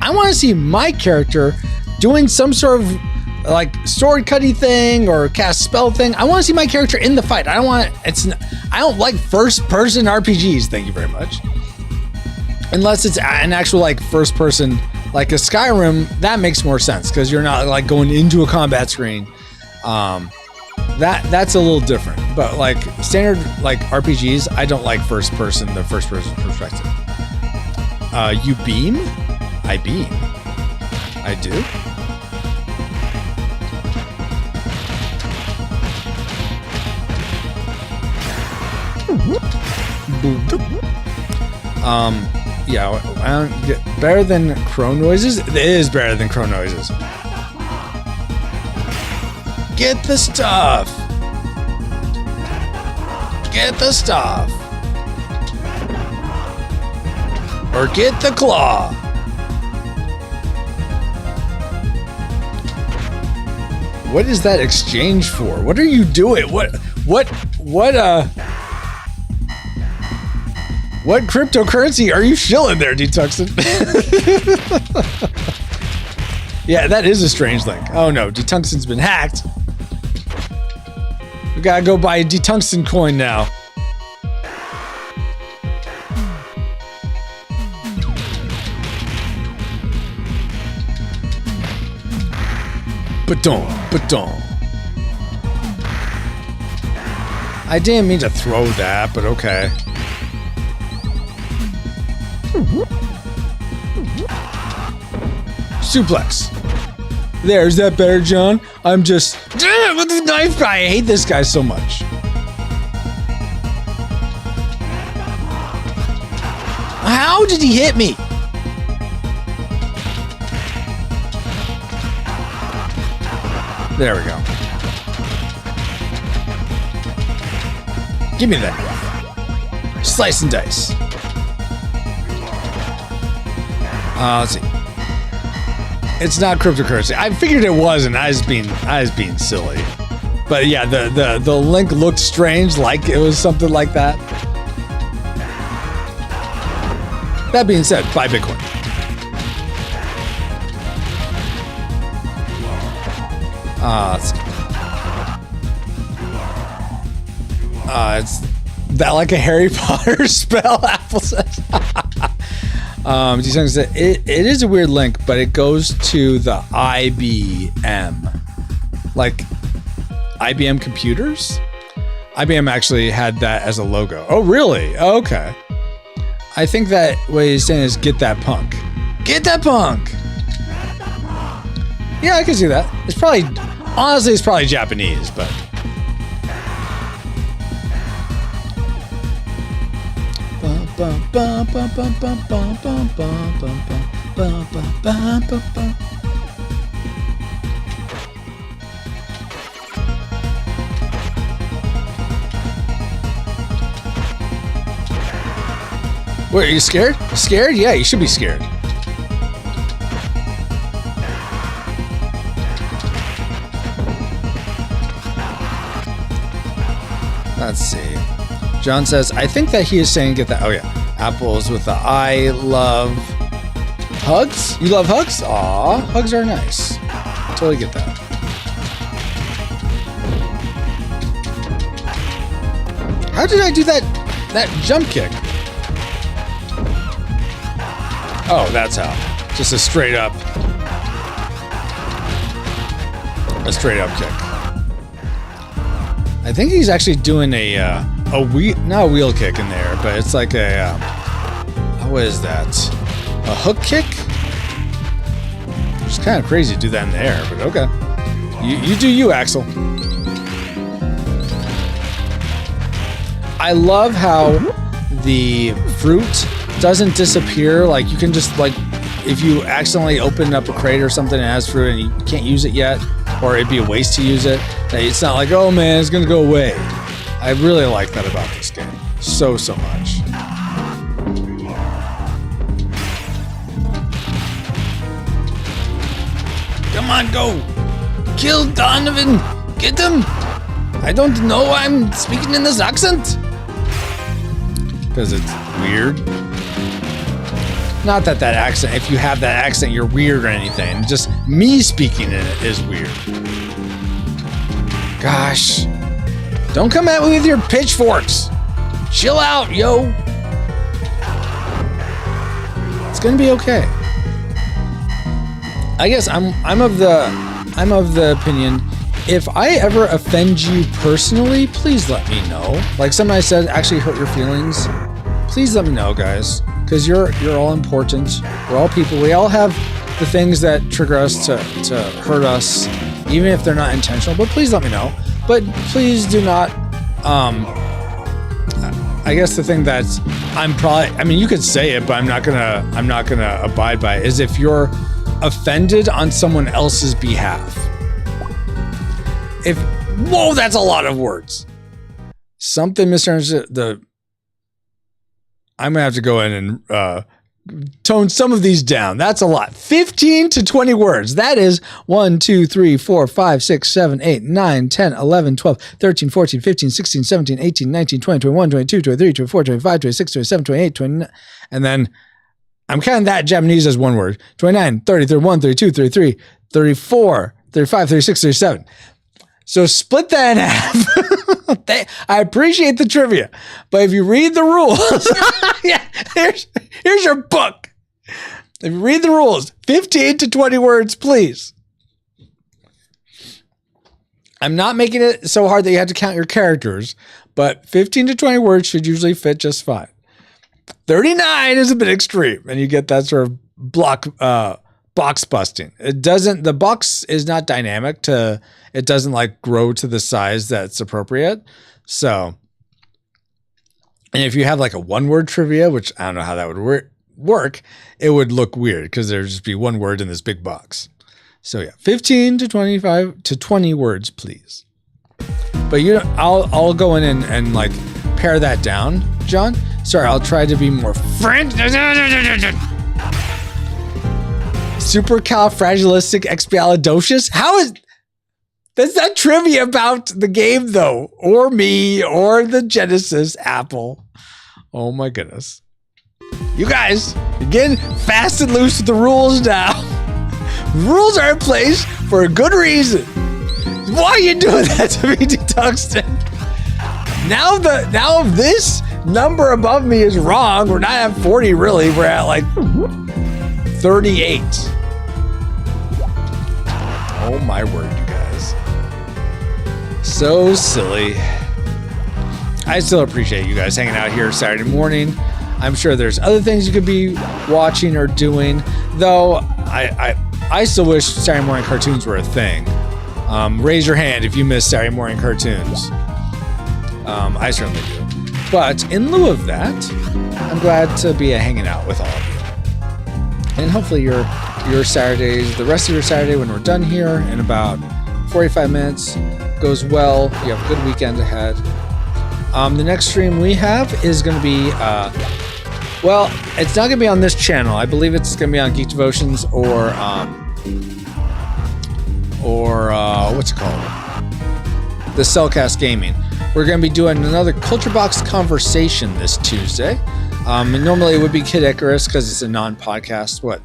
I want to see my character doing some sort of like sword cutty thing or cast spell thing. I want to see my character in the fight. I don't like first person RPGs. Thank you very much. Unless it's an actual like first person, like a Skyrim, that makes more sense because you're not like going into a combat screen. That's a little different. But like standard like RPGs, I don't like the first person perspective. You beam? I beam. I do. Yeah, I don't get better than crow noises. It is better than crow noises. Get the stuff. Get the stuff. Or get the claw. What is that exchange for? What are you doing? What cryptocurrency are you shilling there, Detuxin? Yeah, that is a strange link. Oh no, Detuxin's been hacked. We gotta go buy a Detungsten coin now. Ba-dum, ba-dum. I didn't mean to throw that, but okay. Suplex. There's that better, John? I'm just with the knife guy. I hate this guy so much. How did he hit me? There we go. Give me that. Slice and dice. Let's see. It's not cryptocurrency. I figured it was, and I was being silly. But yeah, the link looked strange, like it was something like that. That being said, buy Bitcoin. Let's see. It's that like a Harry Potter spell, Apple says. It is a weird link, but it goes to the IBM. Like IBM computers? IBM actually had that as a logo. Oh, really? Oh, okay. I think that what he's saying is get that punk. Get that punk! Yeah, I can see that. It's probably, honestly, it's probably Japanese, but. Wait, are you scared? Scared? Yeah, you should be scared. Let's see. John says, I think that he is saying get that. Oh, yeah. Apples with the I love hugs? You love hugs? Aw, hugs are nice. Totally get that. How did I do that jump kick? Oh, that's how. Just a straight up kick. I think he's actually doing not a wheel kick in there, but it's like a, what is that? A hook kick? It's kind of crazy to do that in the air, but okay. You do you, Axel. I love how the fruit doesn't disappear. Like you can just like, if you accidentally open up a crate or something and it has fruit and you can't use it yet, or it'd be a waste to use it, it's not like, oh man, it's gonna go away. I really like that about this game. So much. Come on, go! Kill Donovan! Get him! I don't know why I'm speaking in this accent. Because it's weird. Not that accent, if you have that accent, you're weird or anything. Just me speaking in it is weird. Gosh. Don't come at me with your pitchforks. Chill out, yo. It's gonna be okay. I guess I'm of the opinion, if I ever offend you personally, please let me know. Like something I said actually hurt your feelings. Please let me know, guys, because you're all important. We're all people. We all have the things that trigger us to hurt us, even if they're not intentional. But please let me know. But please do not. I guess the thing that's you could say it, but I'm not gonna abide by it, is if you're offended on someone else's behalf. Whoa, that's a lot of words. Something misunderstood. I'm gonna have to go in and tone some of these down. That's a lot. 15 to 20 words. That is 1, 2, 3, 4, 5, 6, 7, 8, 9, 10, 11, 12, 13, 14, 15, 16, 17, 18, 19, 20, 21, 22, 23, 24, 25, 26, 27, 28, 29. And then I'm counting that Japanese as one word. 29, 30, 31, 32, 33, 34, 35, 36, 37. So split that in half. I appreciate the trivia, but if you read the rules, yeah, here's your book. If you read the rules, 15 to 20 words, please. I'm not making it so hard that you have to count your characters, but 15 to 20 words should usually fit just fine. 39 is a bit extreme, and you get that sort of box busting. The box is not dynamic it doesn't like grow to the size that's appropriate. So, and if you have like a one word trivia, which I don't know how that would work, it would look weird because there'd just be one word in this big box. So yeah, 15 to 25 to 20 words, please. But I'll go in and like pare that down, John. Sorry, I'll try to be more Supercalifragilisticexpialidocious? That's not trivia about the game though, or me, or the Genesis Apple. Oh my goodness. You guys, you're getting fast and loose with the rules now. Rules are in place for a good reason. Why are you doing that to me, Tungsten? Now this number above me is wrong. We're not at 40 really, we're at like 38. Oh my word, you guys. So silly. I still appreciate you guys hanging out here Saturday morning. I'm sure there's other things you could be watching or doing, though I still wish Saturday morning cartoons were a thing. Raise your hand if you miss Saturday morning cartoons. I certainly do. But in lieu of that, I'm glad to be hanging out with all of you. And hopefully your Saturdays, the rest of your Saturday when we're done here in about 45 minutes goes well. You have a good weekend ahead. The next stream we have is going to be, well, it's not going to be on this channel. I believe it's going to be on Geek Devotions or what's it called? The Cellcast Gaming. We're going to be doing another Culture Box conversation this Tuesday. And normally it would be Kid Icarus because it's a non-podcast.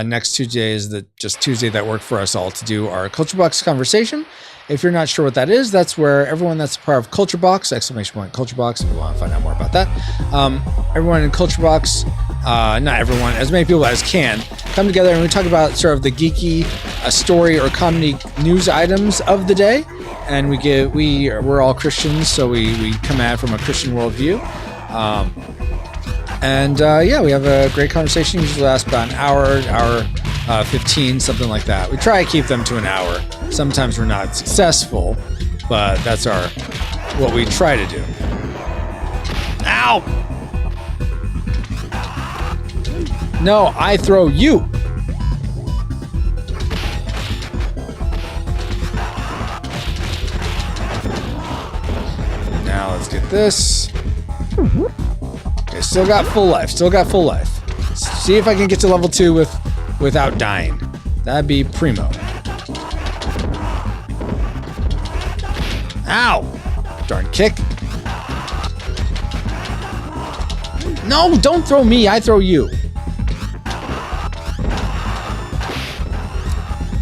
Next Tuesday is just Tuesday that worked for us all to do our Culture Box conversation. If you're not sure what that is, that's where everyone that's part of Culture Box, !Culture Box, if you want to find out more about that. Everyone in Culture Box, not everyone, as many people as can, come together and we talk about sort of the geeky story or comedy news items of the day. And we're all Christians, so we come at it from a Christian worldview. We have a great conversation. Usually lasts about an hour 15, something like that. We try to keep them to an hour. Sometimes we're not successful, but that's what we try to do. Ow! No, I throw you. Now let's get this. Okay, still got full life. See if I can get to level 2 without dying. That'd be primo. Ow! Darn kick. No, don't throw me. I throw you.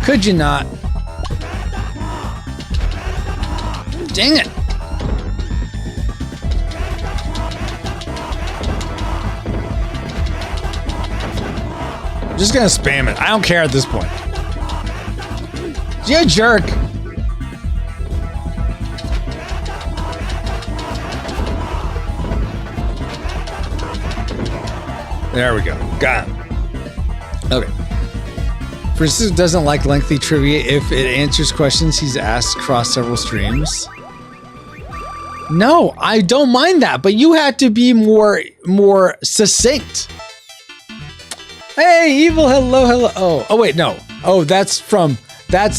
Could you not? Dang it. I'm just gonna spam it. I don't care at this point. You jerk. There we go. Got him. Okay. Francisco doesn't like lengthy trivia if it answers questions he's asked across several streams. No, I don't mind that, but you have to be more succinct. Hey, Evil, hello. Oh, wait, no. Oh, that's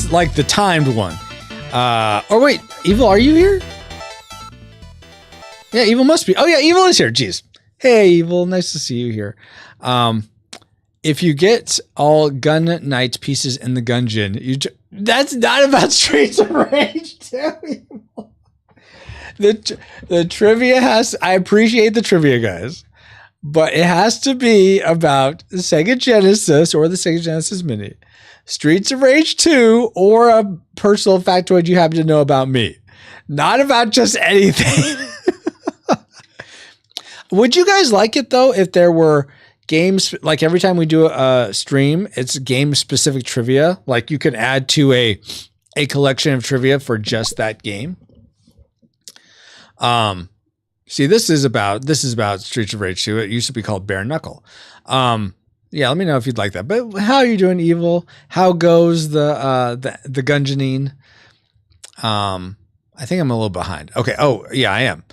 like the timed one. Oh, wait, Evil, are you here? Yeah, Evil must be. Oh, yeah, Evil is here. Jeez. Hey, Evil, nice to see you here. If you get all Gun Knight pieces in the Gungeon, that's not about Streets of Rage 2. The trivia I appreciate the trivia, guys, but it has to be about the Sega Genesis or the Sega Genesis Mini, Streets of Rage 2, or a personal factoid you happen to know about me. Not about just anything. Would you guys like it, though, if there were games, like every time we do a stream, it's game-specific trivia? Like you can add to a collection of trivia for just that game. See, this is about Streets of Rage 2. It used to be called Bare Knuckle. Yeah, let me know if you'd like that. But how are you doing, Evil? How goes the Gungeonine? I think I'm a little behind. Okay. Oh, yeah, I am.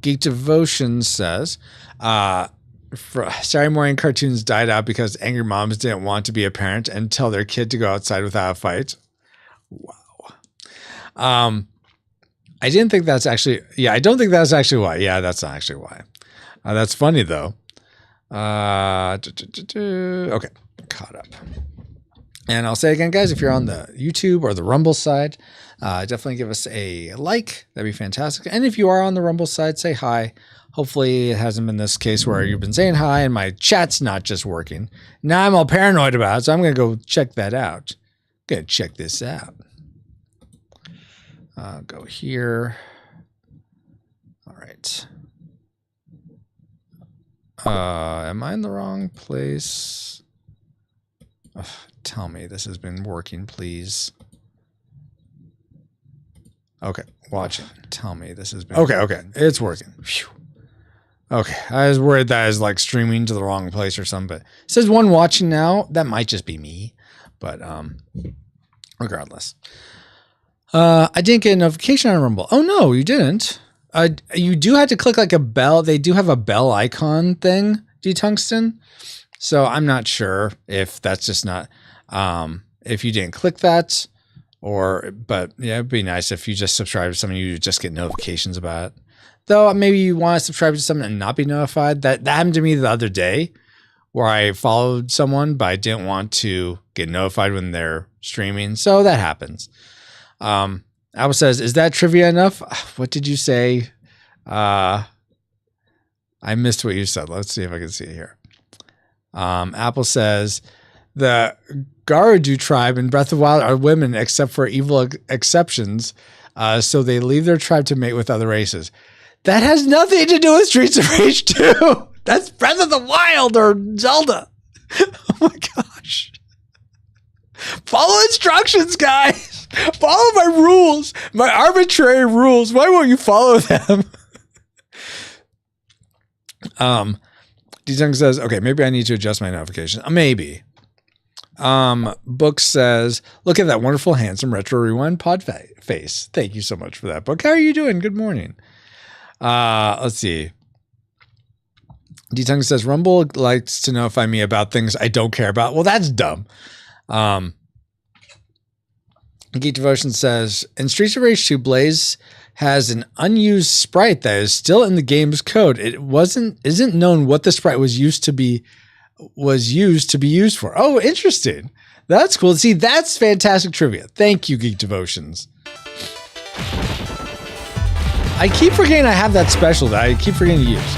Geek Devotion says, Saturday morning cartoons died out because angry moms didn't want to be a parent and tell their kid to go outside without a fight. Wow. I didn't think that's actually, I don't think that's actually why. Yeah, that's not actually why. That's funny though. Okay, caught up. And I'll say again, guys, if you're on the YouTube or the Rumble side, definitely give us a like. That'd be fantastic. And if you are on the Rumble side, say hi. Hopefully it hasn't been this case where you've been saying hi and my chat's not just working. Now I'm all paranoid about it, so I'm going to go check that out. Going to check this out. Go here. All right. Am I in the wrong place? Ugh, tell me this has been working, please. Okay, watch it. Tell me this has been okay. It's working. Phew. Okay, I was worried that I was like streaming to the wrong place or something, but it says one watching now. That might just be me, but regardless. I didn't get a notification on Rumble. Oh no, you didn't. You do have to click like a bell. They do have a bell icon thing, D-Tungsten. So I'm not sure if that's just not, if you didn't click that but yeah, it'd be nice if you just subscribe to something, you just get notifications about it. Though maybe you want to subscribe to something and not be notified. That happened to me the other day where I followed someone, but I didn't want to get notified when they're streaming. So that happens. Apple says, is that trivia enough? What did you say? I missed what you said. Let's see if I can see it here. Apple says the Garudu tribe in Breath of the Wild are women except for evil exceptions. So they leave their tribe to mate with other races. That has nothing to do with Streets of Rage 2. That's Breath of the Wild or Zelda. Oh my gosh. Follow instructions, guys. Follow my rules, my arbitrary rules. Why won't you follow them? D-Tung says, okay, maybe I need to adjust my notifications. Maybe. Book says, look at that wonderful, handsome retro rewind pod face. Thank you so much for that, Book. How are you doing? Good morning. Let's see. D-Tung says, Rumble likes to notify me about things I don't care about. Well, that's dumb. Geek Devotion says, in Streets of Rage 2, Blaze has an unused sprite that is still in the game's code. It isn't known what the sprite was used to be used for. Oh, interesting. That's cool. See, that's fantastic trivia. Thank you, Geek Devotions. I keep forgetting I have that special that I keep forgetting to use.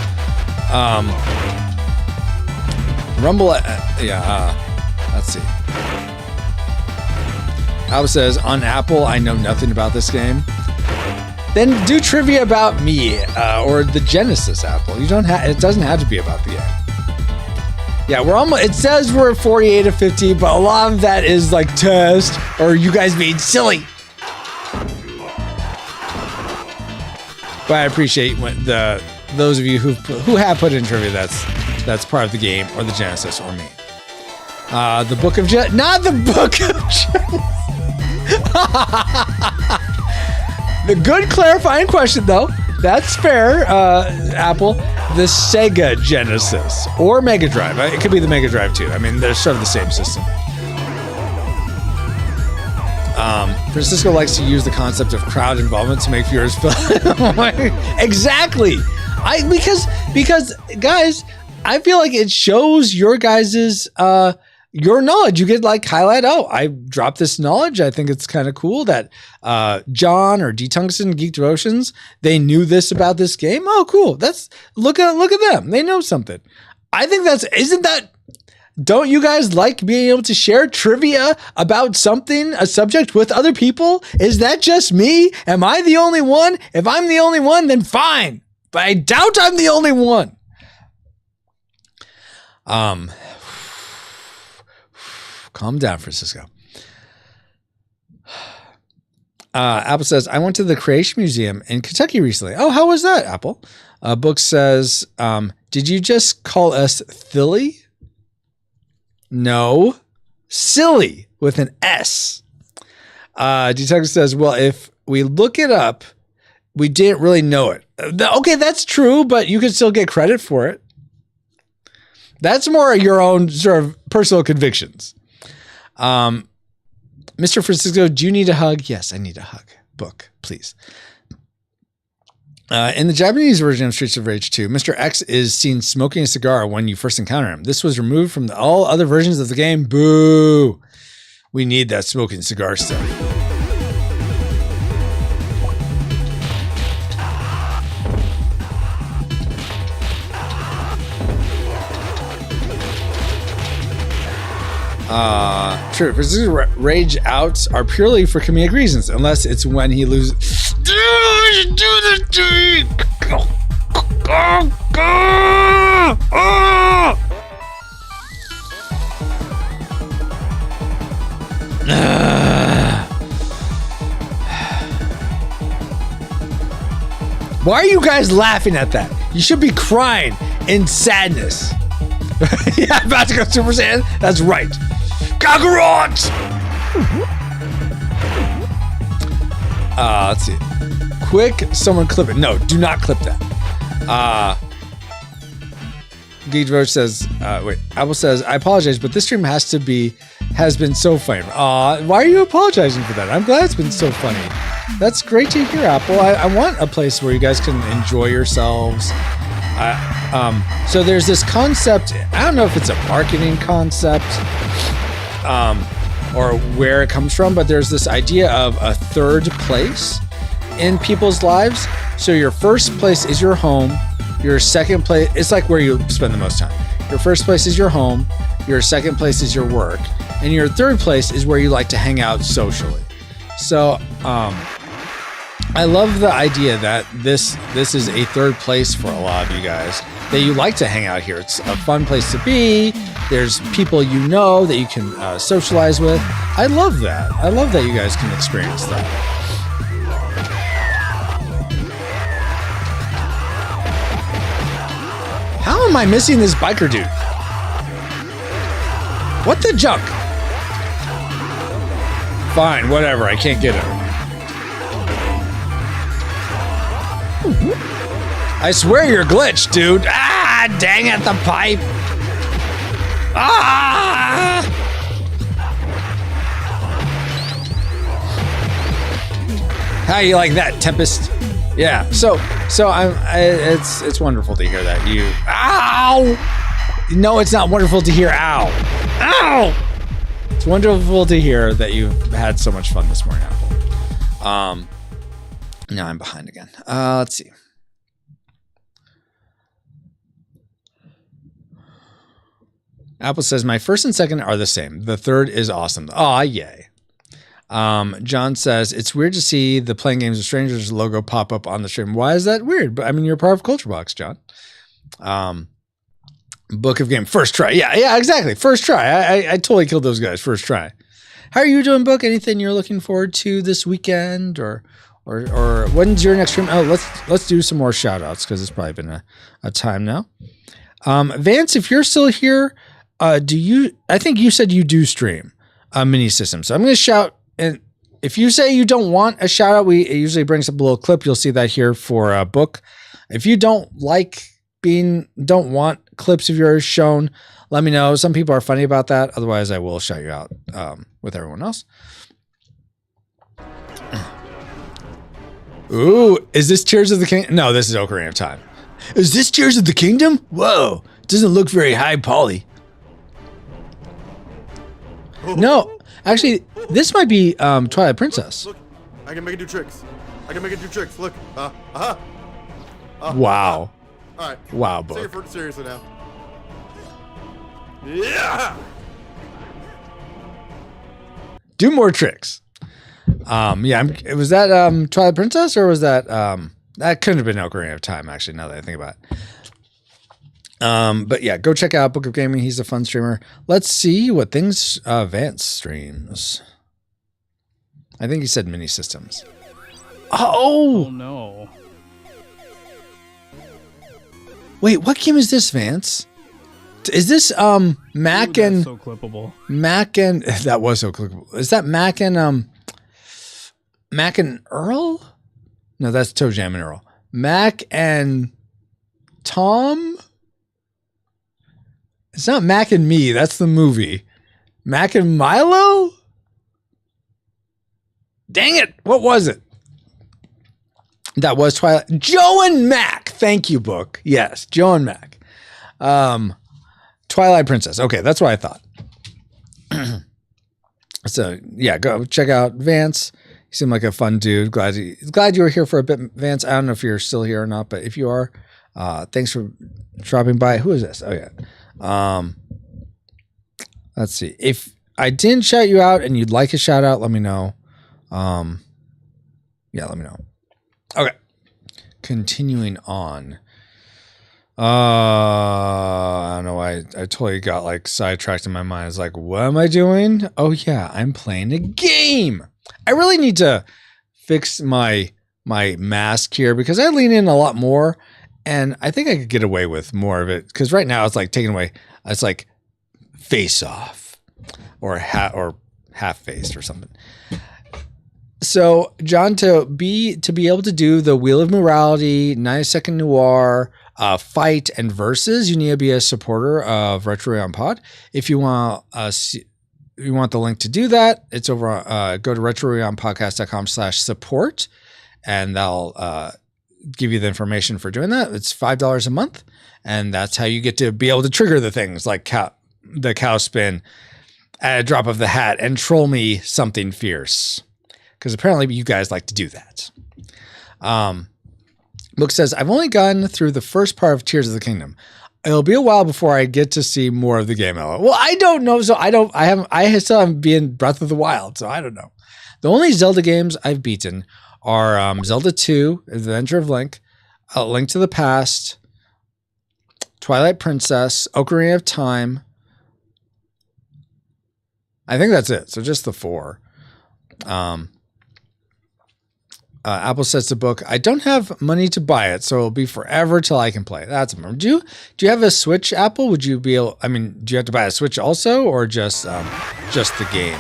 Rumble, let's see. Alba says, on Apple, I know nothing about this game. Then do trivia about me, or the Genesis Apple. You don't have, it doesn't have to be about the game. Yeah, we're almost, it says we're 48 of 50, but a lot of that is like test, or you guys being silly. But I appreciate when those of you who have put in trivia that's part of the game, or the Genesis, or me. The Book of not the Book of Genesis. The good clarifying question, though. That's fair, Apple. The Sega Genesis or Mega Drive. It could be the Mega Drive too. I mean, they're sort of the same system. Francisco likes to use the concept of crowd involvement to make viewers feel exactly. Because guys, I feel like it shows your guys's your knowledge. You get like highlight. Oh, I dropped this knowledge. I think it's kind of cool that John or D Tungsten Geek Devotions, they knew this about this game. Oh, cool. That's look at them. They know something. I think isn't that. Don't you guys like being able to share trivia about something, a subject with other people? Is that just me? Am I the only one? If I'm the only one, then fine. But I doubt I'm the only one. Calm down, Francisco. Apple says, I went to the Creation Museum in Kentucky recently. Oh, how was that, Apple? Book says, did you just call us Philly? No, silly with an S. Detective says, well, if we look it up, we didn't really know it. Okay, that's true, but you can still get credit for it. That's more your own sort of personal convictions. Mr. Francisco, do you need a hug? Yes, I need a hug. Book, please. In the Japanese version of Streets of Rage 2, Mr. X is seen smoking a cigar when you first encounter him. This was removed from all other versions of the game. Boo! We need that smoking cigar stuff. True. Rage outs are purely for comedic reasons, unless it's when he loses. Dude, you do this to me. Why are you guys laughing at that? You should be crying in sadness. Yeah, about to go Super Saiyan? That's right. Kakarot! Let's see. Quick, someone clip it. No, do not clip that. Geek Roach says, Apple says, I apologize, but this stream has been so funny. Why are you apologizing for that? I'm glad it's been so funny. That's great to hear, Apple. I want a place where you guys can enjoy yourselves. So there's this concept, I don't know if it's a marketing concept, or where it comes from, but there's this idea of a third place in people's lives. So your first place is your home. Your second place, it's like where you spend the most time. Your first place is your home. Your second place is your work. And your third place is where you like to hang out socially. So, I love the idea that this is a third place for a lot of you guys, that you like to hang out here. It's a fun place to be. There's people you know that you can socialize with. I love that. I love that you guys can experience that. How am I missing this biker dude? What the junk? Fine, whatever. I can't get him. I swear you're glitched, dude. Ah, dang it, the pipe. Ah! How you like that, Tempest? Yeah. So it's wonderful to hear that you. Ow! No, it's not wonderful to hear. Ow! Ow! It's wonderful to hear that you've had so much fun this morning, Apple. Now I'm behind again. Let's see. Apple says, my first and second are the same. The third is awesome. Aw, yay. John says, it's weird to see the Playing Games with Strangers logo pop up on the stream. Why is that weird? But I mean, you're part of Culture Box, John. Book of Game, first try. Yeah, exactly. First try. I totally killed those guys. First try. How are you doing, Book? Anything you're looking forward to this weekend or when's your next stream? Oh, let's do some more shout outs because it's probably been a time now. Vance, if you're still here, I think you said you do stream mini systems. So I'm going to shout, and if you say you don't want a shout out, it usually brings up a little clip. You'll see that here for a Book. If you don't want clips of yours shown, let me know. Some people are funny about that. Otherwise, I will shout you out with everyone else. Ooh, is this Tears of the Kingdom? No, this is Ocarina of Time. Is this Tears of the Kingdom? Whoa, doesn't look very high poly. No, actually, this might be Twilight Princess. Look, I can make it do tricks. Look. Wow. All right. Wow, Book. Take it seriously now. Yeah. Do more tricks. Was that Twilight Princess or was that that couldn't have been Ocarina of Time, actually, now that I think about it. But yeah, go check out Book of Gaming. He's a fun streamer. Let's see what things Vance streams. I think he said mini systems. Oh no. Wait, what game is this, Vance? Is this Mac and so clippable. Mac and that was so clippable. Is that Mac and Earl? No, that's Toe Jam and Earl. Mac and Tom? It's not Mac and Me, that's the movie. Mac and Milo? Dang it, what was it? That was Twilight. Joe and Mac. Thank you, Book. Yes, Joe and Mac. Twilight Princess. Okay, that's what I thought. So yeah, go check out Vance. You seem like a fun dude. Glad you were here for a bit, Vance. I don't know if you're still here or not, but if you are, thanks for dropping by. Who is this? Oh yeah. Let's see. If I didn't shout you out and you'd like a shout out, let me know. Yeah, let me know. Okay. Continuing on. I don't know why I totally got like sidetracked in my mind. It's like, what am I doing? Oh yeah, I'm playing a game. I really need to fix my mask here because I lean in a lot more and I think I could get away with more of it because right now it's like taken away. It's like face off or half faced or something. So John, to be able to do the Wheel of Morality, 9-second noir, fight and versus, you need to be a supporter of Retro on Pod. If you want you want the link to do that, it's over go to retroreonpodcast.com/support and that'll give you the information for doing that. It's $5 a month and that's how you get to be able to trigger the things like the cow spin at a drop of the hat and troll me something fierce. Because apparently you guys like to do that. Book says, I've only gotten through the first part of Tears of the Kingdom. It'll be a while before I get to see more of the game. Well, I don't know. So I still haven't been Breath of the Wild. So I don't know. The only Zelda games I've beaten are Zelda 2, Adventure of Link, Link to the Past, Twilight Princess, Ocarina of Time. I think that's it. So just the 4. Apple says to Book, I don't have money to buy it, so it'll be forever till I can play. That's a bummer. Do you have a Switch, Apple? Would you be able? I mean, do you have to buy a Switch also, or just the game?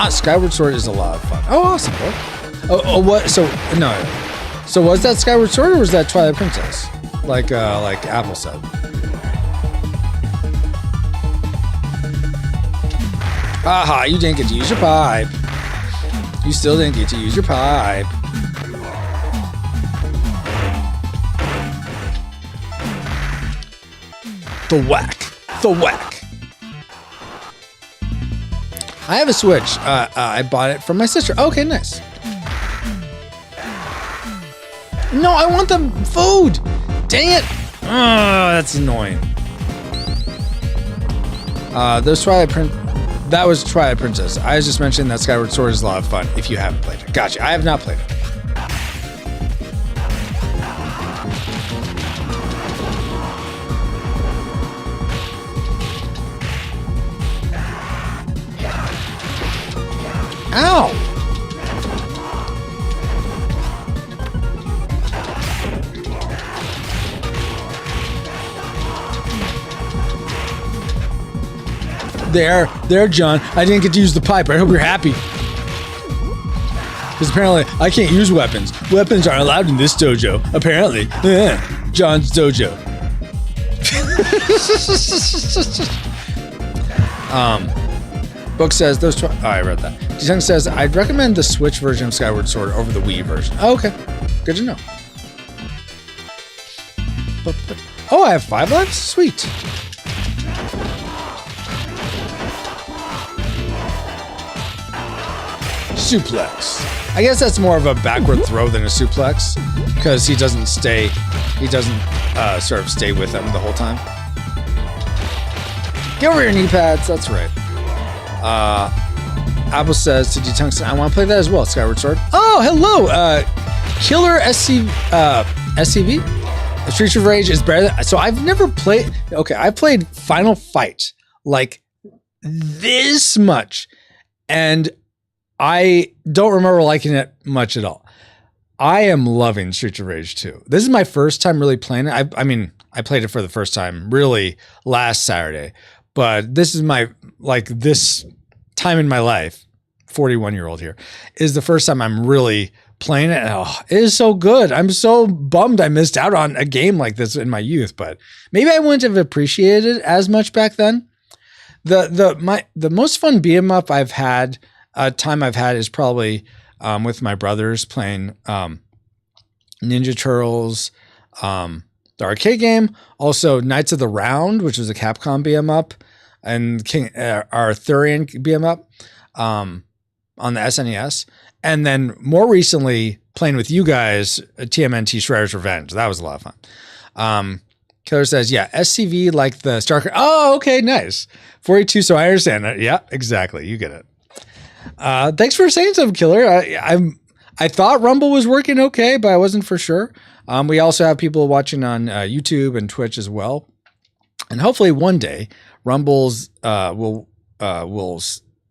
Skyward Sword is a lot of fun. Oh, awesome, Book. Oh, what? So no. So was that Skyward Sword or was that Twilight Princess? Like Apple said. Aha! You didn't get to use your pipe. You still didn't get to use your pipe. The whack. I have a Switch. I bought it from my sister. Okay, nice. No, I want the food. Dang it. Oh, that's annoying. That was Twilight Princess. I was just mentioning that Skyward Sword is a lot of fun if you haven't played it. Gotcha. I have not played it. Ow! There, John. I didn't get to use the pipe. I hope you're happy. Because apparently I can't use weapons. Weapons aren't allowed in this dojo. Apparently. John's dojo. Book says those. I read that. Jisung says I'd recommend the Switch version of Skyward Sword over the Wii version. Oh, okay, good to know. Oh, I have 5 lives. Sweet. Suplex. I guess that's more of a backward throw than a suplex because he doesn't stay sort of stay with them the whole time. Get over your knee pads. That's right. Apple says to Tungsten, I want to play that as well. Skyward Sword. Oh, hello. Killer SCV. Streets of Rage is better than, so I've never played. Okay, I played Final Fight like this much, and I don't remember liking it much at all. I am loving Streets of Rage 2. This is my first time really playing it. I mean, I played it for the first time really last Saturday, but this is my, like this time in my life, 41-year-old here, is the first time I'm really playing it. And, oh, it is so good. I'm so bummed I missed out on a game like this in my youth, but maybe I wouldn't have appreciated it as much back then. The most fun beat 'em up I've had, time I've had is probably with my brothers playing Ninja Turtles, the arcade game, also Knights of the Round, which was a Capcom beat 'em up, and Arthurian beat 'em up on the SNES, and then more recently playing with you guys TMNT Shredder's Revenge. That was a lot of fun. Killer says, yeah, SCV like the StarCraft. Oh, okay, nice. 42, so I understand it. Yeah, exactly. You get it. Thanks for saying something, Killer. I thought Rumble was working okay, but I wasn't for sure. We also have people watching on YouTube and Twitch as well. And hopefully one day Rumble's will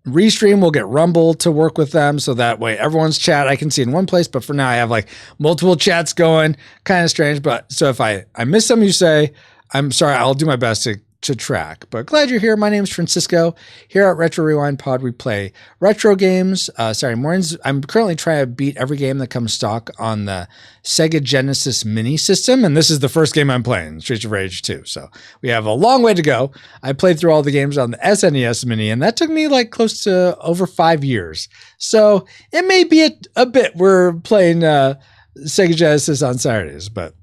restream. We'll get Rumble to work with them, so that way everyone's chat I can see in one place. But for now, I have like multiple chats going. Kind of strange, but so if I miss something you say, I'm sorry. I'll do my best to track. But glad you're here. My name is Francisco. Here at Retro Rewind Pod, we play retro games Saturday mornings. I'm currently trying to beat every game that comes stock on the Sega Genesis Mini system, and this is the first game I'm playing, Streets of Rage 2. So we have a long way to go. I played through all the games on the SNES Mini, and that took me like close to over 5 years. So it may be a bit we're playing Sega Genesis on Saturdays, but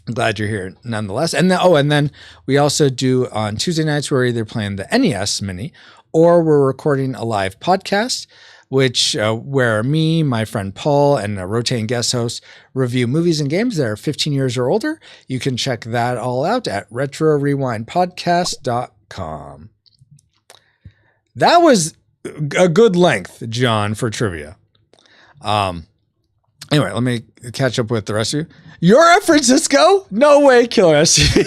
I'm glad you're here nonetheless. And then we also do on Tuesday nights, we're either playing the NES Mini or we're recording a live podcast, which where me, my friend Paul, and a rotating guest host review movies and games that are 15 years or older. You can check that all out at retrorewindpodcast.com. That was a good length, John, for trivia. Anyway, let me catch up with the rest of you. You're at Francisco? No way, Killer SCV.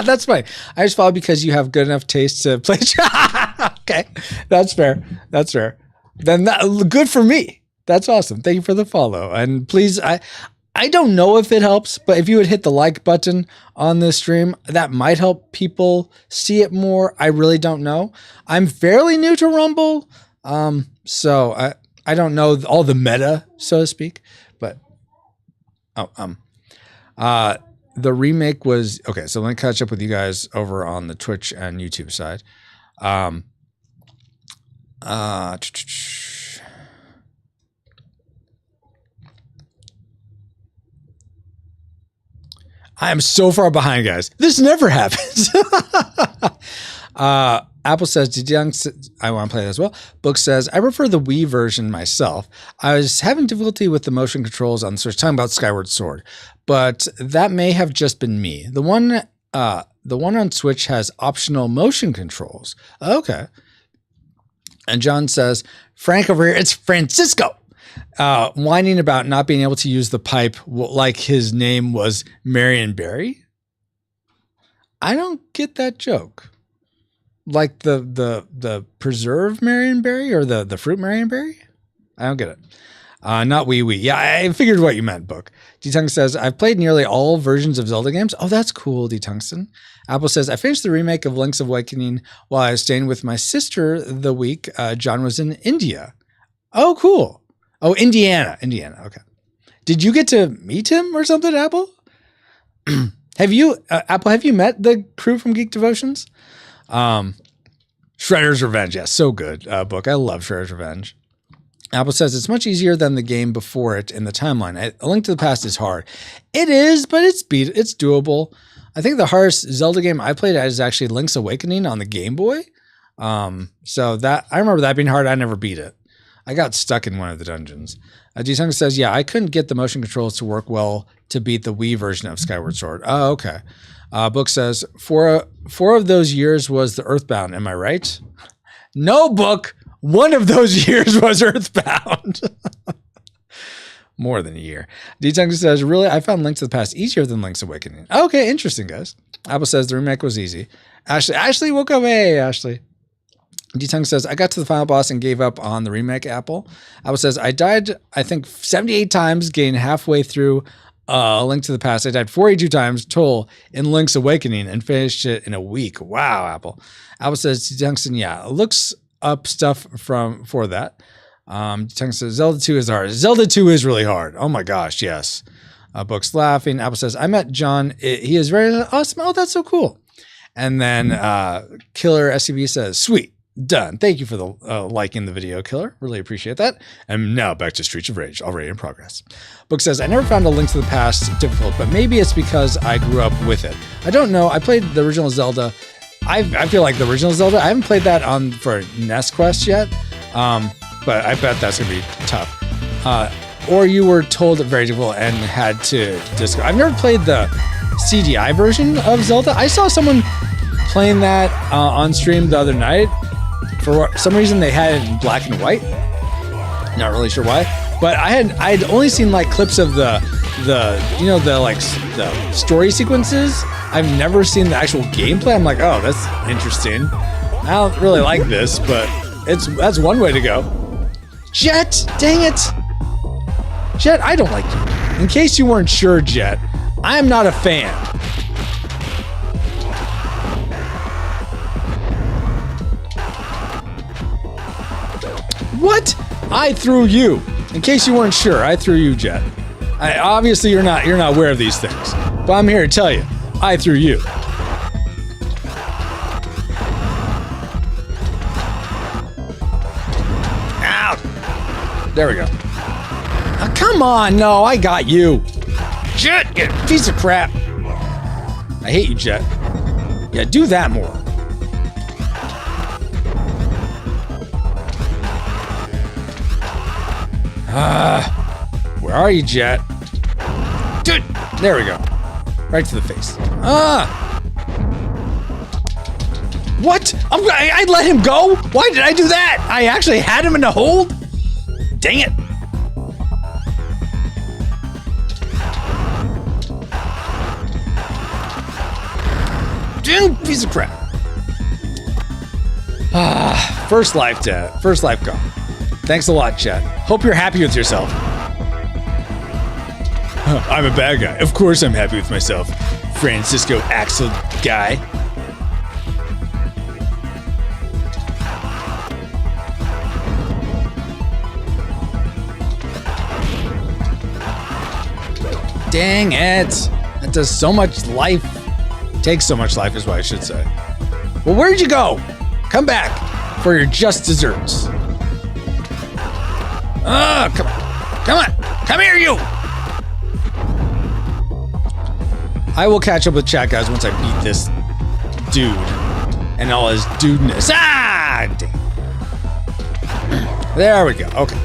That's fine. I just followed because you have good enough taste to play. Okay, that's fair. That's fair. Then good for me. That's awesome. Thank you for the follow. And please, I don't know if it helps, but if you would hit the like button on this stream, that might help people see it more. I really don't know. I'm fairly new to Rumble, so I don't know all the meta, so to speak. But the remake was okay. So let me catch up with you guys over on the Twitch and YouTube side. I am so far behind, guys. This never happens. Apple says, I want to play that as well. Book says, I prefer the Wii version myself. I was having difficulty with the motion controls on the Switch, talking about Skyward Sword, but that may have just been me. The one on Switch has optional motion controls. Okay. And John says, Frank over here, it's Francisco, whining about not being able to use the pipe like his name was Marion Barry. I don't get that joke. Like the preserve Marionberry or the fruit Marionberry? I don't get it. Not wee. Yeah, I figured what you meant, Book. D-Tungsten says, I've played nearly all versions of Zelda games. Oh, that's cool, D-Tungsten. Apple says, I finished the remake of Link's Awakening while I was staying with my sister the week John was in India. Oh, cool. Oh, Indiana. Okay. Did you get to meet him or something, Apple? Have you, Apple, have you met the crew from Geek Devotions? Shredder's Revenge. Yeah, so good, Book. I love Shredder's Revenge. Apple says it's much easier than the game before it in the timeline. A Link to the Past is hard. It is, but it's doable. I think the hardest Zelda game I played is actually Link's Awakening on the Game Boy. So that I remember that being hard. I never beat it. I got stuck in one of the dungeons. Jisung says, yeah, I couldn't get the motion controls to work well to beat the Wii version of Skyward Sword. Oh, okay. Book says, four of those years was the Earthbound. Am I right? No, Book. One of those years was Earthbound. More than a year. D-Tung says, really, I found Link to the Past easier than Link's Awakening. Okay, interesting, guys. Apple says the remake was easy. Ashley woke up. Hey, Ashley. D-Tung says, I got to the final boss and gave up on the remake, Apple. Apple says, I died, I think, 78 times, getting halfway through Link to the Past. I died 42 times total in Link's Awakening and finished it in a week. Wow, Apple. Apple says, D-Tungsten, yeah, looks up stuff for that. D-Tungsten says, Zelda 2 is hard. Zelda 2 is really hard. Oh my gosh, yes. Book's laughing. Apple says, I met John. He is very awesome. Oh, that's so cool. And then Killer SCB says, sweet. Done. Thank you for the liking the video, Killer. Really appreciate that. And now back to Streets of Rage, already in progress. Book says, I never found A Link to the Past difficult, but maybe it's because I grew up with it. I don't know. I played the original Zelda. I feel like the original Zelda. I haven't played that for NES Quest yet, but I bet that's going to be tough. Or you were told it very difficult and had to disco. I've never played the CDI version of Zelda. I saw someone playing that on stream the other night. For some reason, they had it in black and white. Not really sure why, but I'd only seen like clips of the story sequences. I've never seen the actual gameplay. I'm like, oh, that's interesting. I don't really like this, but that's one way to go. Jet, dang it, Jet, I don't like you. In case you weren't sure, Jet, I'm not a fan. What? I threw you. In case you weren't sure, I threw you, Jet. Obviously, you're not aware of these things, but I'm here to tell you, I threw you. Ow! There we go. Oh, come on, no, I got you. Jet, you piece of crap. I hate you, Jet. Yeah, do that more. Where are you, Jet? Dude, there we go. Right to the face. What? I let him go? Why did I do that? I actually had him in the hold? Dang it. Dude, piece of crap. First life, Jet. First life gone. Thanks a lot, Chet. Hope you're happy with yourself. I'm a bad guy. Of course I'm happy with myself. Francisco Axel guy. Dang it. That does so much life. Takes so much life is what I should say. Well, where'd you go? Come back for your just desserts. Come on, come here, you! I will catch up with chat, guys, once I beat this dude. and all his dudeness. Ah, damn. There we go. Okay.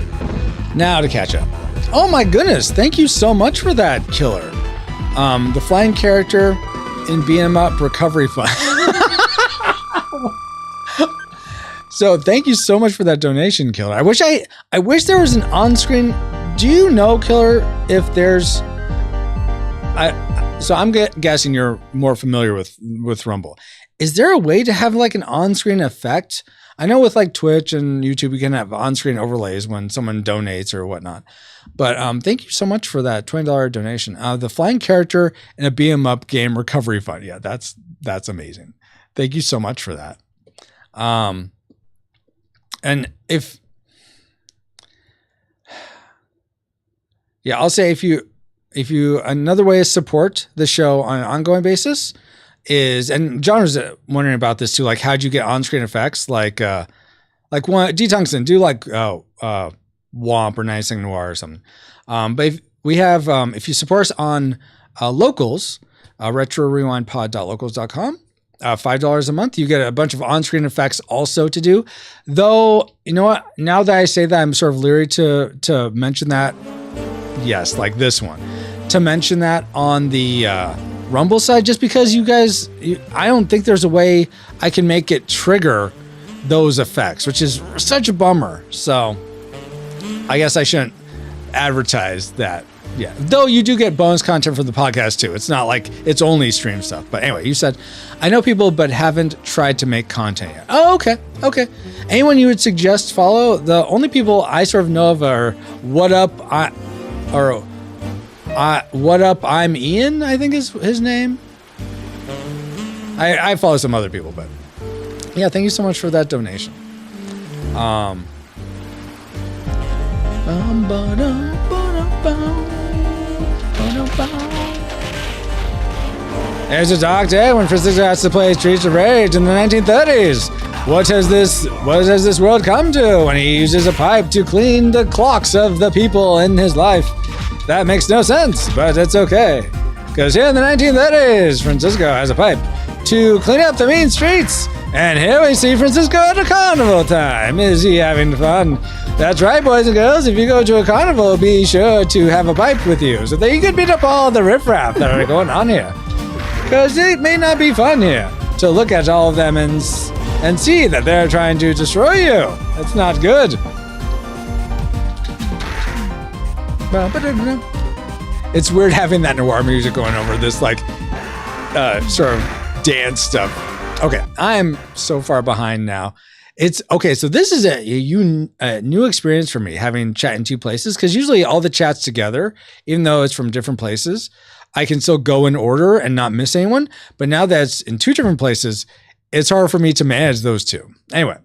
Now to catch up. Oh my goodness. Thank you so much for that, Killer. The flying character in Beat 'em Up Recovery Fund. So thank you so much for that donation, Killer. I wish there was an on-screen. Do you know, Killer, if there's so I'm guessing you're more familiar with Rumble. Is there a way to have like an on-screen effect? I know with like Twitch and YouTube, you can have on-screen overlays when someone donates or whatnot. But thank you so much for that $20 donation. The flying character in a Beat 'em Up game recovery fund. Yeah, that's amazing. Thank you so much for that. And I'll say if you another way to support the show on an ongoing basis is, and John was wondering about this too, like how'd you get on-screen effects? Like one D-Tungsten, do like Womp or 96 Noir or something. But if we have, if you support us on Locals, retrorewindpod.locals.com, $5 a month, you get a bunch of on-screen effects also to do. Though, you know what? Now that I say that, I'm sort of leery to mention that. Yes, like this one. To mention that on the Rumble side, just because you guys, I don't think there's a way I can make it trigger those effects, which is such a bummer. So I guess I shouldn't advertise that. Yeah, though you do get bonus content from the podcast too. It's not like it's only stream stuff. But anyway, you said, I know people but haven't tried to make content yet. Oh, okay. Anyone you would suggest follow? The only people I sort of know of are What Up, I'm Ian, I think is his name. I follow some other people, but yeah, thank you so much for that donation. There's a dark day when Francisco has to play Streets of Rage in the 1930s. What has this world come to when he uses a pipe to clean the clocks of the people in his life? That makes no sense, but it's okay. Because here in the 1930s, Francisco has a pipe to clean up the mean streets. And here we see Francisco at a carnival time. Is he having fun? That's right, boys and girls. If you go to a carnival, be sure to have a pipe with you so that you can beat up all the riffraff that are going on here. Because it may not be fun here to look at all of them and see that they're trying to destroy you. That's not good. It's weird having that noir music going over this like sort of dance stuff. Okay, I am so far behind now. It's okay. So this is a new experience for me, having chat in two places, because usually all the chats together, even though it's from different places, I can still go in order and not miss anyone. But now that it's in two different places, it's hard for me to manage those two. Anyway,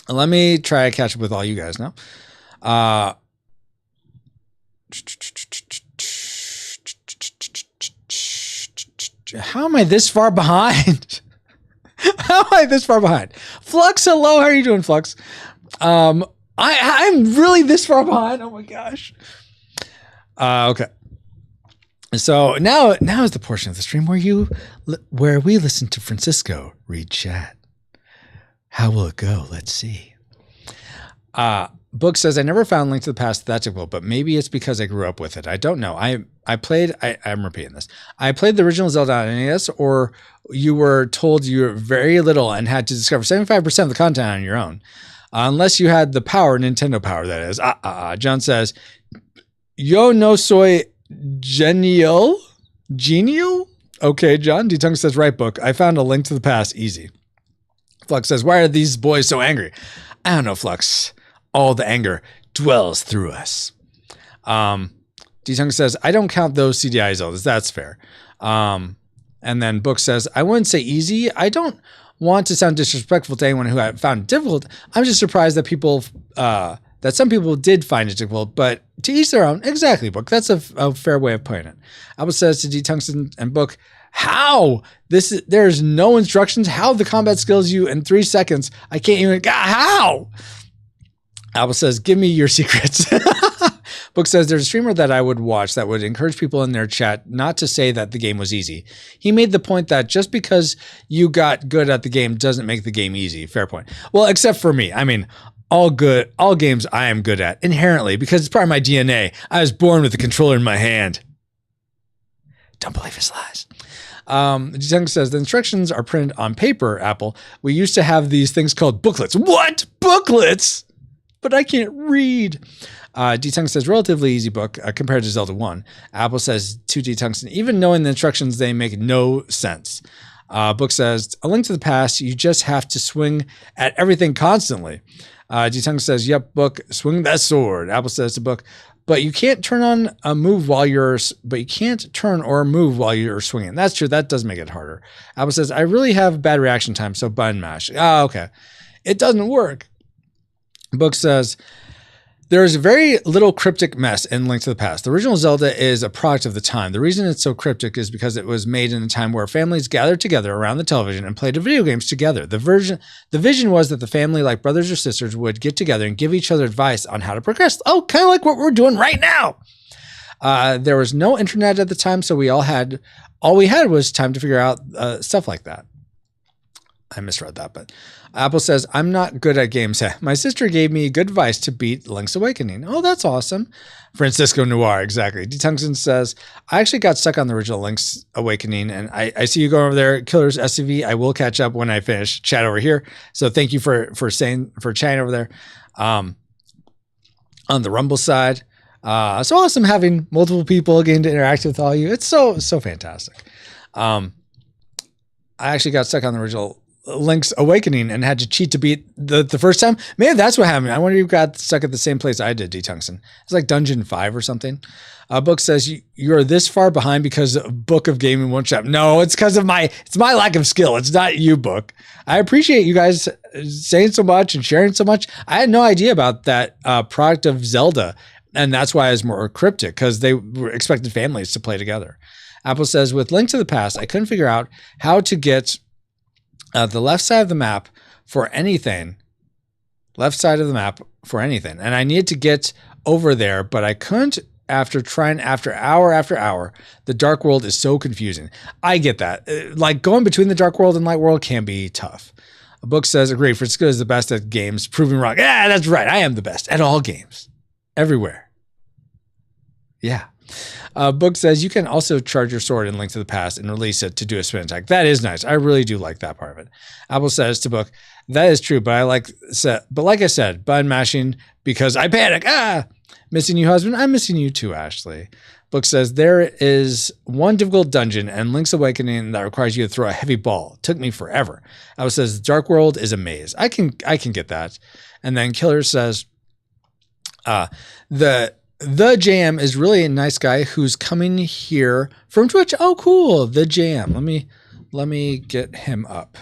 let me try to catch up with all you guys now. How am I this far behind? How am I this far behind? Flux, hello. How are you doing, Flux? I'm really this far behind. Oh my gosh. Okay. So now is the portion of the stream where we listen to Francisco read chat. How will it go? Let's see. Book says, I never found Link to the Past that difficult, but maybe it's because I grew up with it. I don't know. I'm repeating this. I played the original Zelda on NES, or you were told you were very little and had to discover 75% of the content on your own. Unless you had the power, Nintendo power, that is. John says, yo no soy genial? Genial? Okay, John. D-Tung says, right, Book. I found a Link to the Past. Easy. Flux says, why are these boys so angry? I don't know, Flux. All the anger dwells through us. D-Tung says, I don't count those CDI Zeldas. That's fair. And then Book says, I wouldn't say easy. I don't want to sound disrespectful to anyone who had found it difficult. I'm just surprised that that some people did find it difficult, but to each their own. Exactly, Book. That's a fair way of putting it. Albert says to D-Tungsten and Book, how? There's no instructions. How the combat skills you in 3 seconds. I can't even, how? Albert says, give me your secrets. Book says there's a streamer that I would watch that would encourage people in their chat not to say that the game was easy. He made the point that just because you got good at the game doesn't make the game easy. Fair point. Well, except for me. I mean, all games I am good at inherently because it's part of my DNA. I was born with a controller in my hand. Don't believe his lies. Jung says the instructions are printed on paper, Apple. We used to have these things called booklets. What? Booklets? But I can't read. D-Tung says relatively easy book compared to Zelda 1. Apple says to D-Tungsten, even knowing the instructions, they make no sense. Book says, A Link to the Past, you just have to swing at everything constantly. D-Tung says, yep, Book, swing that sword. Apple says to Book, but you can't turn on a move while you're swinging. That's true. That does make it harder. Apple says, I really have bad reaction time, so button mash. Oh, okay. It doesn't work. Book says, there is very little cryptic mess in Link to the Past. The original Zelda is a product of the time. The reason it's so cryptic is because it was made in a time where families gathered together around the television and played video games together. The vision was that the family, like brothers or sisters, would get together and give each other advice on how to progress. Oh, kind of like what we're doing right now. There was no internet at the time, so all we had was time to figure out stuff like that. I misread that, but Apple says, I'm not good at games. My sister gave me good advice to beat Link's Awakening. Oh, that's awesome. Francisco Noir, exactly. D. Tungsten says, I actually got stuck on the original Link's Awakening, and I see you going over there, Killers SCV. I will catch up when I finish chat over here. So thank you for chatting over there. On the Rumble side, so awesome having multiple people getting to interact with all you. It's so fantastic. I actually got stuck on the original Link's Awakening and had to cheat to beat the first time. Maybe that's what happened. I wonder if you got stuck at the same place I did, D-Tungsten. It's like Dungeon 5 or something. Book says you're this far behind because of Book of Gaming One Shot. No, it's because of my lack of skill. It's not you, Book. I appreciate you guys saying so much and sharing so much. I had no idea about that product of Zelda, and that's why I was more cryptic, because they were expected families to play together. Apple says, with Link to the Past, I couldn't figure out how to get the left side of the map for anything. And I needed to get over there, but I couldn't after hour after hour. The Dark World is so confusing. I get that. Like going between the Dark World and Light World can be tough. A Book says, agree, Francisco is the best at games, proving wrong. Yeah, that's right. I am the best at all games. Everywhere. Yeah. Book says you can also charge your sword in Link to the Past and release it to do a spin attack. That is nice. I really do like that part of it. Apple says to Book, that is true, but like I said, button mashing because I panic. Missing you, husband. I'm missing you too, Ashley. Book says there is one difficult dungeon and Link's Awakening that requires you to throw a heavy ball. It took me forever. Apple says Dark World is a maze. I can get that. And then Killer says, The JM is really a nice guy who's coming here from Twitch. Oh, cool. The JM. Let me get him up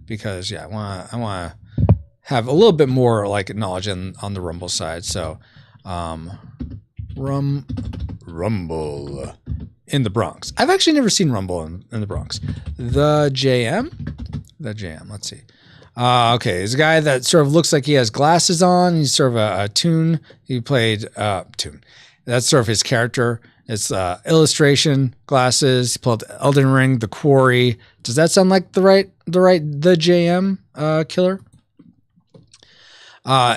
because I want to have a little bit more like knowledge on the Rumble side. So, Rumble in the Bronx. I've actually never seen Rumble in the Bronx. The JM. Let's see. Okay, he's a guy that sort of looks like he has glasses on. He's sort of a Toon. He played Toon. That's sort of his character. It's illustration, glasses. He played Elden Ring, The Quarry. Does that sound like the JM Killer?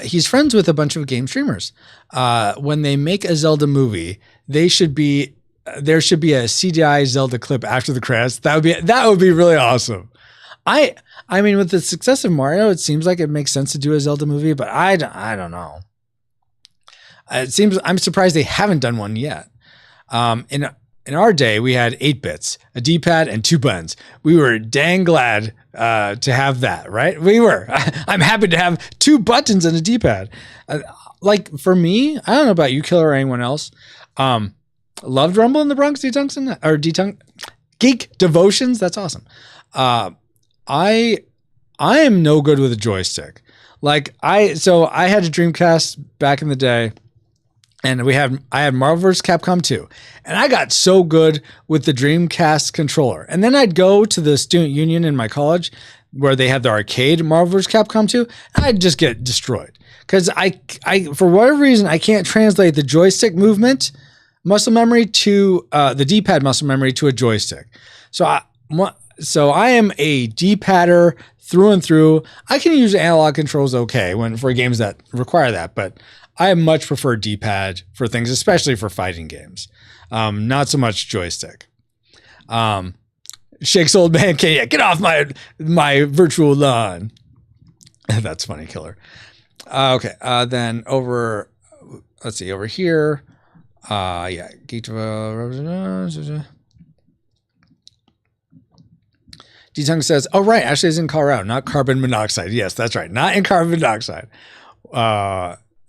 He's friends with a bunch of game streamers. When they make a Zelda movie, there should be a CGI Zelda clip after the credits. That would be really awesome. I mean, with the success of Mario, it seems like it makes sense to do a Zelda movie, but I don't know. I'm surprised they haven't done one yet. In our day, we had 8 bits, a D-pad, and 2 buttons. We were dang glad to have that, right? We were. I'm happy to have 2 buttons and a D-pad. Like for me, I don't know about you, Killer, or anyone else. Loved Rumble in the Bronx, D-Tungsten, or D-Tung, Geek Devotions. That's awesome. I am no good with a joystick. I had a Dreamcast back in the day, and I had Marvel vs. Capcom 2, and I got so good with the Dreamcast controller. And then I'd go to the student union in my college where they had the arcade Marvel vs. Capcom 2, and I'd just get destroyed because I for whatever reason I can't translate the joystick movement muscle memory to the D-pad muscle memory to a joystick. So I am a D-padder through and through. I can use analog controls okay for games that require that, but I much prefer D-pad for things, especially for fighting games. Not so much joystick. Shakes old man, get off my virtual lawn. That's funny, Killer. Okay, then over, let's see, over here. Yeah, D-Tongue says, oh, right, Ashley is in Colorado, not carbon monoxide. Yes, that's right, not in carbon monoxide.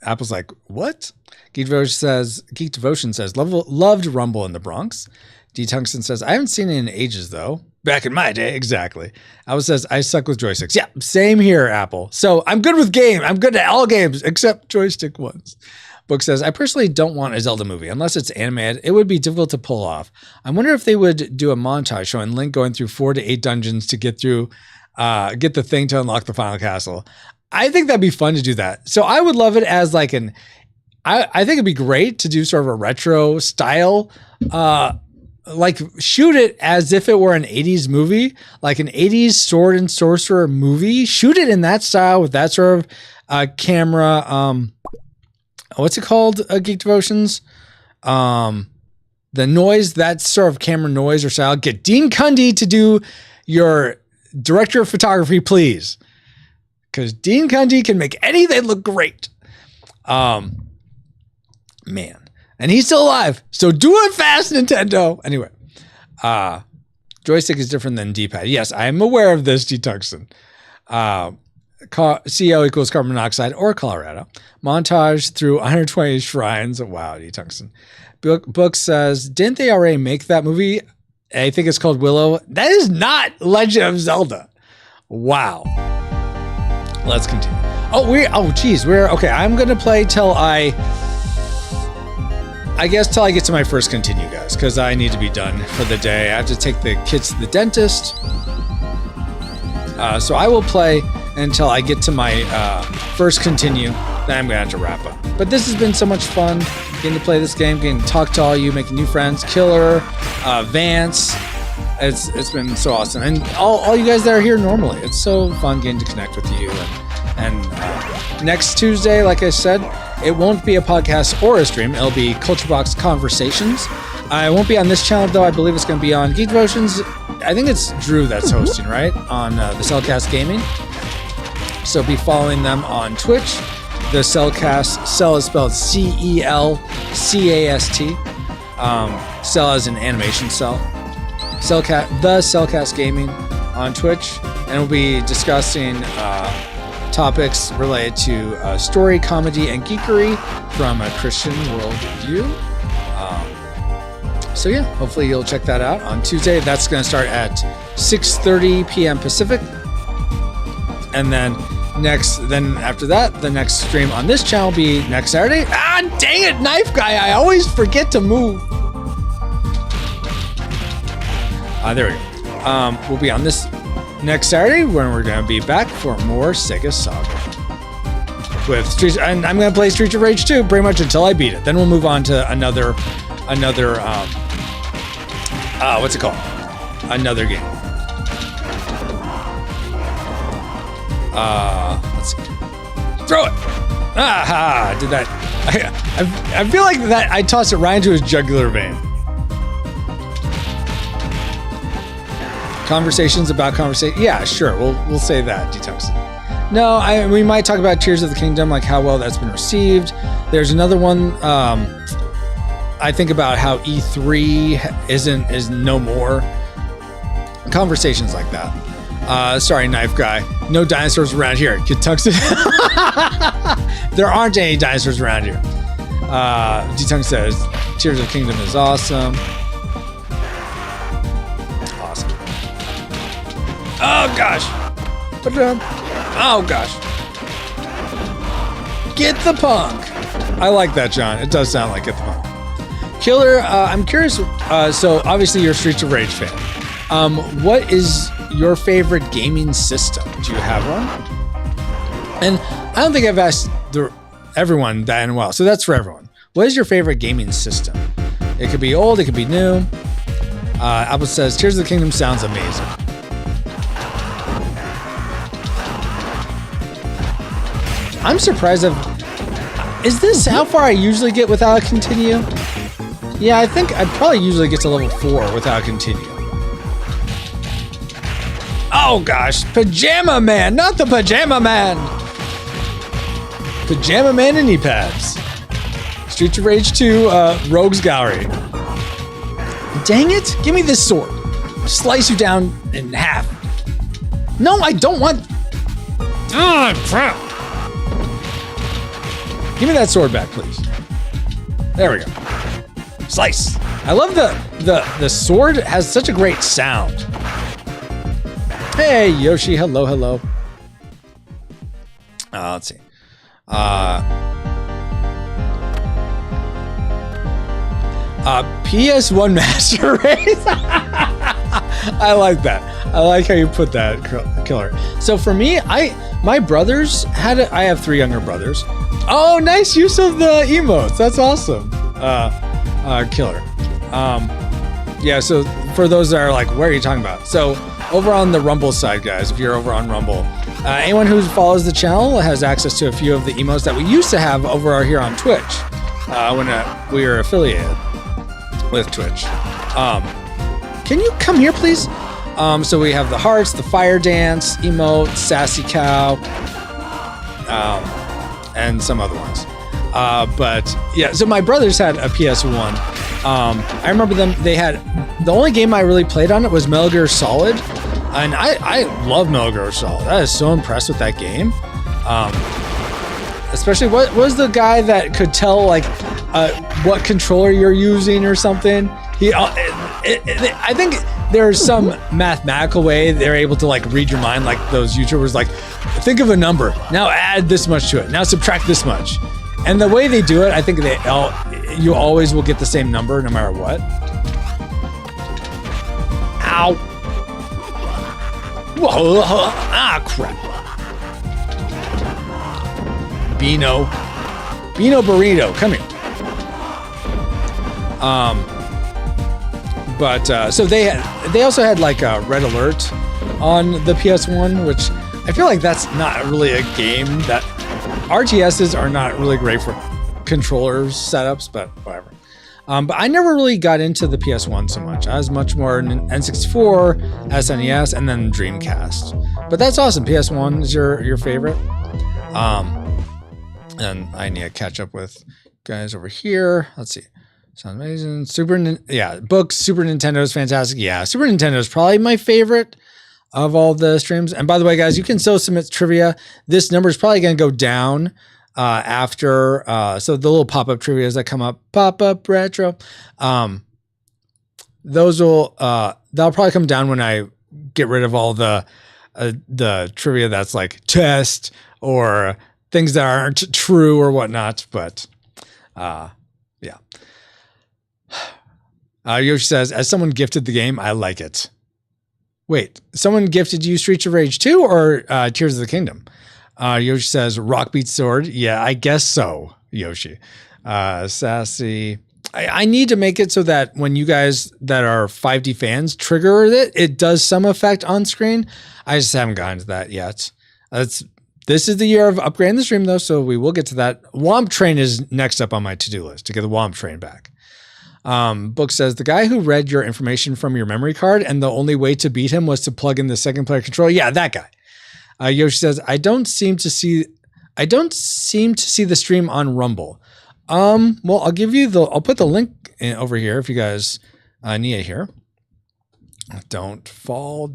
Apple's like, what? Geek Devotion says, loved Rumble in the Bronx. D-Tungsten says, I haven't seen it in ages, though. Back in my day, exactly. Apple says, I suck with joysticks. Yeah, same here, Apple. So I'm good with game. I'm good at all games except joystick ones. Book says, I personally don't want a Zelda movie. Unless it's animated, it would be difficult to pull off. I wonder if they would do a montage showing Link going through 4 to 8 dungeons to get through, get the thing to unlock the final castle. I think that'd be fun to do that. So I would love it as like I think it'd be great to do sort of a retro style, like shoot it as if it were an 80s movie, like an 80s sword and sorcerer movie. Shoot it in that style with that sort of camera. What's it called? Geek Devotions. The noise, that sort of camera noise or style. Get Dean Cundy to do your director of photography, please. Because Dean Cundy can make anything look great. Man. And he's still alive. So do it fast, Nintendo. Anyway. Joystick is different than D-pad. Yes, I am aware of this, D-Tungsten. CO equals carbon monoxide or Colorado. Montage through 120 shrines. Wow, D-Tungsten. Book says, didn't they already make that movie? I think it's called Willow. That is not Legend of Zelda. Wow. Let's continue. We're okay. I'm going to play till I guess till I get to my first continue, guys, because I need to be done for the day. I have to take the kids to the dentist. So I will play until I get to my first continue. Then I'm going to have to wrap up. But this has been so much fun getting to play this game, getting to talk to all you, making new friends. Killer, Vance. It's been so awesome. And all you guys that are here normally. It's so fun getting to connect with you. And next Tuesday, like I said, it won't be a podcast or a stream. It'll be Culture Box Conversations. I won't be on this channel, though. I believe it's going to be on Geek Devotions. I think it's Drew that's hosting, right? On the Cellcast Gaming. So be following them on Twitch. The Cellcast, Cell is spelled Celcast. Cell as an animation cell. The Cellcast Gaming on Twitch. And we'll be discussing topics related to story, comedy, and geekery from a Christian worldview. So yeah, hopefully you'll check that out on Tuesday. That's going to start at 6:30 p.m. Pacific. And then after that, the next stream on this channel will be next Saturday. Ah, dang it, Knife Guy. I always forget to move. There we go. We'll be on this next Saturday when we're going to be back for more Sega Saga. With Streets, and I'm going to play Streets of Rage 2 pretty much until I beat it. Then we'll move on to another what's it called? Another game. Let's see. Throw it! Aha! Did that. I feel like that I tossed it right into his jugular vein. Conversations about conversation. Yeah, sure. We'll say that, D-Tungsten. No, we might talk about Tears of the Kingdom, like how well that's been received. There's another one. I think about how E3 is no more. Conversations like that. Sorry, Knife Guy. No dinosaurs around here. Kid Tungsten. There aren't any dinosaurs around here. D-Tung says Tears of the Kingdom is awesome. Awesome. Oh gosh. Oh gosh. Get the punk. I like that, John. It does sound like Get the Punk. Killer, I'm curious. So obviously you're a Streets of Rage fan. What is your favorite gaming system? Do you have one? And I don't think I've asked everyone that in a while. So that's for everyone. What is your favorite gaming system? It could be old, it could be new. Apple says, Tears of the Kingdom sounds amazing. I'm surprised is this how far I usually get without a continue? Yeah, I think I probably usually get to level 4 without a continue. Oh gosh, Pajama Man, not the Pajama Man. Pajama Man and knee pads. Streets of Rage 2, Rogue's Gallery. Dang it, give me this sword. Slice you down in half. No, I don't want. Ah, crap. Give me that sword back, please. There we go. Slice. I love the sword has such a great sound. Hey, Yoshi. Hello, hello. Let's see. PS1 Master Race. I like that. I like how you put that, Killer. So for me, my brothers had it. I have 3 younger brothers. Oh, nice use of the emotes. That's awesome. Killer. Yeah, so for those that are like, what are you talking about? So over on the Rumble side, guys, if you're over on Rumble, anyone who follows the channel has access to a few of the emotes that we used to have over here on Twitch when we were affiliated with Twitch. Can you come here, please? So we have the hearts, the fire dance, emote, sassy cow, and some other ones. But yeah, so my brothers had a PS1. I remember they had, the only game I really played on it was Metal Gear Solid. And I love Metal Gear Solid. I was so impressed with that game. Especially, what was the guy that could tell like what controller you're using or something? I think there's some mathematical way they're able to like read your mind, like those YouTubers, like think of a number, now add this much to it, now subtract this much. And the way they do it, I think you always will get the same number no matter what. Ow. Whoa. Ah, crap. Beano Burrito, come here. But so they also had like a Red Alert on the PS1, which I feel like that's not really a game that RTSs are not really great for controllers setups, but whatever. But I never really got into the PS1 so much. I was much more N64, SNES, and then Dreamcast. But that's awesome. PS1 is your favorite. And I need to catch up with guys over here. Let's see. Sounds amazing. Books. Super Nintendo is fantastic. Yeah, Super Nintendo is probably my favorite of all the streams. And by the way, guys, you can still submit trivia. This number is probably going to go down after. So the little pop-up trivias that come up, PopUpRetro, those will that'll probably come down when I get rid of all the trivia that's like test or things that aren't true or whatnot. But yeah. Yoshi says, as someone gifted the game, I like it. Wait, someone gifted you Streets of Rage 2 or Tears of the Kingdom? Yoshi says, Rock Beat Sword. Yeah, I guess so, Yoshi. Sassy. I need to make it so that when you guys that are 5D fans trigger it does some effect on screen. I just haven't gotten to that yet. This is the year of upgrading the stream, though, so we will get to that. Womp Train is next up on my to-do list to get the Womp Train back. Book says, the guy who read your information from your memory card and the only way to beat him was to plug in the second player controller. Yeah, that guy. Yoshi says, I don't seem to see the stream on Rumble. Well, I'll put the link over here if you guys need it here. Don't fall.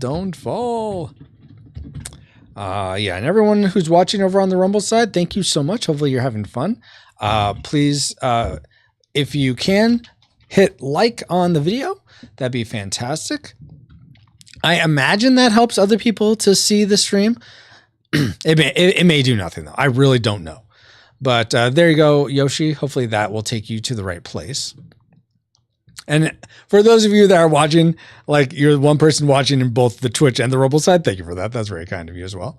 Yeah, and everyone who's watching over on the Rumble side, thank you so much. Hopefully you're having fun. Please, if you can, hit like on the video. That'd be fantastic. I imagine that helps other people to see the stream. It may do nothing, though. I really don't know. But there you go, Yoshi. Hopefully that will take you to the right place. And for those of you that are watching, like you're one person watching in both the Twitch and the Rumble side, thank you for that. That's very kind of you as well.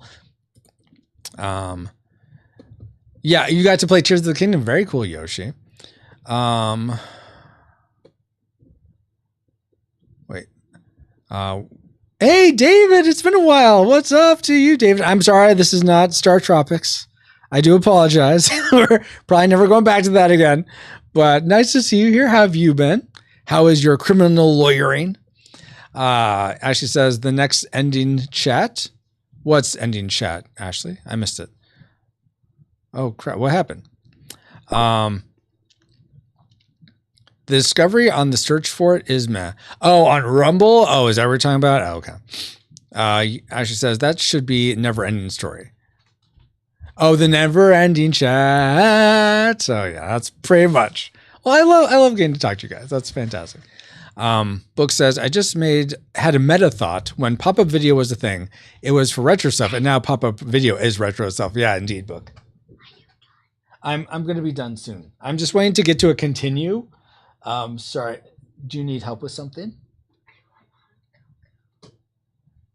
Yeah, you got to play Tears of the Kingdom. Very cool, Yoshi. Wait. Hey, David, it's been a while. What's up to you, David? I'm sorry, this is not Star Tropics. I do apologize. We're probably never going back to that again. But nice to see you here. How have you been? How is your criminal lawyering? Ashley says the next ending chat. What's ending chat, Ashley? I missed it. Oh, crap. What happened? The discovery on the search for it is meh. Oh, on Rumble? Oh, is that what we're talking about? Oh, okay. Ashley says that should be never ending story. Oh, the never ending chat. So yeah, that's pretty much. Well, I love getting to talk to you guys. That's fantastic. Book says, I just had a meta thought when pop-up video was a thing. It was for retro stuff, and now pop-up video is retro stuff. Yeah, indeed, Book. I'm going to be done soon. I'm just waiting to get to a continue. Sorry. Do you need help with something?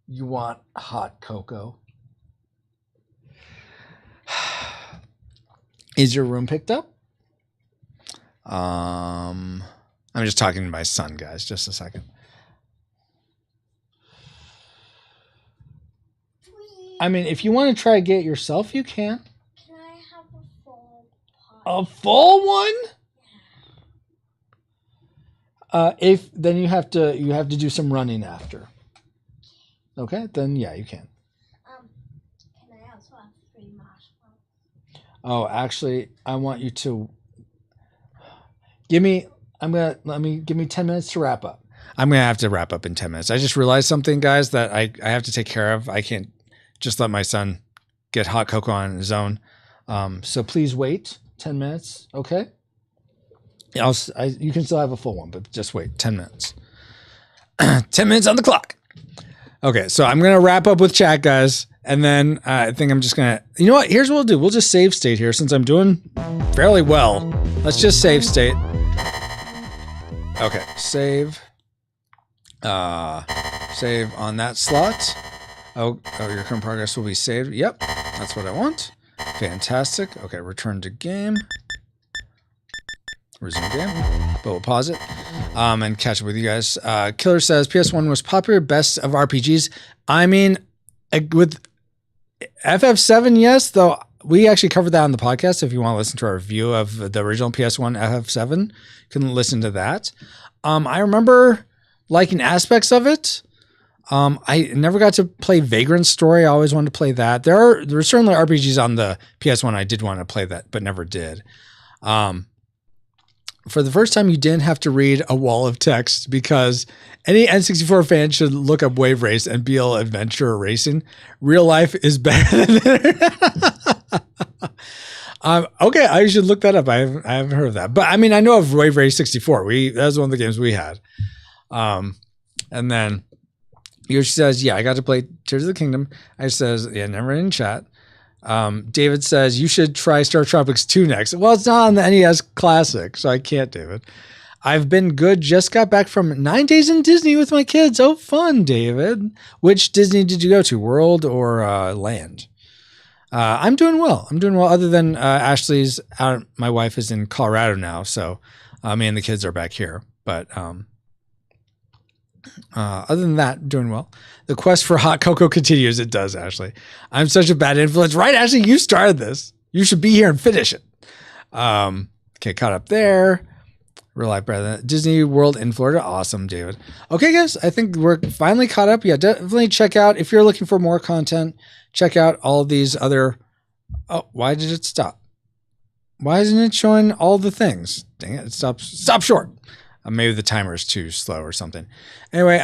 You want hot cocoa? Is your room picked up? I'm just talking to my son, guys. Just a second. I mean, if you want to try to get it yourself, you can. Can I have a full pot? A full one? If then you have to do some running after. Okay, then yeah, you can. Can I also have 3 marshmallows? Oh, actually, I want you to give me 10 minutes to wrap up. I'm gonna have to wrap up in 10 minutes. I just realized something, guys, that I have to take care of. I can't just let my son get hot cocoa on his own. So please wait 10 minutes, okay? You can still have a full one, but just wait 10 minutes. 10 minutes on the clock. Okay, so I'm gonna wrap up with chat, guys, and then I think I'm just gonna. You know what? Here's what we'll do. We'll just save state here since I'm doing fairly well. Let's just save state. Okay, save. Save on that slot. Oh, your current progress will be saved. Yep, that's what I want. Fantastic. Okay, return to game. Resume game. But we'll pause it and catch up with you guys. Killer says PS1 was popular best of RPGs. I mean, with FF7, yes, though we actually covered that on the podcast. If you want to listen to our review of the original PS1 FF7, you can listen to that. I remember liking aspects of it. I never got to play Vagrant Story. I always wanted to play that. There are certainly RPGs on the PS1 I did want to play that, but never did. For the first time, you didn't have to read a wall of text because any N64 fan should look up Wave Race and Beal Adventure Racing. Real life is better than okay, I should look that up. I haven't heard of that. But I mean, I know of Wave Race 64. That was one of the games we had. And then Yoshi says, yeah, I got to play Tears of the Kingdom. I says, yeah, never in chat. David says, you should try Star Tropics 2 next. Well, it's not on the NES Classic, so I can't, David. I've been good. Just got back from 9 days in Disney with my kids. Oh, fun, David. Which Disney did you go to, World or Land? I'm doing well. Other than Ashley's out. My wife is in Colorado now, so me and the kids are back here. But other than that, doing well. The quest for hot cocoa continues. It does, Ashley. I'm such a bad influence. Right, Ashley? You started this. You should be here and finish it. Okay, caught up there. Real life better than Disney World in Florida. Awesome, David. Okay, guys. I think we're finally caught up. Yeah, definitely check out. If you're looking for more content, check out all these other... Oh, why did it stop? Why isn't it showing all the things? Dang it. Stop short. Maybe the timer is too slow or something. Anyway,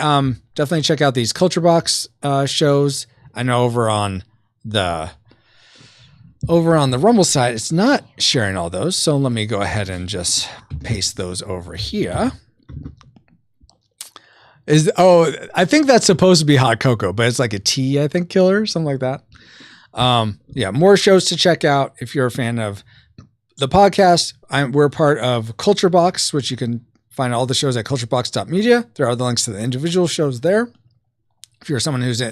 definitely check out these Culture Box shows. I know over on the Rumble side, it's not sharing all those. So let me go ahead and just paste those over here. I think that's supposed to be hot cocoa, but it's like a tea, I think, Killer, something like that. Yeah, more shows to check out if you're a fan of the podcast. We're part of Culture Box, which you can find all the shows at culturebox.media. There are the links to the individual shows there. If you're someone who's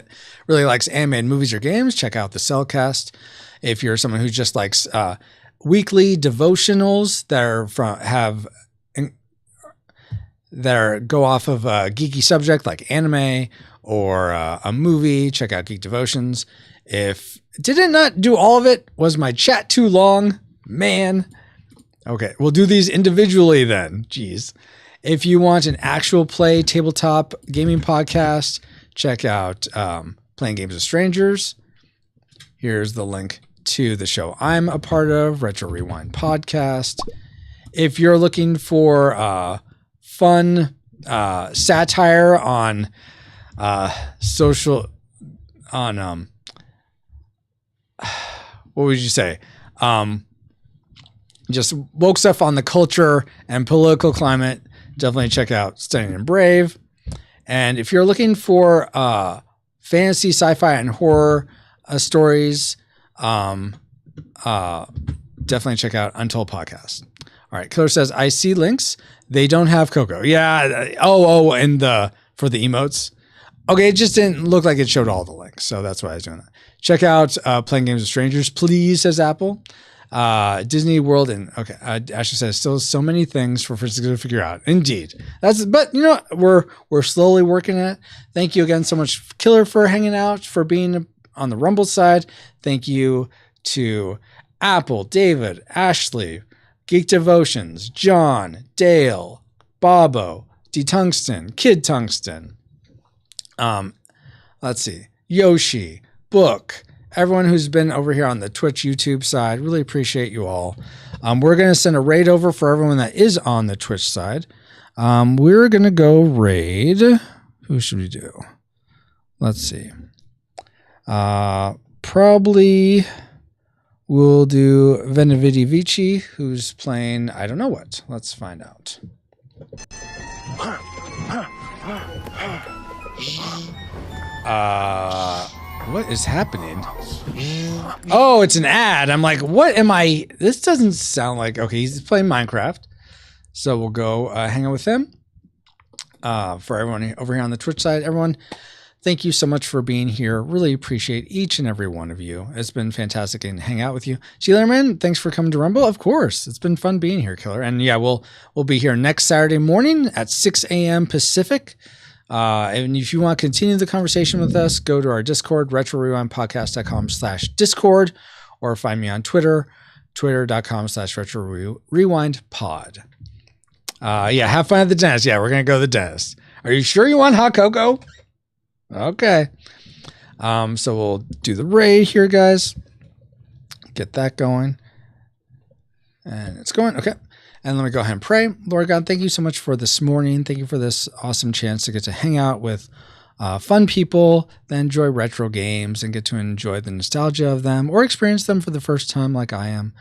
really likes animated movies or games, check out the Cellcast. If you're someone who just likes weekly devotionals that go off of a geeky subject like anime or a movie, check out Geek Devotions. If did it not do all of it? Was my chat too long? Man. Okay, we'll do these individually then. Jeez. If you want an actual play tabletop gaming podcast, check out Playing Games with Strangers. Here's the link to the show I'm a part of, Retro Rewind Podcast. If you're looking for fun satire on what would you say? Just woke stuff on the culture and political climate, definitely check out Stunning and Brave. And if you're looking for fantasy, sci-fi, and horror stories, definitely check out Untold Podcast. All right, Killer says, I see links. They don't have Coco. Yeah. And for the emotes. Okay, it just didn't look like it showed all the links, so that's why I was doing that. Check out Playing Games with Strangers, please, says Apple. Disney World, and okay, Ashley says still so many things for Francisco to figure out. Indeed, but you know what? We're slowly working at it. Thank you again so much, Killer, for hanging out, for being on the Rumble side. Thank you to Apple, David, Ashley, Geek Devotions, John, Dale, Bobo, D Tungsten, Kid Tungsten. Let's see, Yoshi, Book. Everyone who's been over here on the Twitch, YouTube side, really appreciate you all. We're going to send a raid over for everyone that is on the Twitch side. We're going to go raid. Who should we do? Let's see. Probably we'll do Venevidi Vici, who's playing I don't know what. Let's find out. What is happening? Oh, it's an ad. I'm like, what am I? This doesn't sound like, okay, he's playing Minecraft. So we'll go hang out with him. For everyone over here on the Twitch side, everyone, thank you so much for being here. Really appreciate each and every one of you. It's been fantastic getting to hang out with you. Sheila, thanks for coming to Rumble. Of course, it's been fun being here, Killer. And yeah, we'll be here next Saturday morning at 6 a.m. Pacific. And if you want to continue the conversation with us, go to our Discord, retrorewindpodcast.com/Discord, or find me on Twitter, twitter.com/retrorewindpod. Yeah, have fun at the dentist. Yeah, we're going to go to the dentist. Are you sure you want hot cocoa? Okay. So we'll do the raid here, guys. Get that going. And it's going. Okay. And let me go ahead and pray. Lord God, thank you so much for this morning. Thank you for this awesome chance to get to hang out with fun people that enjoy retro games and get to enjoy the nostalgia of them or experience them for the first time like I am.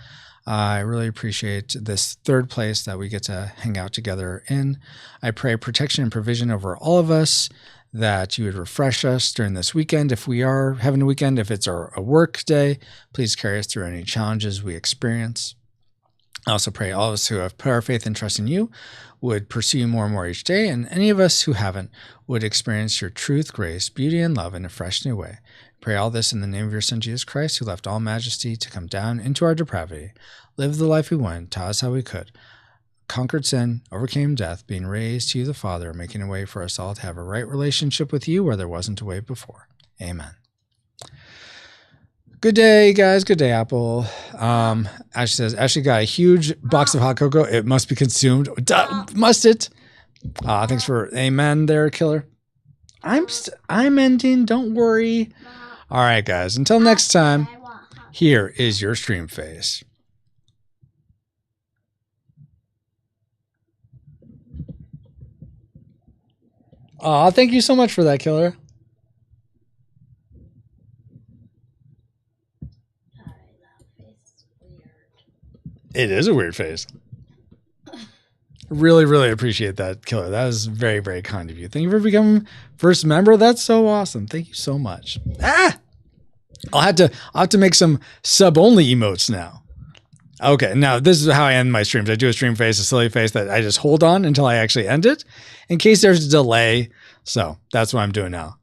I really appreciate this third place that we get to hang out together in. I pray protection and provision over all of us, that you would refresh us during this weekend. If we are having a weekend, if it's a work day, please carry us through any challenges we experience. I also pray all of us who have put our faith and trust in you would pursue you more and more each day, and any of us who haven't would experience your truth, grace, beauty, and love in a fresh new way. Pray all this in the name of your Son, Jesus Christ, who left all majesty to come down into our depravity, live the life we wanted, taught us how we could, conquered sin, overcame death, being raised to you the Father, making a way for us all to have a right relationship with you where there wasn't a way before. Amen. Good day, guys. Good day, Apple. Ashley says, Ashley got a huge box of hot cocoa. It must be consumed. Must it? Thanks for amen there, Killer. I'm ending. Don't worry. All right, guys. Until next time, here is your stream face. Thank you so much for that, Killer. It is a weird face. Really, really appreciate that, Killer. That is very, very kind of you. Thank you for becoming first member. That's so awesome. Thank you so much. I'll have to make some sub-only emotes now. Okay, now this is how I end my streams. I do a stream face, a silly face that I just hold on until I actually end it in case there's a delay. So that's what I'm doing now.